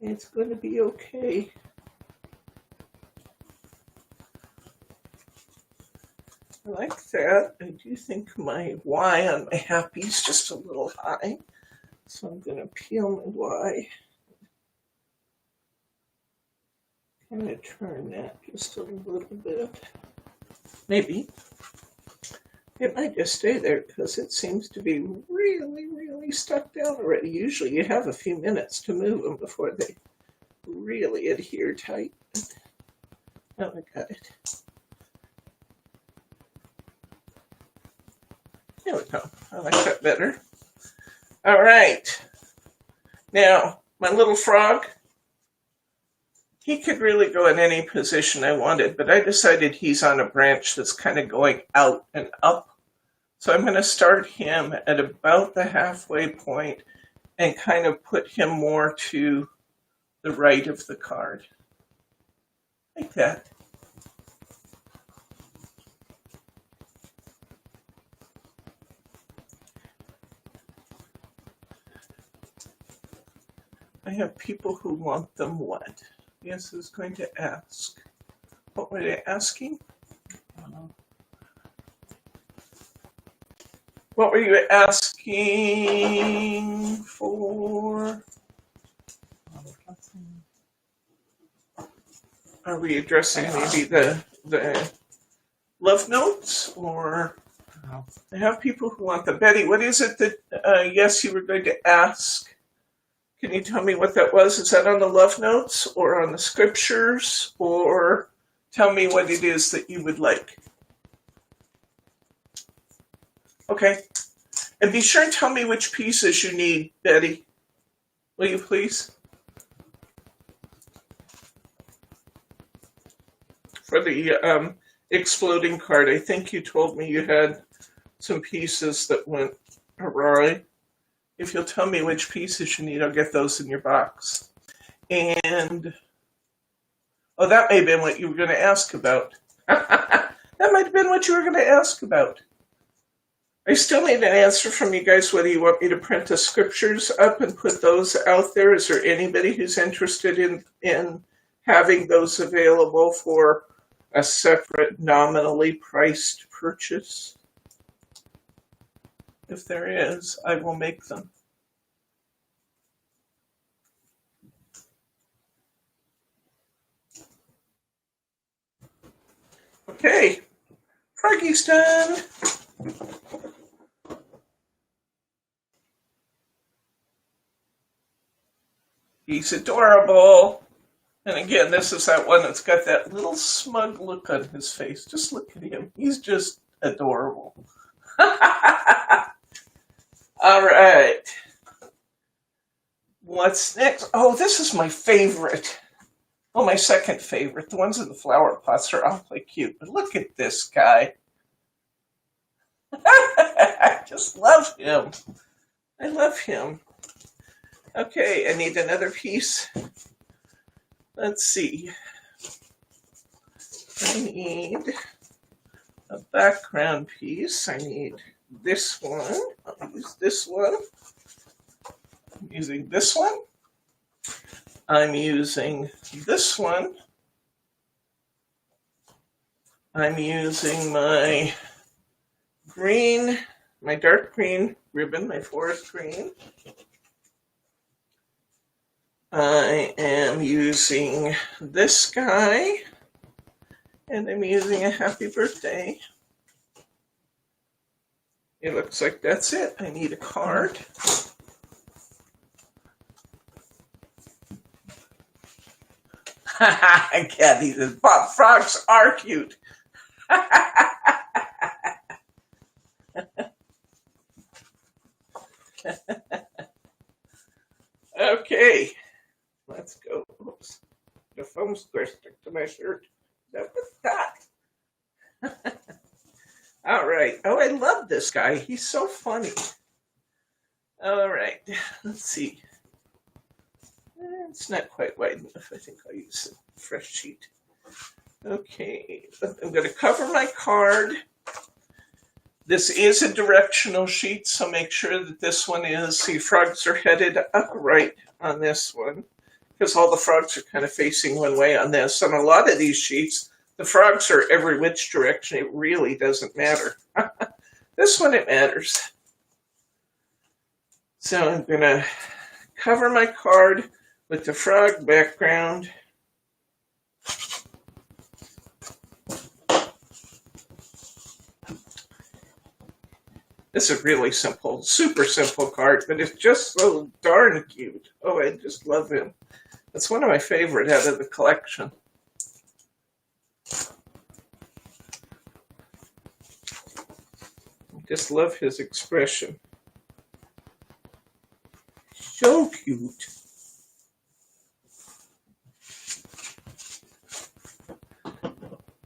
It's going to be okay. I like that. I do think my Y on my happy is just a little high. So I'm going to peel my Y. Kind of turn that just a little bit. Maybe. It might just stay there because it seems to be really, really stuck down already. Usually you have a few minutes to move them before they really adhere tight. Oh, I got it. There we go. I like that better. All right. Now, my little frog, he could really go in any position I wanted, but I decided he's on a branch that's kind of going out and up. So I'm going to start him at about the halfway point and kind of put him more to the right of the card. Like that. I have people who want them what? Yes, I was going to ask. What were they asking? I don't know. What were you asking for? Are we addressing maybe the love notes, or I have people who want them? Betty, what is it that yes, you were going to ask? Can you tell me what that was? Is that on the love notes or on the scriptures, or tell me what it is that you would like? Okay. And be sure and tell me which pieces you need, Betty. Will you please? for the exploding card. I think you told me you had some pieces that went awry. If you'll tell me which pieces you need, I'll get those in your box. And, oh, that may have been what you were going to ask about. That might have been what you were going to ask about. I still need an answer from you guys whether you want me to print the scriptures up and put those out there. Is there anybody who's interested in having those available for a separate nominally priced purchase? If there is, I will make them. Okay, Froggy's done. He's adorable. And again, this is that one that's got that little smug look on his face. Just look at him. He's just adorable. All right. What's next? Oh, this is my favorite. Well, my second favorite. The ones in the flower pots are awfully cute. But look at this guy. I just love him. I love him. Okay, I need another piece. Let's see. I need a background piece. I need this one. I'll use this one. I'm using this one. I'm using this one. I'm using my green, my dark green ribbon, my forest green. I am using this guy, and I'm using a happy birthday. It looks like that's it. I need a card. Kathy says, Bob, frogs are cute. Okay, let's go. Oops, the foam square stuck to my shirt. That was that. All right. Oh, I love this guy. He's so funny. All right, let's see. It's not quite wide enough. I think I'll use a fresh sheet. Okay, I'm going to cover my card. This is a directional sheet, so make sure that this one is, the frogs are headed upright on this one, because all the frogs are kind of facing one way on this. On a lot of these sheets, the frogs are every which direction. It really doesn't matter. This one, it matters. So I'm going to cover my card with the frog background. This is a really simple, super simple card, but it's just so darn cute. Oh, I just love him. It's one of my favorite out of the collection. I just love his expression. So cute.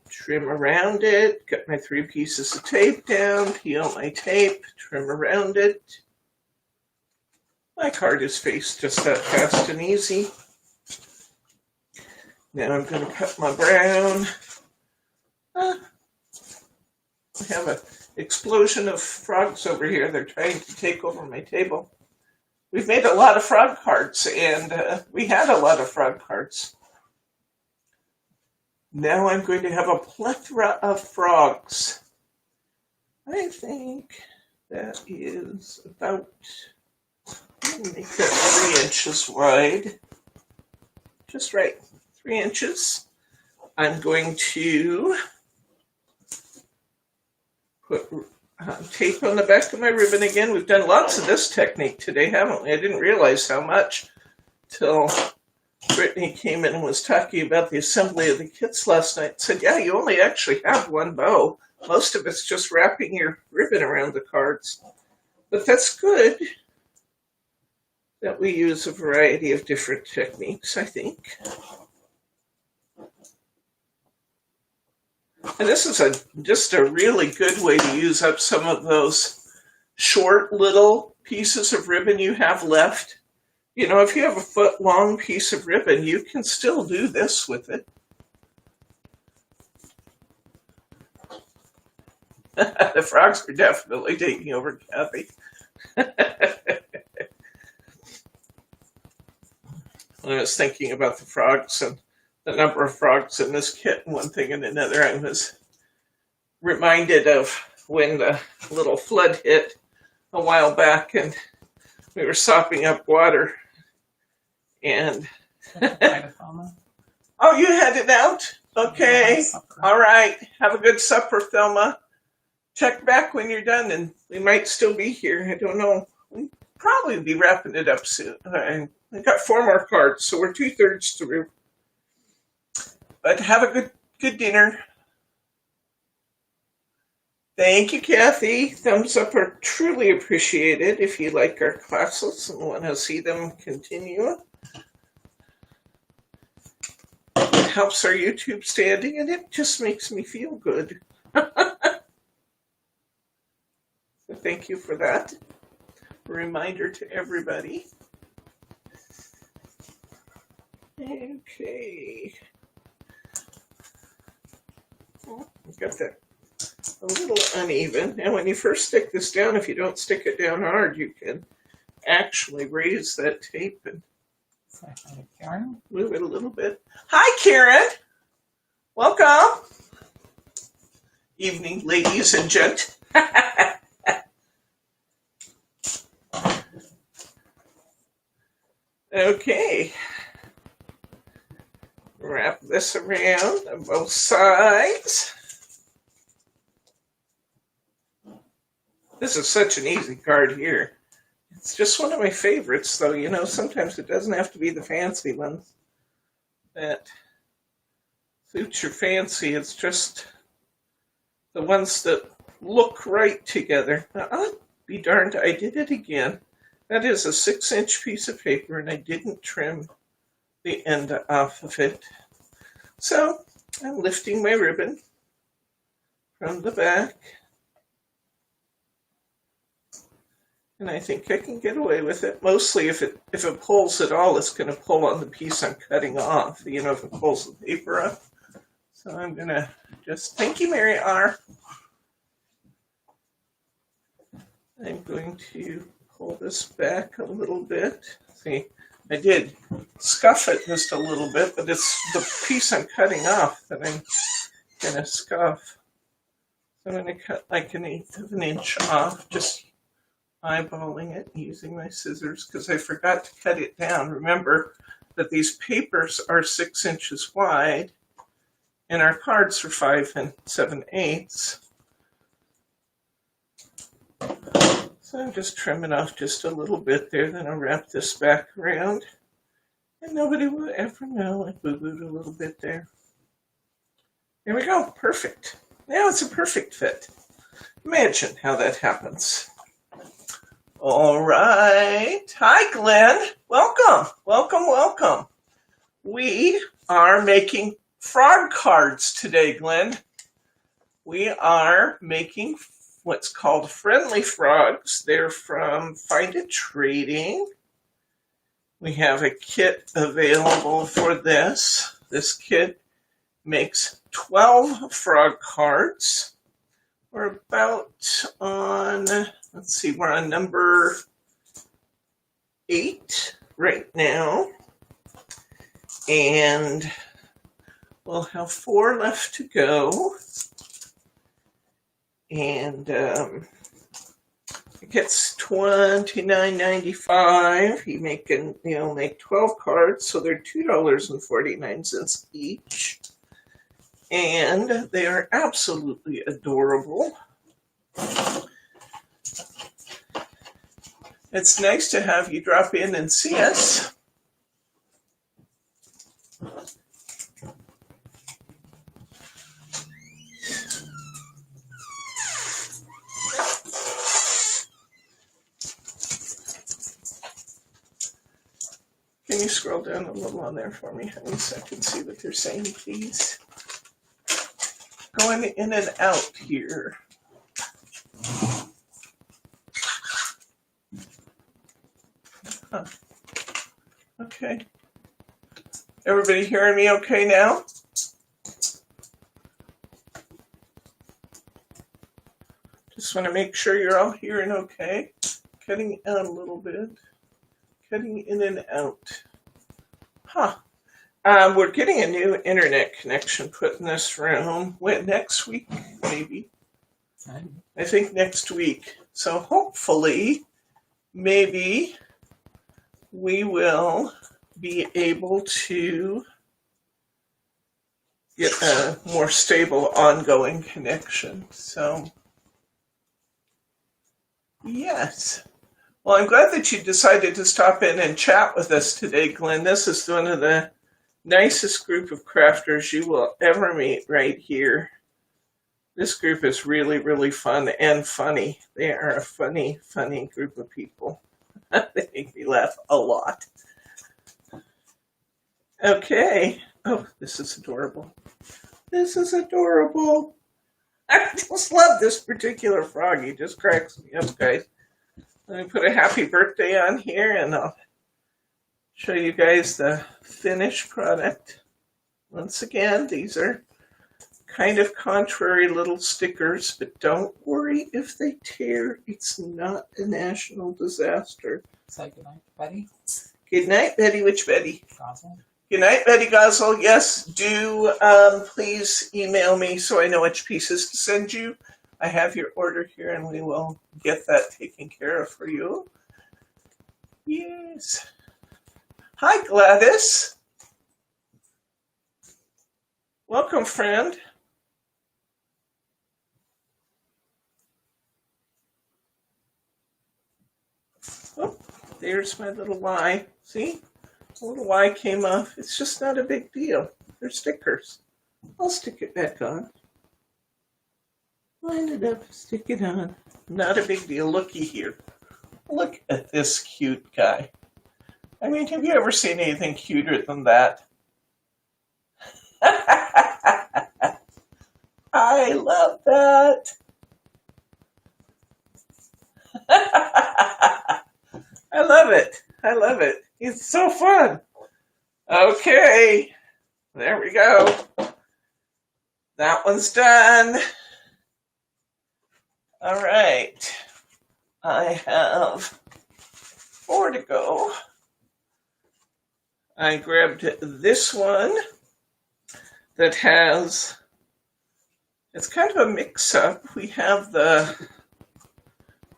Trim around it, got my 3 pieces of tape down, peel my tape, trim around it. My card is faced just that fast and easy. Now I'm going to cut my brown. I have an explosion of frogs over here. They're trying to take over my table. We've made a lot of frog cards, and we had a lot of frog cards. Now I'm going to have a plethora of frogs. I think that is about, let me make that 3 inches wide. Just right, 3 inches. I'm going to put tape on the back of my ribbon again. We've done lots of this technique today, haven't we? I didn't realize how much till Brittany came in and was talking about the assembly of the kits last night and said, yeah, you only actually have one bow. Most of it's just wrapping your ribbon around the cards. But that's good that we use a variety of different techniques, I think. And this is just a really good way to use up some of those short little pieces of ribbon you have left. You know, if you have a foot long piece of ribbon, you can still do this with it. The frogs are definitely taking over, Kathy. When I was thinking about the frogs and the number of frogs in this kit and one thing and another, I was reminded of when the little flood hit a while back and we were sopping up water and oh, you had it out? Okay. All right. Have a good supper, Thelma. Check back when you're done and we might still be here. I don't know. We'll probably be wrapping it up soon. I got 4 more cards, so we're 2/3 through. But have a good dinner. Thank you, Kathy. Thumbs up are truly appreciated if you like our classes and want to see them continue. It helps our YouTube standing and it just makes me feel good. So thank you for that. A reminder to everybody. Okay. Oh, I've got that a little uneven. And when you first stick this down, if you don't stick it down hard, you can actually raise that tape and Karen? Move it a little bit. Hi, Karen. Welcome. Evening, ladies and gent. Okay. Wrap this around on both sides. This is such an easy card here. It's just one of my favorites, though. You know, sometimes it doesn't have to be the fancy ones that suit your fancy. It's just the ones that look right together. Now, I'll be darned, I did it again. That is a 6-inch piece of paper, and I didn't trim the end off of it. So I'm lifting my ribbon from the back. And I think I can get away with it. Mostly if it pulls at all, it's going to pull on the piece I'm cutting off, you know, if it pulls the paper up. So I'm going to just, thank you, Mary R. I'm going to pull this back a little bit. See, I did scuff it just a little bit, but it's the piece I'm cutting off that I'm going to scuff. So I'm going to cut like 1/8 of an inch off, just eyeballing it using my scissors because I forgot to cut it down. Remember that these papers are 6 inches wide and our cards are 5 7/8. So I'm just trimming off just a little bit there, then I'll wrap this back around and nobody will ever know I boo-booed a little bit there. There we go, perfect. Now it's a perfect fit. Imagine how that happens. All right. Hi, Glenn. Welcome. Welcome, welcome. We are making frog cards today, Glenn. We are making what's called friendly frogs. They're from Find It Trading. We have a kit available for this. This kit makes 12 frog cards. We're about on, let's see, we're on number 8 right now. And we'll have 4 left to go. And it gets $29.95. You make 12 cards, so they're $2.49 each. And they are absolutely adorable. It's nice to have you drop in and see us. Can you scroll down a little on there for me, honey, so I can see what they're saying, please? going in and out here. Huh. Okay. Everybody hearing me okay now? Just want to make sure you're all hearing okay. Cutting out a little bit. Cutting in and out. Huh. We're getting a new internet connection put in this room. Next week, maybe. I think next week. So hopefully, maybe we will be able to get a more stable, ongoing connection. So, yes. Well, I'm glad that you decided to stop in and chat with us today, Glenn. This is one of the nicest group of crafters you will ever meet right here. This group is really, really fun and funny. They are a funny, funny group of people. They make me laugh a lot. Okay. Oh, this is adorable. This is adorable. I just love this particular frog. He just cracks me up, guys. Let me put a happy birthday on here and I'll show you guys the finished product. Once again, these are kind of contrary little stickers, but don't worry if they tear. It's not a national disaster. Say good night, Betty. Good night, Betty. Which Betty? Gossel. Good night, Betty Gosel. Yes, do please email me so I know which pieces to send you. I have your order here and we will get that taken care of for you. Yes. Hi, Gladys. Welcome, friend. Oh, there's my little Y. See? The little Y came off. It's just not a big deal. They're stickers. I'll stick it back on. Line it up, stick it on. Not a big deal. Looky here. Look at this cute guy. I mean, have you ever seen anything cuter than that? I love that. I love it. I love it. It's so fun. Okay. There we go. That one's done. All right. I have 4 to go. I grabbed this one that has, it's kind of a mix-up. We have the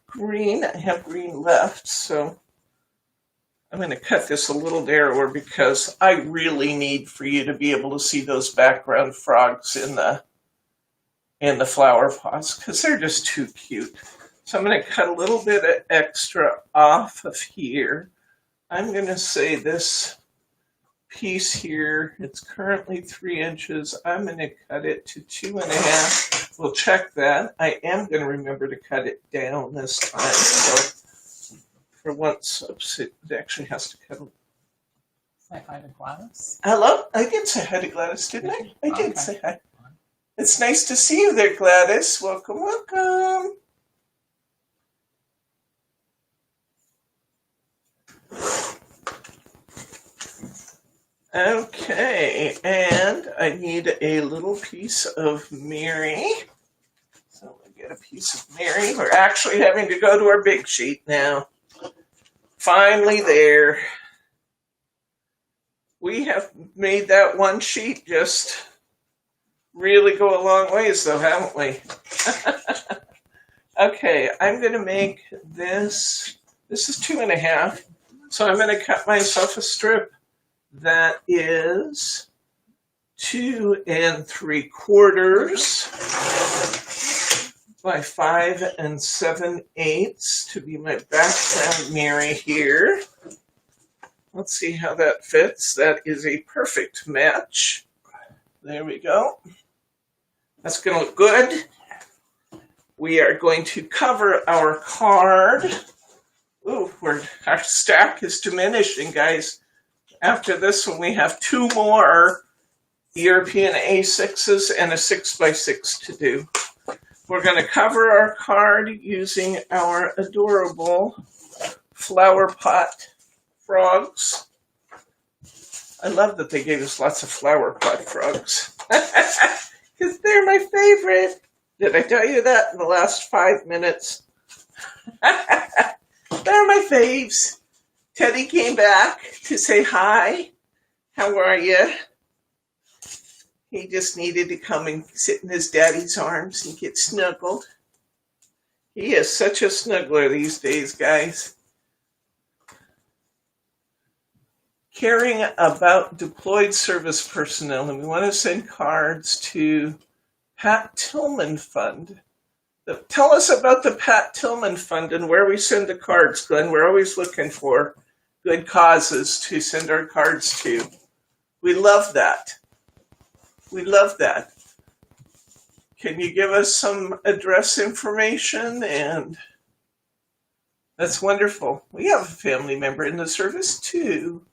green. I have green left, so I'm going to cut this a little narrower because I really need for you to be able to see those background frogs in the flower pots because they're just too cute. So I'm going to cut a little bit of extra off of here. I'm going to say this piece here, it's currently 3 inches. I'm going to cut it to 2.5. We'll check that. I am going to remember to cut it down this time. So for once, oops, it actually has to cut. Say hi to Gladys. Hello? I did say hi to Gladys, didn't I? I did say hi. It's nice to see you there, Gladys. Welcome, welcome. Okay, and I need a little piece of Mary. So we get a piece of Mary. We're actually having to go to our big sheet now. Finally there. We have made that one sheet just really go a long ways though, haven't we? Okay, I'm going to make this. This is 2.5. So I'm going to cut myself a strip that is 2 3/4 by 5 7/8 to be my background Mary here. Let's see how that fits. That is a perfect match. There we go. That's going to look good. We are going to cover our card. Ooh, our stack is diminishing, guys. After this one, we have 2 more European A6s and a 6x6 to do. We're going to cover our card using our adorable flower pot frogs. I love that they gave us lots of flower pot frogs because they're my favorite. Did I tell you that in the last 5 minutes? They're my faves. Teddy came back to say hi. How are you? He just needed to come and sit in his daddy's arms and get snuggled. He is such a snuggler these days, guys. Caring about deployed service personnel, and we want to send cards to Pat Tillman Fund. Tell us about the Pat Tillman Fund and where we send the cards, Glenn. We're always looking for good causes to send our cards to. We love that. We love that. Can you give us some address information? And that's wonderful. We have a family member in the service too.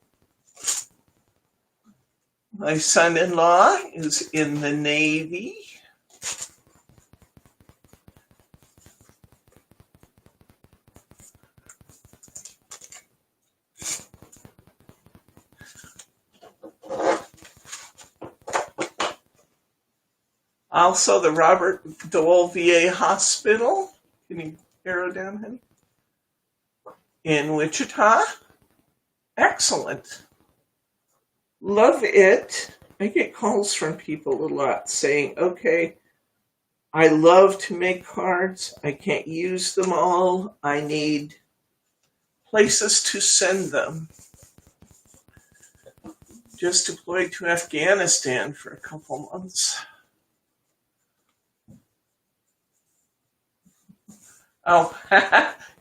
My son-in-law is in the Navy. Also, the Robert Dole VA Hospital. Can you arrow down, honey? In Wichita. Excellent. Love it. I get calls from people a lot saying, okay, I love to make cards. I can't use them all. I need places to send them. Just deployed to Afghanistan for a couple months. Oh,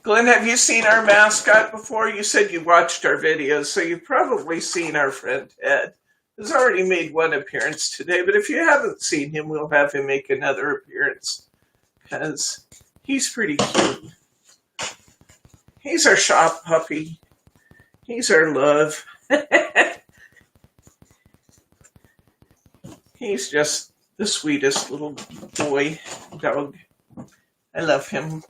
Glenn, have you seen our mascot before? You said you watched our videos, so you've probably seen our friend Ted. He's already made one appearance today, but if you haven't seen him, we'll have him make another appearance because he's pretty cute. He's our shop puppy. He's our love. He's just the sweetest little boy dog. I love him.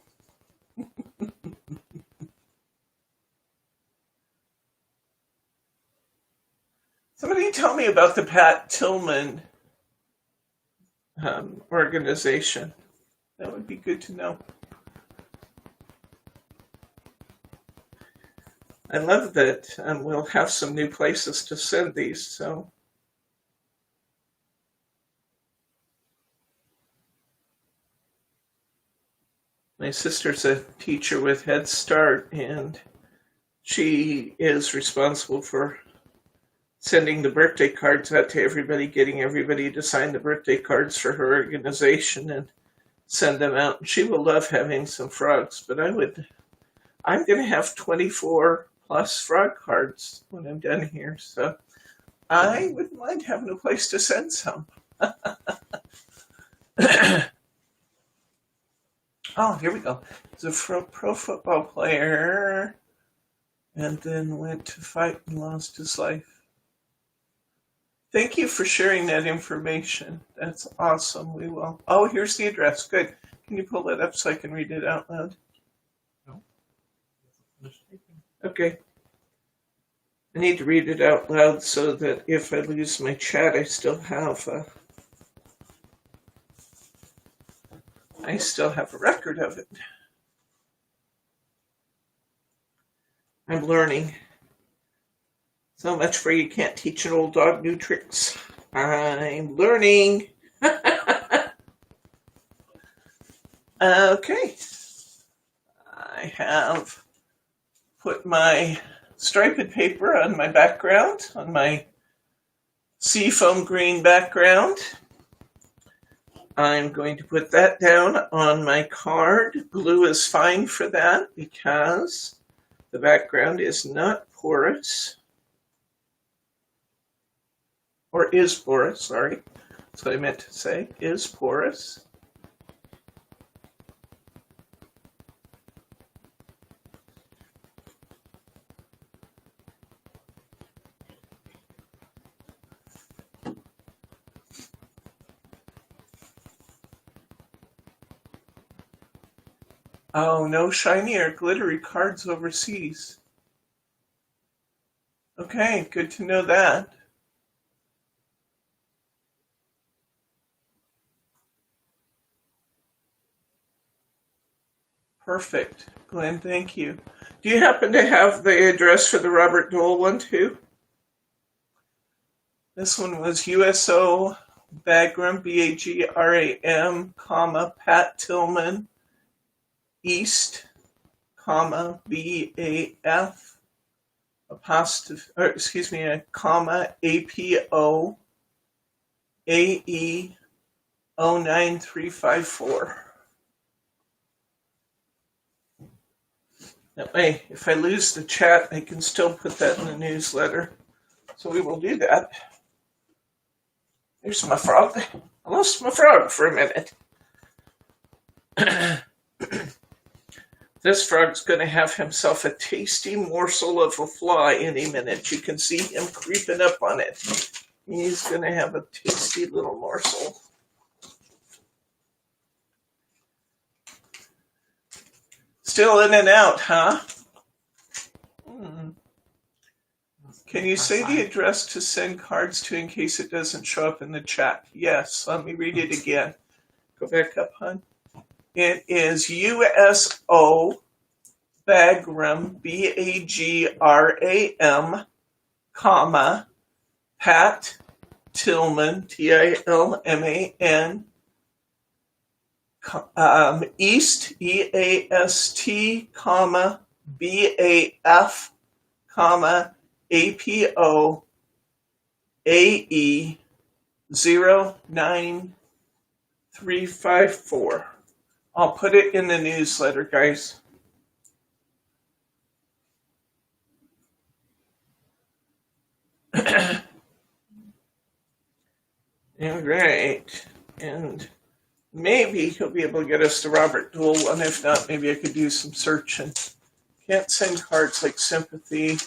Somebody tell me about the Pat Tillman organization. That would be good to know. I love that we'll have some new places to send these. So, my sister's a teacher with Head Start, and she is responsible for sending the birthday cards out to everybody, getting everybody to sign the birthday cards for her organization and send them out. She will love having some frogs, but I'm going to have 24 plus frog cards when I'm done here, so I wouldn't mind having a place to send some. Oh, here we go. He's a pro football player and then went to fight and lost his life. Thank you for sharing that information. That's awesome. We will. Oh, here's the address. Good. Can you pull that up so I can read it out loud? No. Okay. I need to read it out loud so that if I lose my chat, I still have a record of it. I'm learning. So much for you can't teach an old dog new tricks. I'm learning. Okay. I have put my striped paper on my background, on my seafoam green background. I'm going to put that down on my card. Glue is fine for that because the background is not porous. Or is porous, sorry. That's what I meant to say, is porous. Oh, no shiny or glittery cards overseas. Okay, good to know that. Perfect. Glenn, thank you. Do you happen to have the address for the Robert Dole one too? This one was USO Bagram, Bagram, comma, Pat Tillman, East, comma, BAF, apostrophe, or excuse me, a comma, APO, AE 09354. That way, if I lose the chat, I can still put that in the newsletter. So we will do that. There's my frog. I lost my frog for a minute. This frog's going to have himself a tasty morsel of a fly any minute. You can see him creeping up on it. He's going to have a tasty little morsel. Still in and out, huh? Can you say the address to send cards to in case it doesn't show up in the chat? Yes, let me read it again. Go back up, hon. It is USO Bagram, BAGRAM, comma, Pat Tillman, TILMAN, East, EAST, comma, BAF, comma, APO, AE 09354. I'll put it in the newsletter, guys. All right. And maybe he'll be able to get us the Robert Dole one. If not, maybe I could do some searching. Can't send cards like sympathy,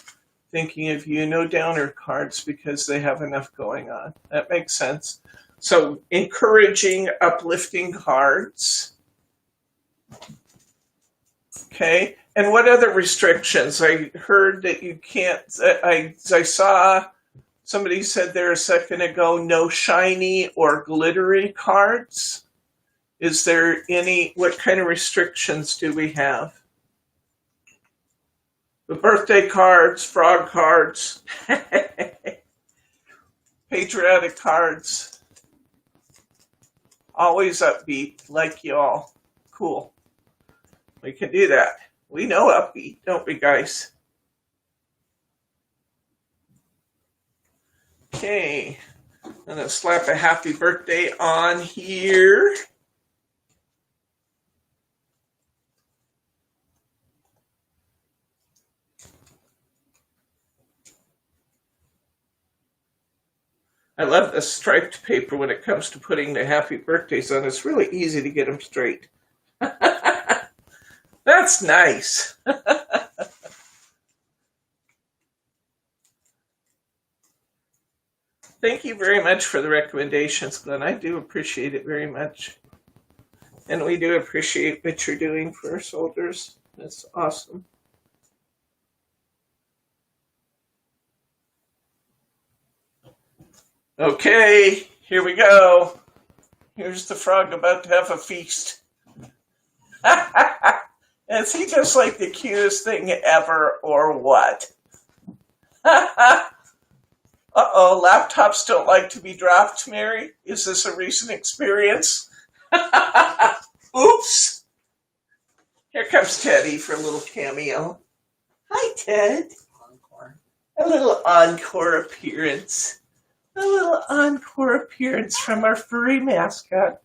thinking of you, no downer cards because they have enough going on. That makes sense. So encouraging, uplifting cards. Okay. And what other restrictions? I heard that you can't, I saw somebody said there a second ago, no shiny or glittery cards. Is there any, what kind of restrictions do we have? The birthday cards, frog cards, patriotic cards, always upbeat, like y'all. Cool. We can do that. We know upbeat, don't we, guys? Okay. I'm going to slap a happy birthday on here. I love the striped paper when it comes to putting the happy birthdays on. It's really easy to get them straight. That's nice. Thank you very much for the recommendations, Glenn. I do appreciate it very much. And we do appreciate what you're doing for our soldiers. That's awesome. Okay, here we go. Here's the frog about to have a feast. Is he just like the cutest thing ever, or what? Uh-oh, laptops don't like to be dropped, Mary? Is this a recent experience? Oops. Here comes Teddy for a little cameo. Hi, Ted. Encore. A little encore appearance. A little encore appearance from our furry mascot.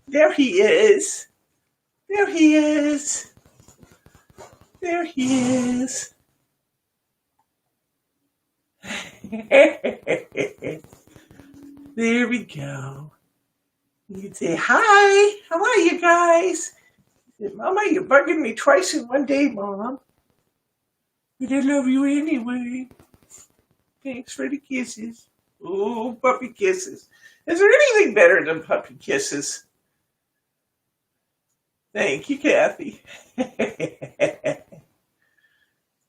There he is. There he is. There he is. There we go. You can say, hi, how are you guys? Mama, you're bugging me twice in one day, Mom. But I love you anyway. Thanks for the kisses. Oh, puppy kisses. Is there anything better than puppy kisses? Thank you, Kathy.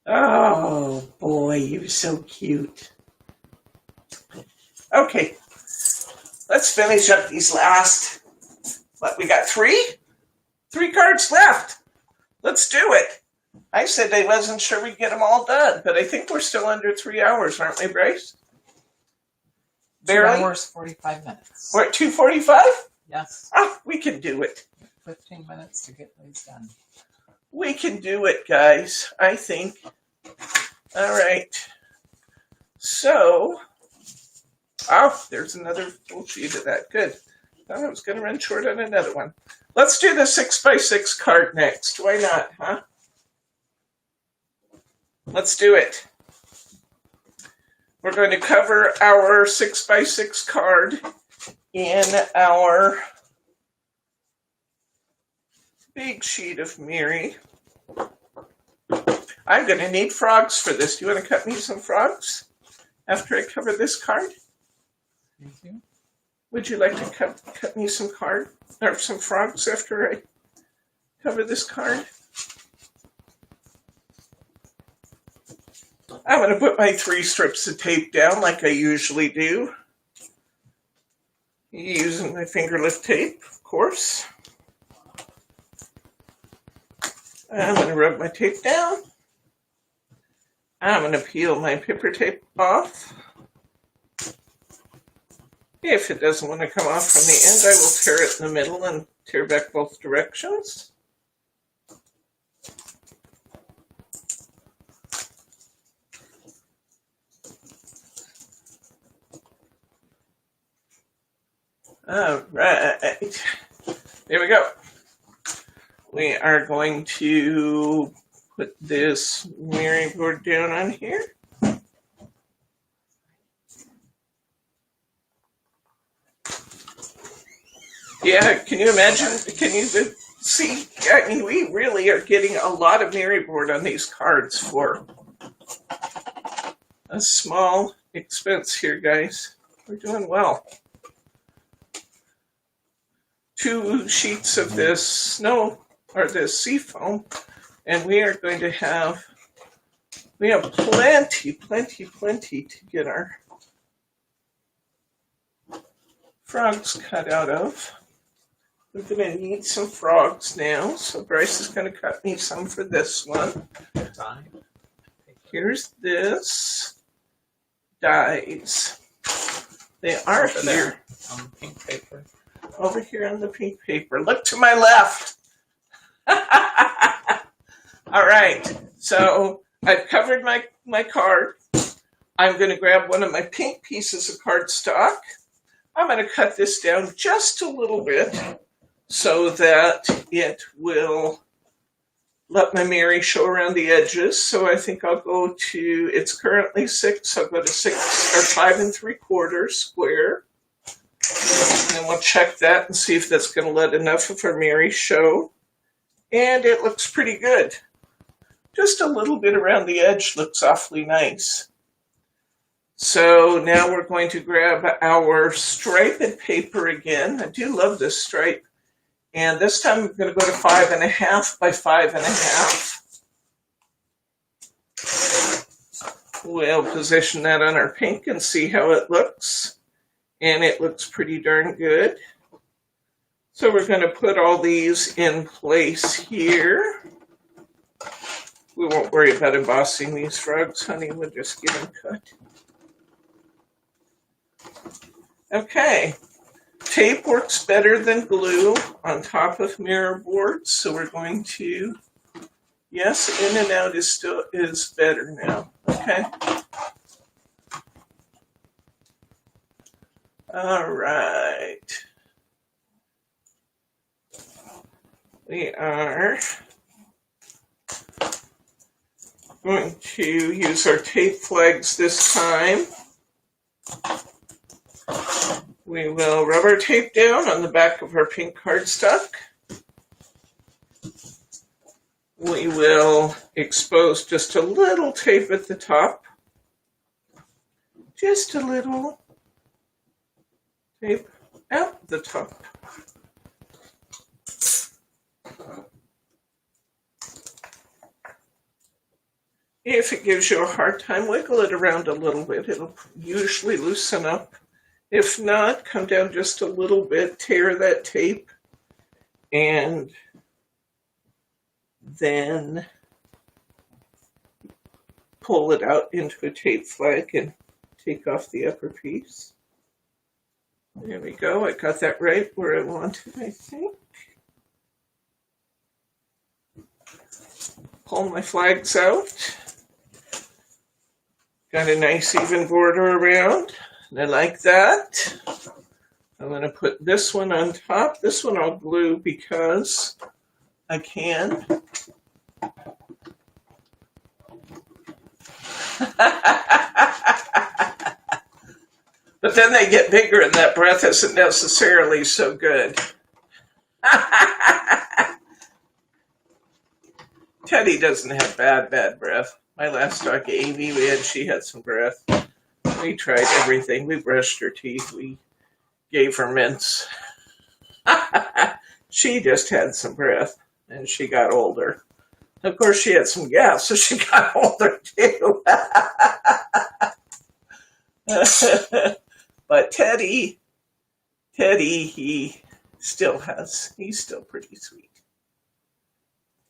Oh, boy, you're so cute. Okay, let's finish up these last. What, we got three? 3 cards left. Let's do it. I said I wasn't sure we'd get them all done, but I think we're still under 3 hours, aren't we, Bryce? Barely? 2 hours, 45 minutes. We're at 2:45? Yes. Ah, we can do it. 15 minutes to get these done. We can do it, guys, I think. All right. So, there's another full sheet of that. Good. Thought I was going to run short on another one. Let's do the 6x6 card next. Why not, huh? Let's do it. We're going to cover our 6x6 card in our big sheet of Mary. I'm going to need frogs for this. Do you want to cut me some frogs after I cover this card? Thank you. Would you like to cut me some some frogs after I cover this card? I'm going to put my 3 strips of tape down like I usually do. Using my finger lift tape, of course. I'm going to rub my tape down. I'm going to peel my paper tape off. If it doesn't want to come off from the end, I will tear it in the middle and tear back both directions. All right, there we go. We are going to put this Mary board down on here. Yeah, can you imagine? Can you see? I mean, we really are getting a lot of Mary board on these cards for a small expense here, guys. We're doing well. 2 sheets of this snow, or this sea foam, and we are going to have, we have plenty to get our frogs cut out of. We're going to need some frogs now, so Bryce is going to cut me some for this one. Here's this. Dies. They are over here. there on the pink paper. Over here on the pink paper. Look to my left. All right. So I've covered my card. I'm going to grab one of my pink pieces of cardstock. I'm going to cut this down just a little bit so that it will let my Mary show around the edges. So I think I'll go to, it's currently 6, I'll go to 6 or 5 3/4 square. And then we'll check that and see if that's going to let enough of our Mary show. And it looks pretty good. Just a little bit around the edge looks awfully nice. So now we're going to grab our striped paper again. I do love this stripe. And this time I'm going to go to 5.5 by 5.5. We'll position that on our pink and see how it looks. And it looks pretty darn good. So we're going to put all these in place here. We won't worry about embossing these frogs, honey. We'll just get them cut. Okay. Tape works better than glue on top of mirror boards, so we're going to, yes, in and out is better now. Okay. All right. We are going to use our tape flags this time. We will rub our tape down on the back of our pink cardstock. We will expose just a little tape at the top. Just a little tape at the top. If it gives you a hard time, wiggle it around a little bit. It'll usually loosen up. If not, come down just a little bit, tear that tape, and then pull it out into a tape flag and take off the upper piece. There we go. I got that right where I wanted, I think. Pull my flags out. Got a nice even border around, and I like that. I'm going to put this one on top. This one I'll glue because I can. But then they get bigger and that breath isn't necessarily so good. Teddy doesn't have bad breath. My last dog, Amy, she had some breath. We tried everything. We brushed her teeth. We gave her mints. She just had some breath, and she got older. Of course, she had some gas, so she got older too. But Teddy, he's still pretty sweet.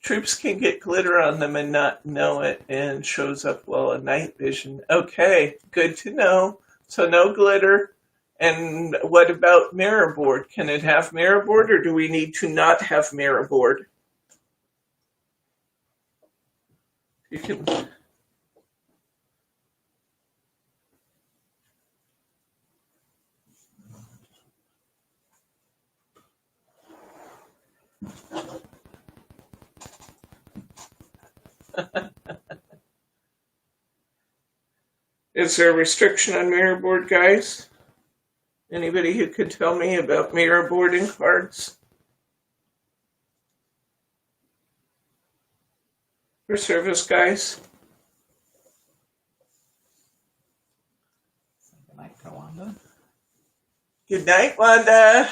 Troops can get glitter on them and not know it, and shows up well in night vision. Okay, good to know. So no glitter. And what about mirror board? Can it have mirror board, or do we need to not have mirror board? You can. Is there a restriction on mirror board, guys? Anybody who could tell me about mirror boarding cards? For service, guys? Good night, Wanda. Good night, Wanda.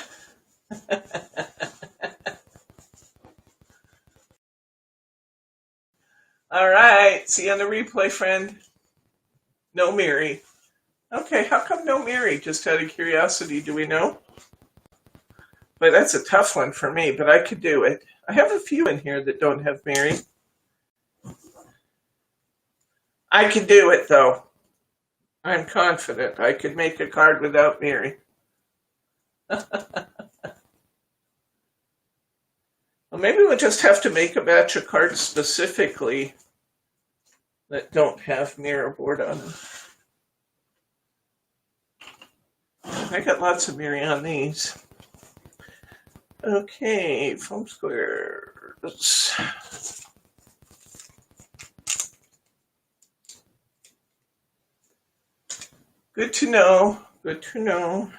All right, see you on the replay, friend. No Mary. Okay, how come no Mary? Just out of curiosity, do we know? But that's a tough one for me, but I could do it. I have a few in here that don't have Mary. I could do it, though. I'm confident I could make a card without Mary. Well, maybe we'll just have to make a batch of cards specifically that don't have mirror board on them. I got lots of Mary on these. Okay, foam squares. Good to know. Good to know.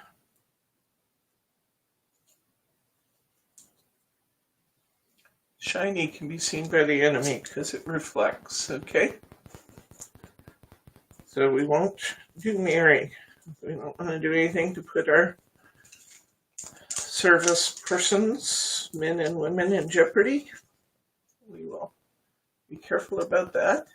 Shiny can be seen by the enemy because it reflects, okay? So we won't do Mary. We don't want to do anything to put our service persons, men and women, in jeopardy. We will be careful about that.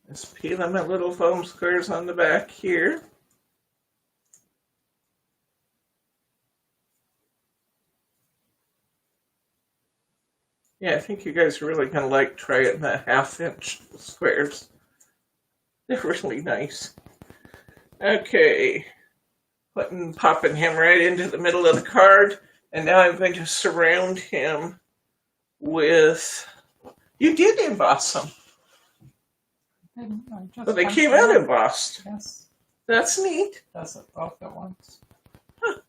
Just peel them at little foam squares on the back here. Yeah, I think you guys are really going to like trying the 1/2-inch squares. They're really nice. Okay, popping him right into the middle of the card. And now I'm going to surround him with... You did emboss them. Well, they came out embossed. Yes. That's neat. Does it both at once? Huh.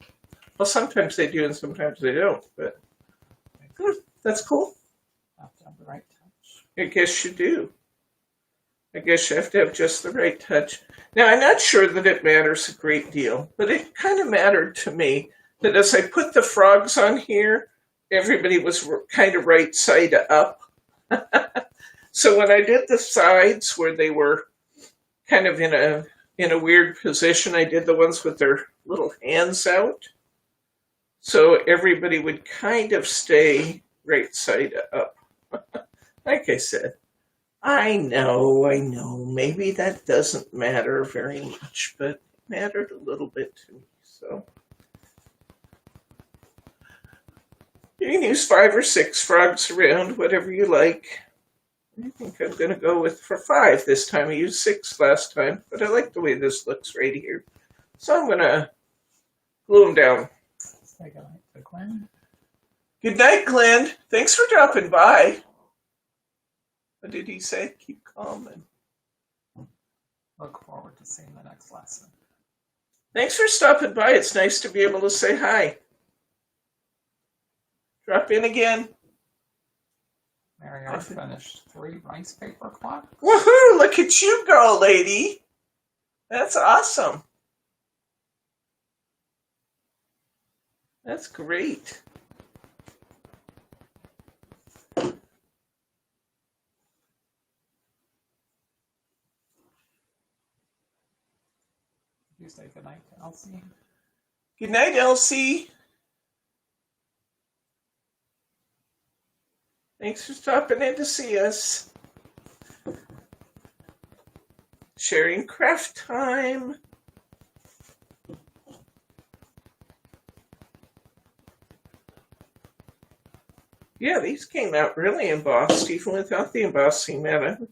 Well, sometimes they do and sometimes they don't, but that's cool. Have to have the right touch. I guess you do. I guess you have to have just the right touch. Now, I'm not sure that it matters a great deal, but it kind of mattered to me that as I put the frogs on here, everybody was kind of right side up. So when I did the sides where they were kind of in a weird position. I did the ones with their little hands out. So everybody would kind of stay right side up. Like I said, I know, maybe that doesn't matter very much, but it mattered a little bit to me, so. You can use 5 or 6 frogs around, whatever you like. I think I'm going to go with for 5 this time. I used 6 last time, but I like the way this looks right here. So I'm going to glue them down. Say good night to Glenn. Good night, Glenn. Thanks for dropping by. What did he say? Keep calm and look forward to seeing the next lesson. Thanks for stopping by. It's nice to be able to say hi. Drop in again. Mary, I finished 3 rice paper clocks. Woohoo! Look at you go, lady. That's awesome. That's great. You say goodnight to Elsie. Good night, Elsie. Thanks for stopping in to see us. Sharing craft time. Yeah, these came out really embossed, even without the embossing mat. I'm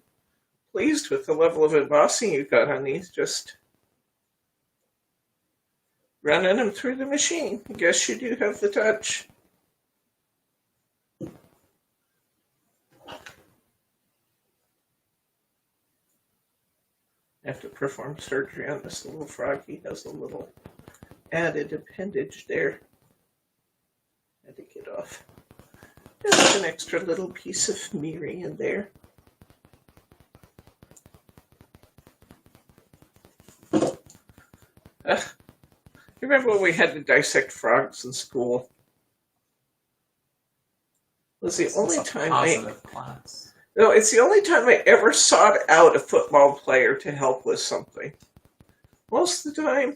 pleased with the level of embossing you got on these, just running them through the machine. I guess you do have the touch. I have to perform surgery on this little frog. He has a little added appendage there. I had to get off. Just an extra little piece of mirroring in there. You remember when we had to dissect frogs in school? It was the only time class. No, it's the only time I ever sought out a football player to help with something. Most of the time,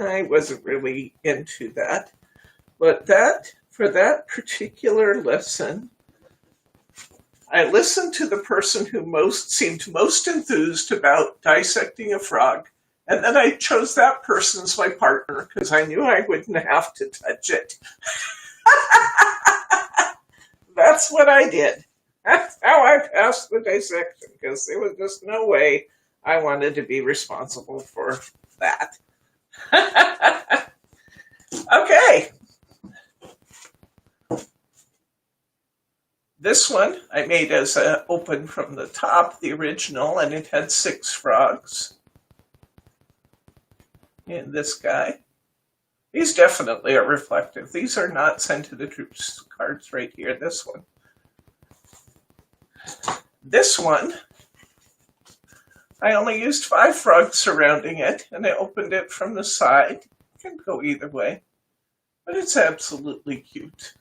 I wasn't really into that. But for that particular lesson, I listened to the person who seemed most enthused about dissecting a frog, and then I chose that person as my partner because I knew I wouldn't have to touch it. That's what I did. That's how I passed the dissection, because there was just no way I wanted to be responsible for that. Okay. This one I made as an open from the top, the original, and it had 6 frogs. And this guy. These definitely are reflective. These are not sent to the troops cards right here. This one. This one, I only used 5 frogs surrounding it, and I opened it from the side. It can go either way, but it's absolutely cute.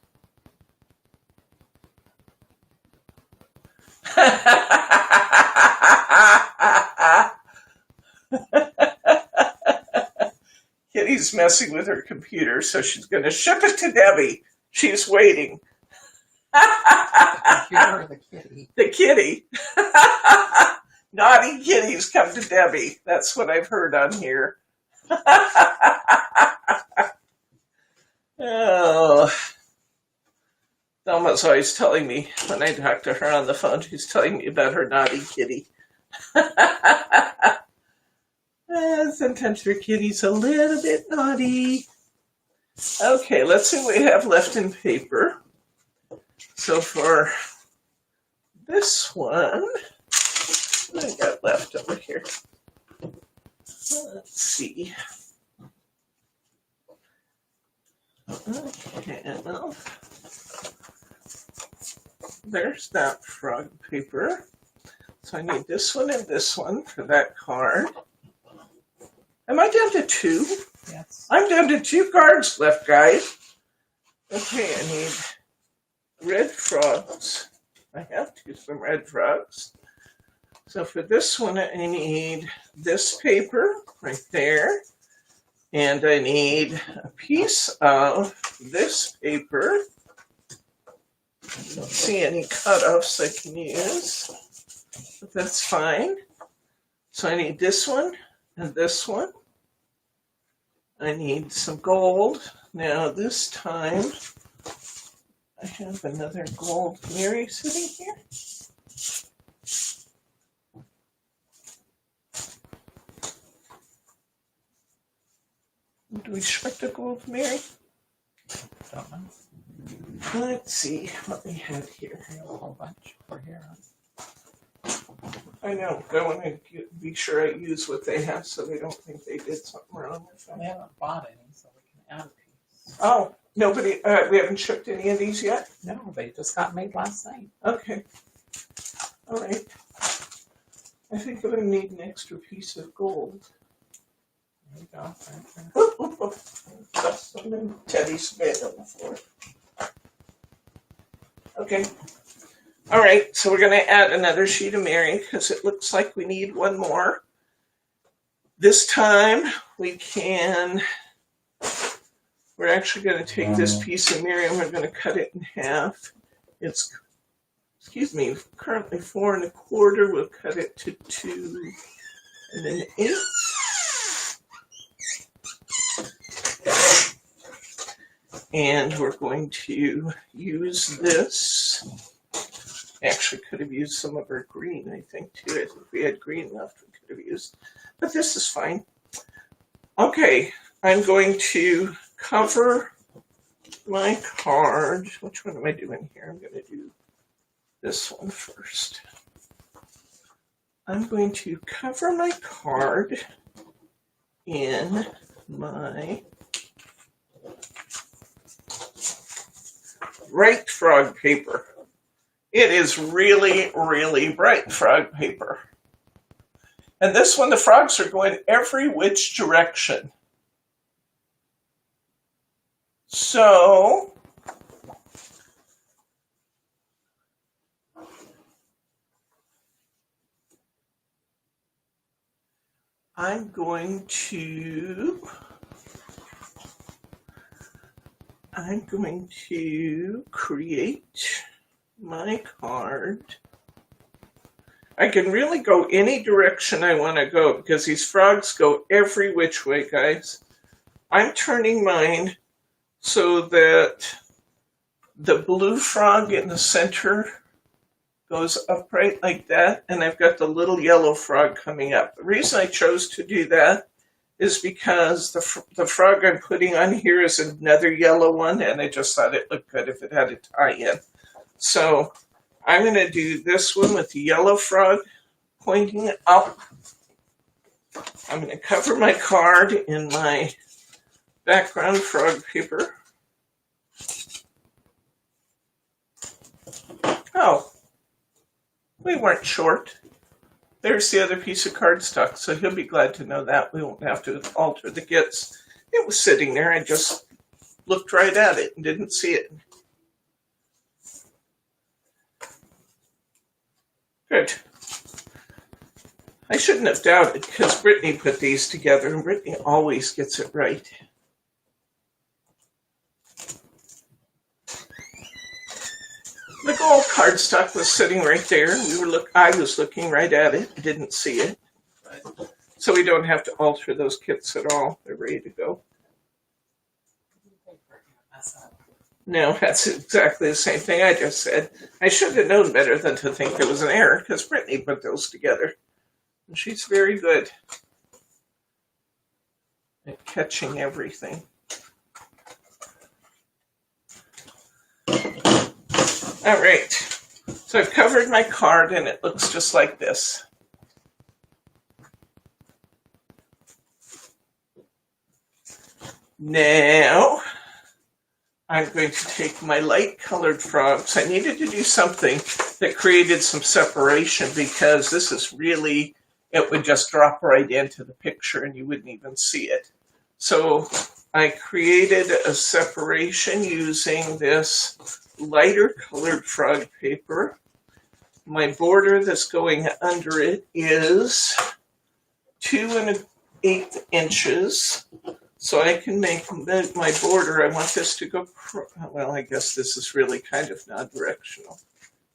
Kitty's messing with her computer, so she's going to ship it to Debbie. She's waiting. The computer or the kitty? The kitty. Naughty kitties come to Debbie. That's what I've heard on here. Oh. Thelma's always telling me, when I talk to her on the phone, she's telling me about her naughty kitty. Sometimes her kitty's a little bit naughty. Okay, let's see what we have left in paper. So for this one, what I got left over here? Let's see. Okay, well, there's that frog paper. So I need this one and this one for that card. Am I down to 2? Yes. I'm down to 2 cards left, guys. Okay, I need red frogs. I have to some red frogs. So for this one, I need this paper right there. And I need a piece of this paper. I don't see any cutoffs I can use, but that's fine. So I need this one and this one. I need some gold. Now this time, I have another gold Mary sitting here. Do we short the gold Mary? Don't know. Let's see what we have here. I have a whole bunch over here. I know, but I want to be sure I use what they have so they don't think they did something wrong with them. They haven't bought any, so we can add a piece. Oh, nobody, we haven't shipped any of these yet? No, they just got made last night. Okay. All right. I think I'm going to need an extra piece of gold. There you go. Right there. Just a little Teddy spit on the floor. Okay. All right, so we're going to add another sheet of Mary because it looks like we need one more. This time we're actually going to take this piece of Mary and we're going to cut it in half. It's, currently 4 1/4. We'll cut it to 2 1/8. And we're going to use this. Actually, could have used some of our green, I think, too. If we had green left, we could have used. But this is fine. Okay, I'm going to cover my card. Which one am I doing here? I'm going to do this one first. I'm going to cover my card in my bright frog paper. It is really, really bright frog paper. And this one, the frogs are going every which direction. So, I'm going to create my card. I can really go any direction I want to go because these frogs go every which way, guys. I'm turning mine so that the blue frog in the center goes upright like that, and I've got the little yellow frog coming up. The reason I chose to do that is because the frog I'm putting on here is another yellow one, and I just thought it looked good if it had a tie in. So I'm going to do this one with the yellow frog pointing up. I'm going to cover my card in my background frog paper. Oh, we weren't short. There's the other piece of cardstock, so he'll be glad to know that. We won't have to alter the kits. It was sitting there. I just looked right at it and didn't see it. Good. I shouldn't have doubted because Brittany put these together and Brittany always gets it right. The gold cardstock was sitting right there. I was looking right at it. I didn't see it. So we don't have to alter those kits at all. They're ready to go. No, that's exactly the same thing I just said. I should have known better than to think there was an error because Brittany put those together. And she's very good at catching everything. All right, so I've covered my card and it looks just like this. Now, I'm going to take my light colored frogs. I needed to do something that created some separation because this is really, it would just drop right into the picture and you wouldn't even see it. So I created a separation using this lighter colored frog paper. my border that's going under it is 2 1/8 inches. So I can make my border, I want this to go, well, I guess this is really kind of non-directional.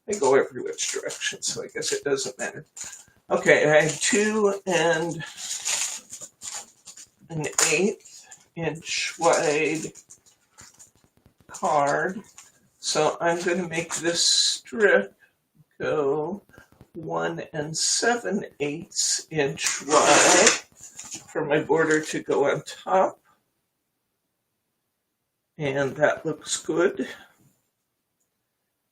They go every which direction, so I guess it doesn't matter. Okay, I have 2 1/8 inch wide card. So I'm going to make this strip go 1 7/8 inch wide for my border to go on top. And that looks good.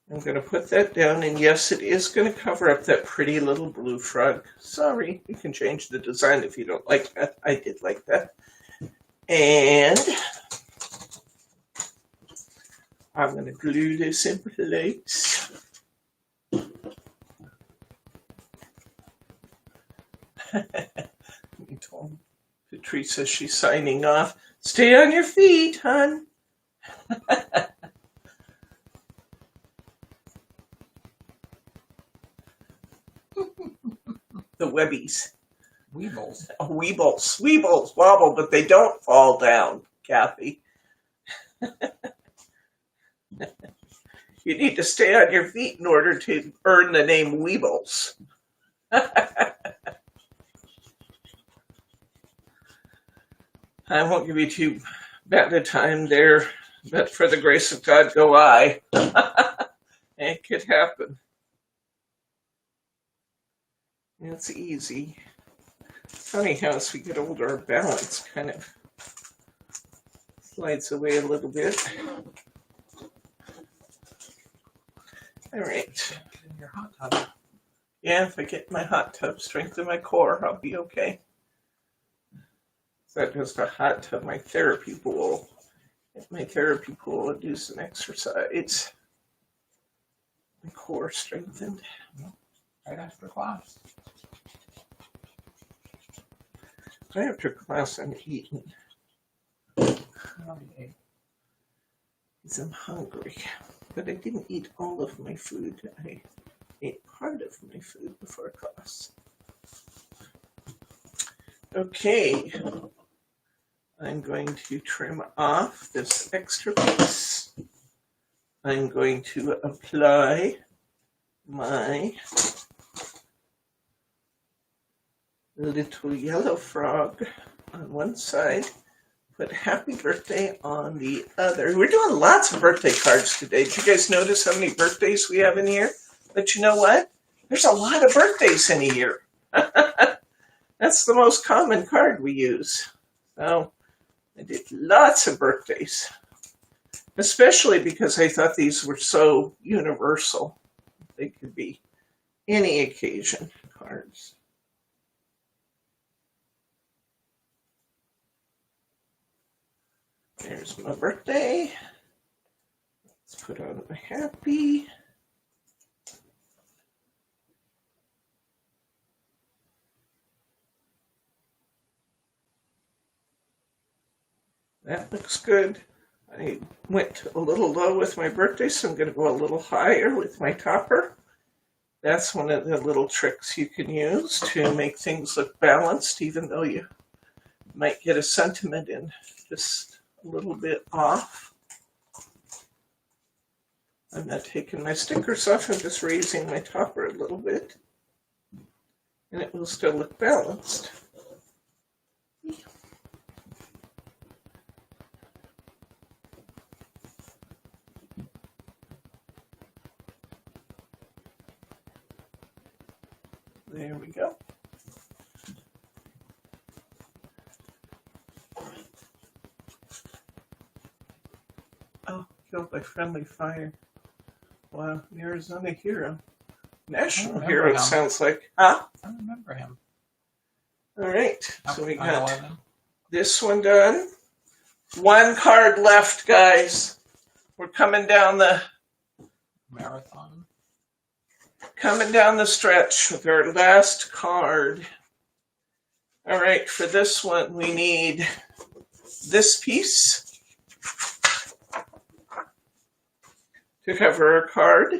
I'm going to put that down, and yes, it is going to cover up that pretty little blue frog. Sorry, you can change the design if you don't like that. I did like that. And I'm going to glue this in place. You told Patricia she's signing off. Stay on your feet, hon. The Webbies. Weebles. Oh, Weebles. Weebles wobble, but they don't fall down, Kathy. You need to stay on your feet in order to earn the name Weebles. I won't give you too bad a time there, but for the grace of God go I. It could happen. It's easy. Funny how as we get older, our balance kind of slides away a little bit. All right. Get in your hot tub. Yeah, if I get my hot tub, strengthen my core, I'll be okay. Is that just a hot tub? My therapy pool. At my therapy pool, I do some exercise. My core strengthened. Right after class. Right after class, I'm eating. I already ate. Because I'm hungry. But I didn't eat all of my food. I ate part of my food before class. Okay. I'm going to trim off this extra piece. I'm going to apply my little yellow frog on one side, put happy birthday on the other. We're doing lots of birthday cards today. Did you guys notice how many birthdays we have in here? But you know what? There's a lot of birthdays in a year. That's the most common card we use. So I did lots of birthdays, especially because I thought these were so universal. They could be any occasion cards. There's my birthday. Let's put on my happy. That looks good. I went a little low with my birthday, so I'm going to go a little higher with my topper. That's one of the little tricks you can use to make things look balanced, even though you might get a sentiment in just a little bit off. I'm not taking my stickers off, I'm just raising my topper a little bit. And it will still look balanced. There we go. Oh, killed by friendly fire. Wow, Arizona hero. National hero, it sounds like. Huh? I remember him. All right, so we got 9/11. this one done. One card left, guys. We're coming down the Marathon. stretch with our last card. All right, for this one, we need this piece to cover our card.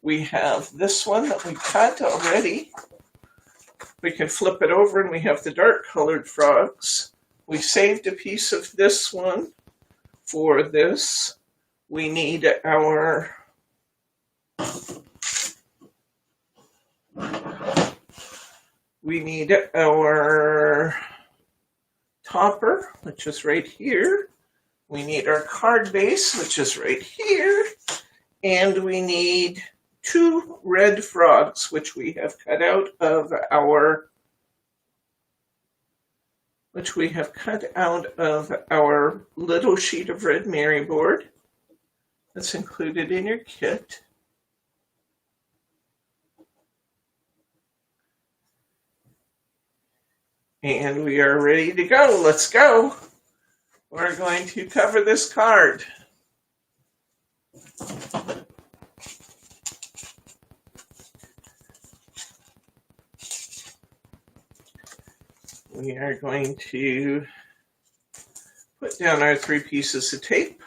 We have this one that we cut already. We can flip it over and we have the dark colored frogs. We saved a piece of this one for this. We need our topper, which is right here. We need our card base, which is right here. And we need 2 red frogs, which we have cut out of our little sheet of red Mary board that's included in your kit. And we are ready to go. Let's go. We're going to cover this card. We are going to put down our 3 pieces of tape.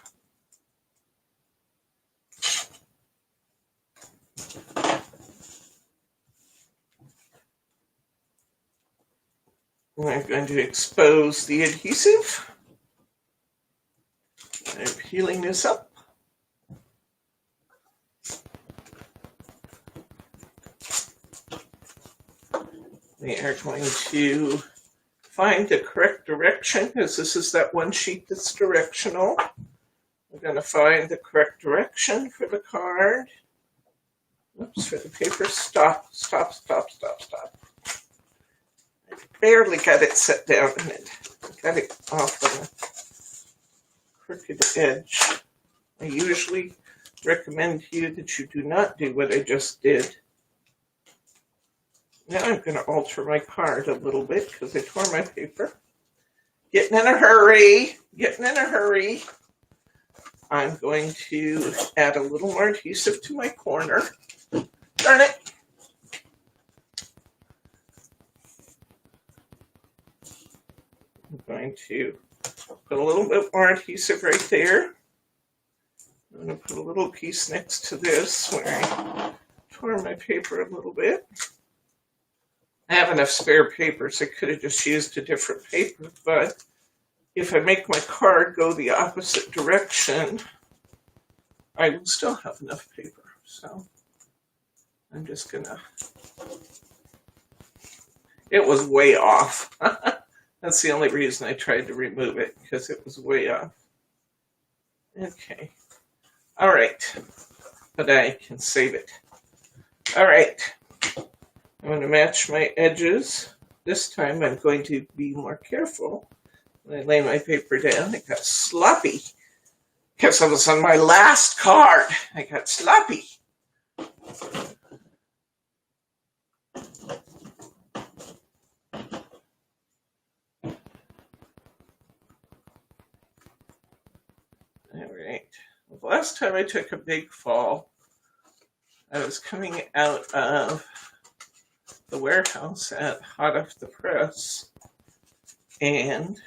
We're going to expose the adhesive. I'm peeling this up. We are going to find the correct direction, because this is that one sheet that's directional. We're going to find the correct direction for the card. Oops, for the paper. Stop. I barely got it set down and it got it off on a crooked edge. I usually recommend to you that you do not do what I just did. Now I'm going to alter my card a little bit because I tore my paper. Getting in a hurry. I'm going to add a little more adhesive to my corner. Darn it. I'm going to put a little bit more adhesive right there. I'm going to put a little piece next to this where I tore my paper a little bit. I have enough spare paper, so I could have just used a different paper, but if I make my card go the opposite direction, I will still have enough paper. So I'm just gonna, it was way off. That's the only reason I tried to remove it, because it was way off. Okay. All right. But I can save it. All right. I'm going to match my edges. This time I'm going to be more careful. When I lay my paper down, it got sloppy. Because I was on my last card. I got sloppy. All right. The last time I took a big fall, I was coming out of the warehouse at hot off the press, and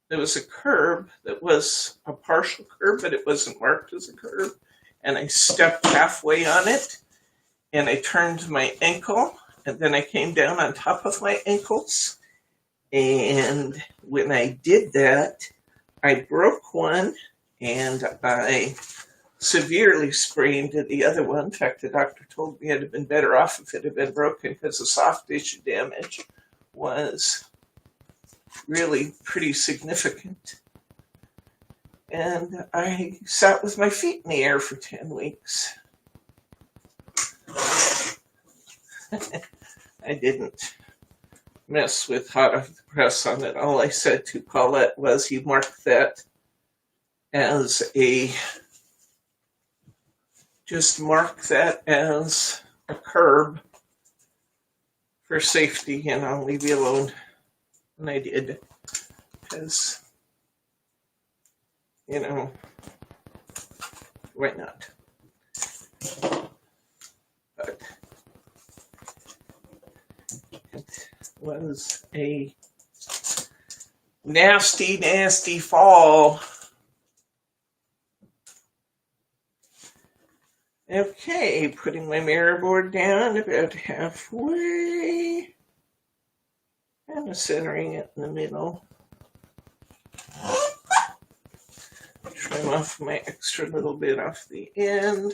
there was a curb that was a partial curb, but it wasn't marked as a curb, and I stepped halfway on it, and I turned my ankle, and then I came down on top of my ankles, and when I did that, I broke one, and I severely sprained the other one. In fact, the doctor told me I'd have been better off if it had been broken, because the soft tissue damage was really pretty significant. And I sat with my feet in the air for 10 weeks. I didn't mess with hot off the press on it. All I said to Paulette was, you mark that as a, just mark that as a curb for safety, and I'll leave you alone. And I did, because, you know, why not? But it was a nasty, nasty fall. Okay, putting my mirror board down about halfway. And centering it in the middle. Trim off my extra little bit off the end.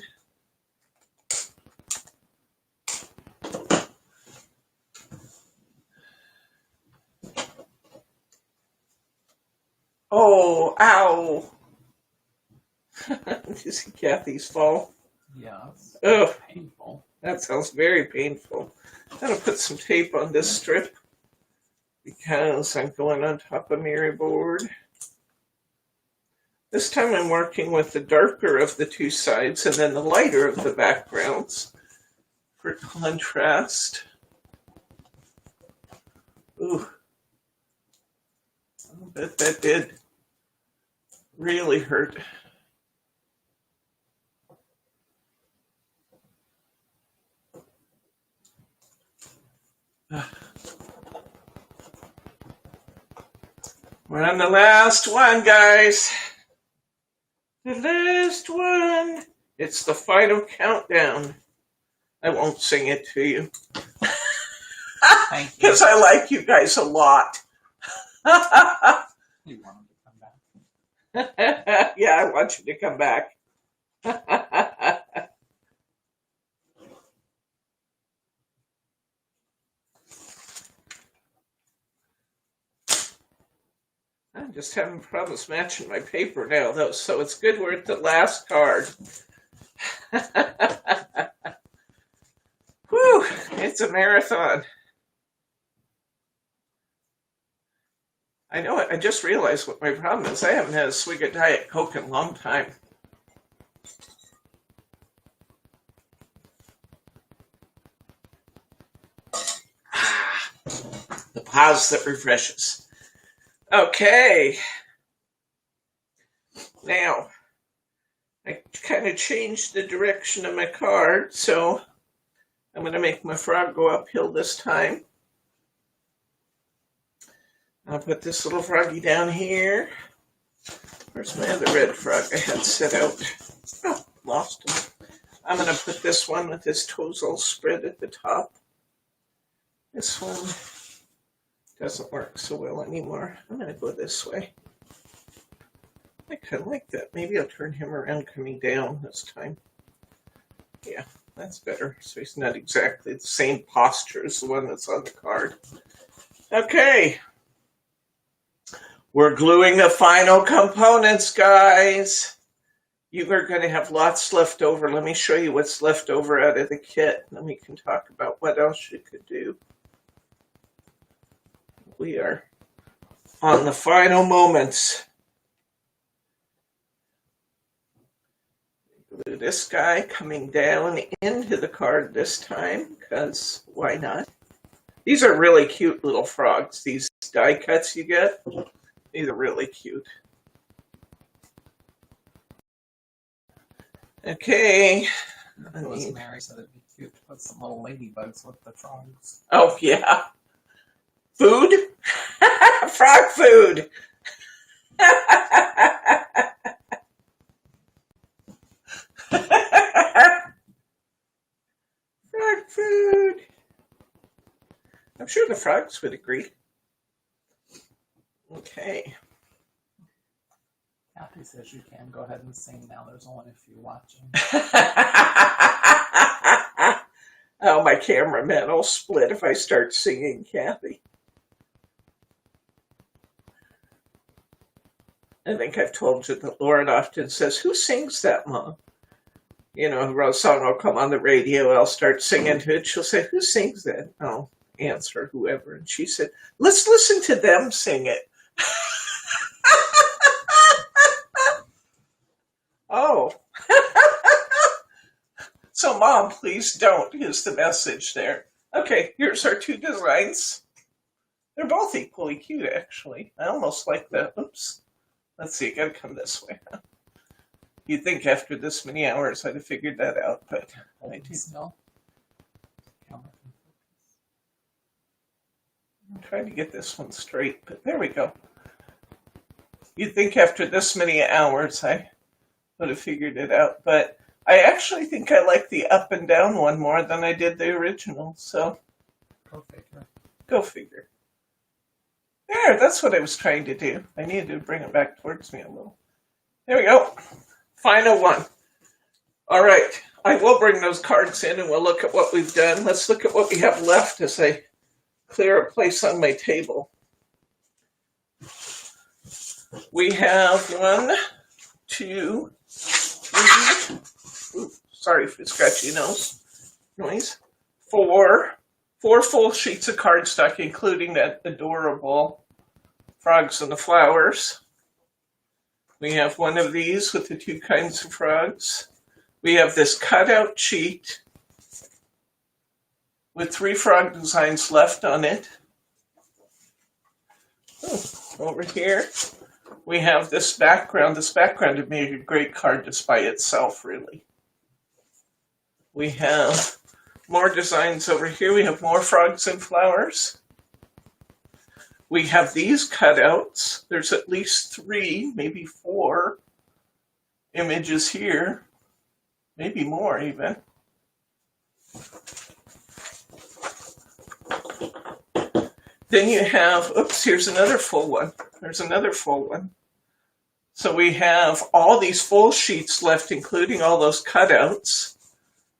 Oh, ow. Did you see Kathy's fall? Yes. Oh, Painful. that sounds very painful. I'm going to put some tape on this strip because I'm going on top of mirror board. This time I'm working with the darker of the two sides and then the lighter of the backgrounds for contrast. Ooh, I bet that did really hurt. We're on the last one, guys. The last one. It's the final countdown. I won't sing it to you. Thank you. Because I like you guys a lot. You want him to come back? Yeah, I want you to come back. I'm just having problems matching my paper now, though, so it's good we're at the last card. Whew, it's a marathon. I know it. I just realized what my problem is. I haven't had a swig of Diet Coke in a long time. The pause that refreshes. Okay. Now, I kind of changed the direction of my card, so I'm going to make my frog go uphill this time. I'll put this little froggy down here. Where's my other red frog I had set out? Oh, lost him. I'm going to put this one with his toes all spread at the top. This one doesn't work so well anymore. I'm going to go this way. I kind of like that. Maybe I'll turn him around coming down this time. Yeah, that's better. So he's not exactly the same posture as the one that's on the card. Okay. We're gluing the final components, guys. You are going to have lots left over. Let me show you what's left over out of the kit. Then we can talk about what else you could do. We are on the final moments. Glue this guy coming down into the card this time, because why not? These are really cute little frogs. These die cuts you get, these are really cute. Okay. Rosemary said it'd be cute to put some little ladybugs with the frogs. Oh, yeah. Food? Frog food. Frog food. I'm sure the frogs would agree. Okay. Kathy says you can go ahead and sing now. There's only a few watching. Oh, my cameraman will split if I start singing, Kathy. I think I've told you that Lauren often says, "Who sings that, Mom?" You know, a song will come on the radio, I'll start singing to it. She'll say, "Who sings that?" I'll answer whoever. And she said, "Let's listen to them sing it." Oh. So, Mom, please don't, is the message there. Okay, here's our two designs. They're both equally cute, actually. I almost like that. Oops. Let's see, I gotta come this way. You'd think after this many hours I'd have figured that out, but I didn't. I'm trying to get this one straight, but there we go. You'd think after this many hours I would have figured it out, but I actually think I like the up and down one more than I did the original, so Go figure. go figure. There, that's what I was trying to do. I needed to bring it back towards me a little. There we go. Final one. All right, I will bring those cards in and we'll look at what we've done. Let's look at what we have left as I clear a place on my table. We have 1, 2, 3, sorry for the scratchy noise, 4 full sheets of cardstock, including that adorable frogs and the flowers. We have one of these with the 2 kinds of frogs. We have this cutout sheet with 3 frog designs left on it. Over here, we have this background. This background would make a great card just by itself, really. We have more designs over here. We have more frogs and flowers. We have these cutouts. There's at least 3, maybe 4 images here. Maybe more even. Then you have, oops, here's another full one. There's another full one. So we have all these full sheets left, including all those cutouts.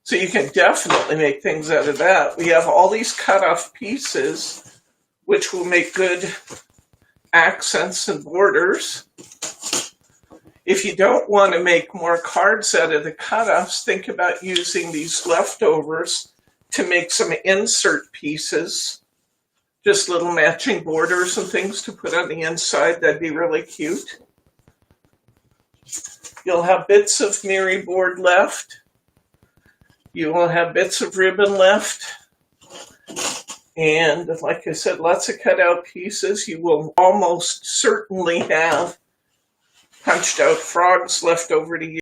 So you can definitely make things out of that. We have all these cut off pieces, which will make good accents and borders. If you don't want to make more cards out of the cutoffs, think about using these leftovers to make some insert pieces. Just little matching borders and things to put on the inside. That'd be really cute. You'll have bits of Miri board left. You will have bits of ribbon left. And like I said, lots of cutout pieces. You will almost certainly have punched out frogs left over to use.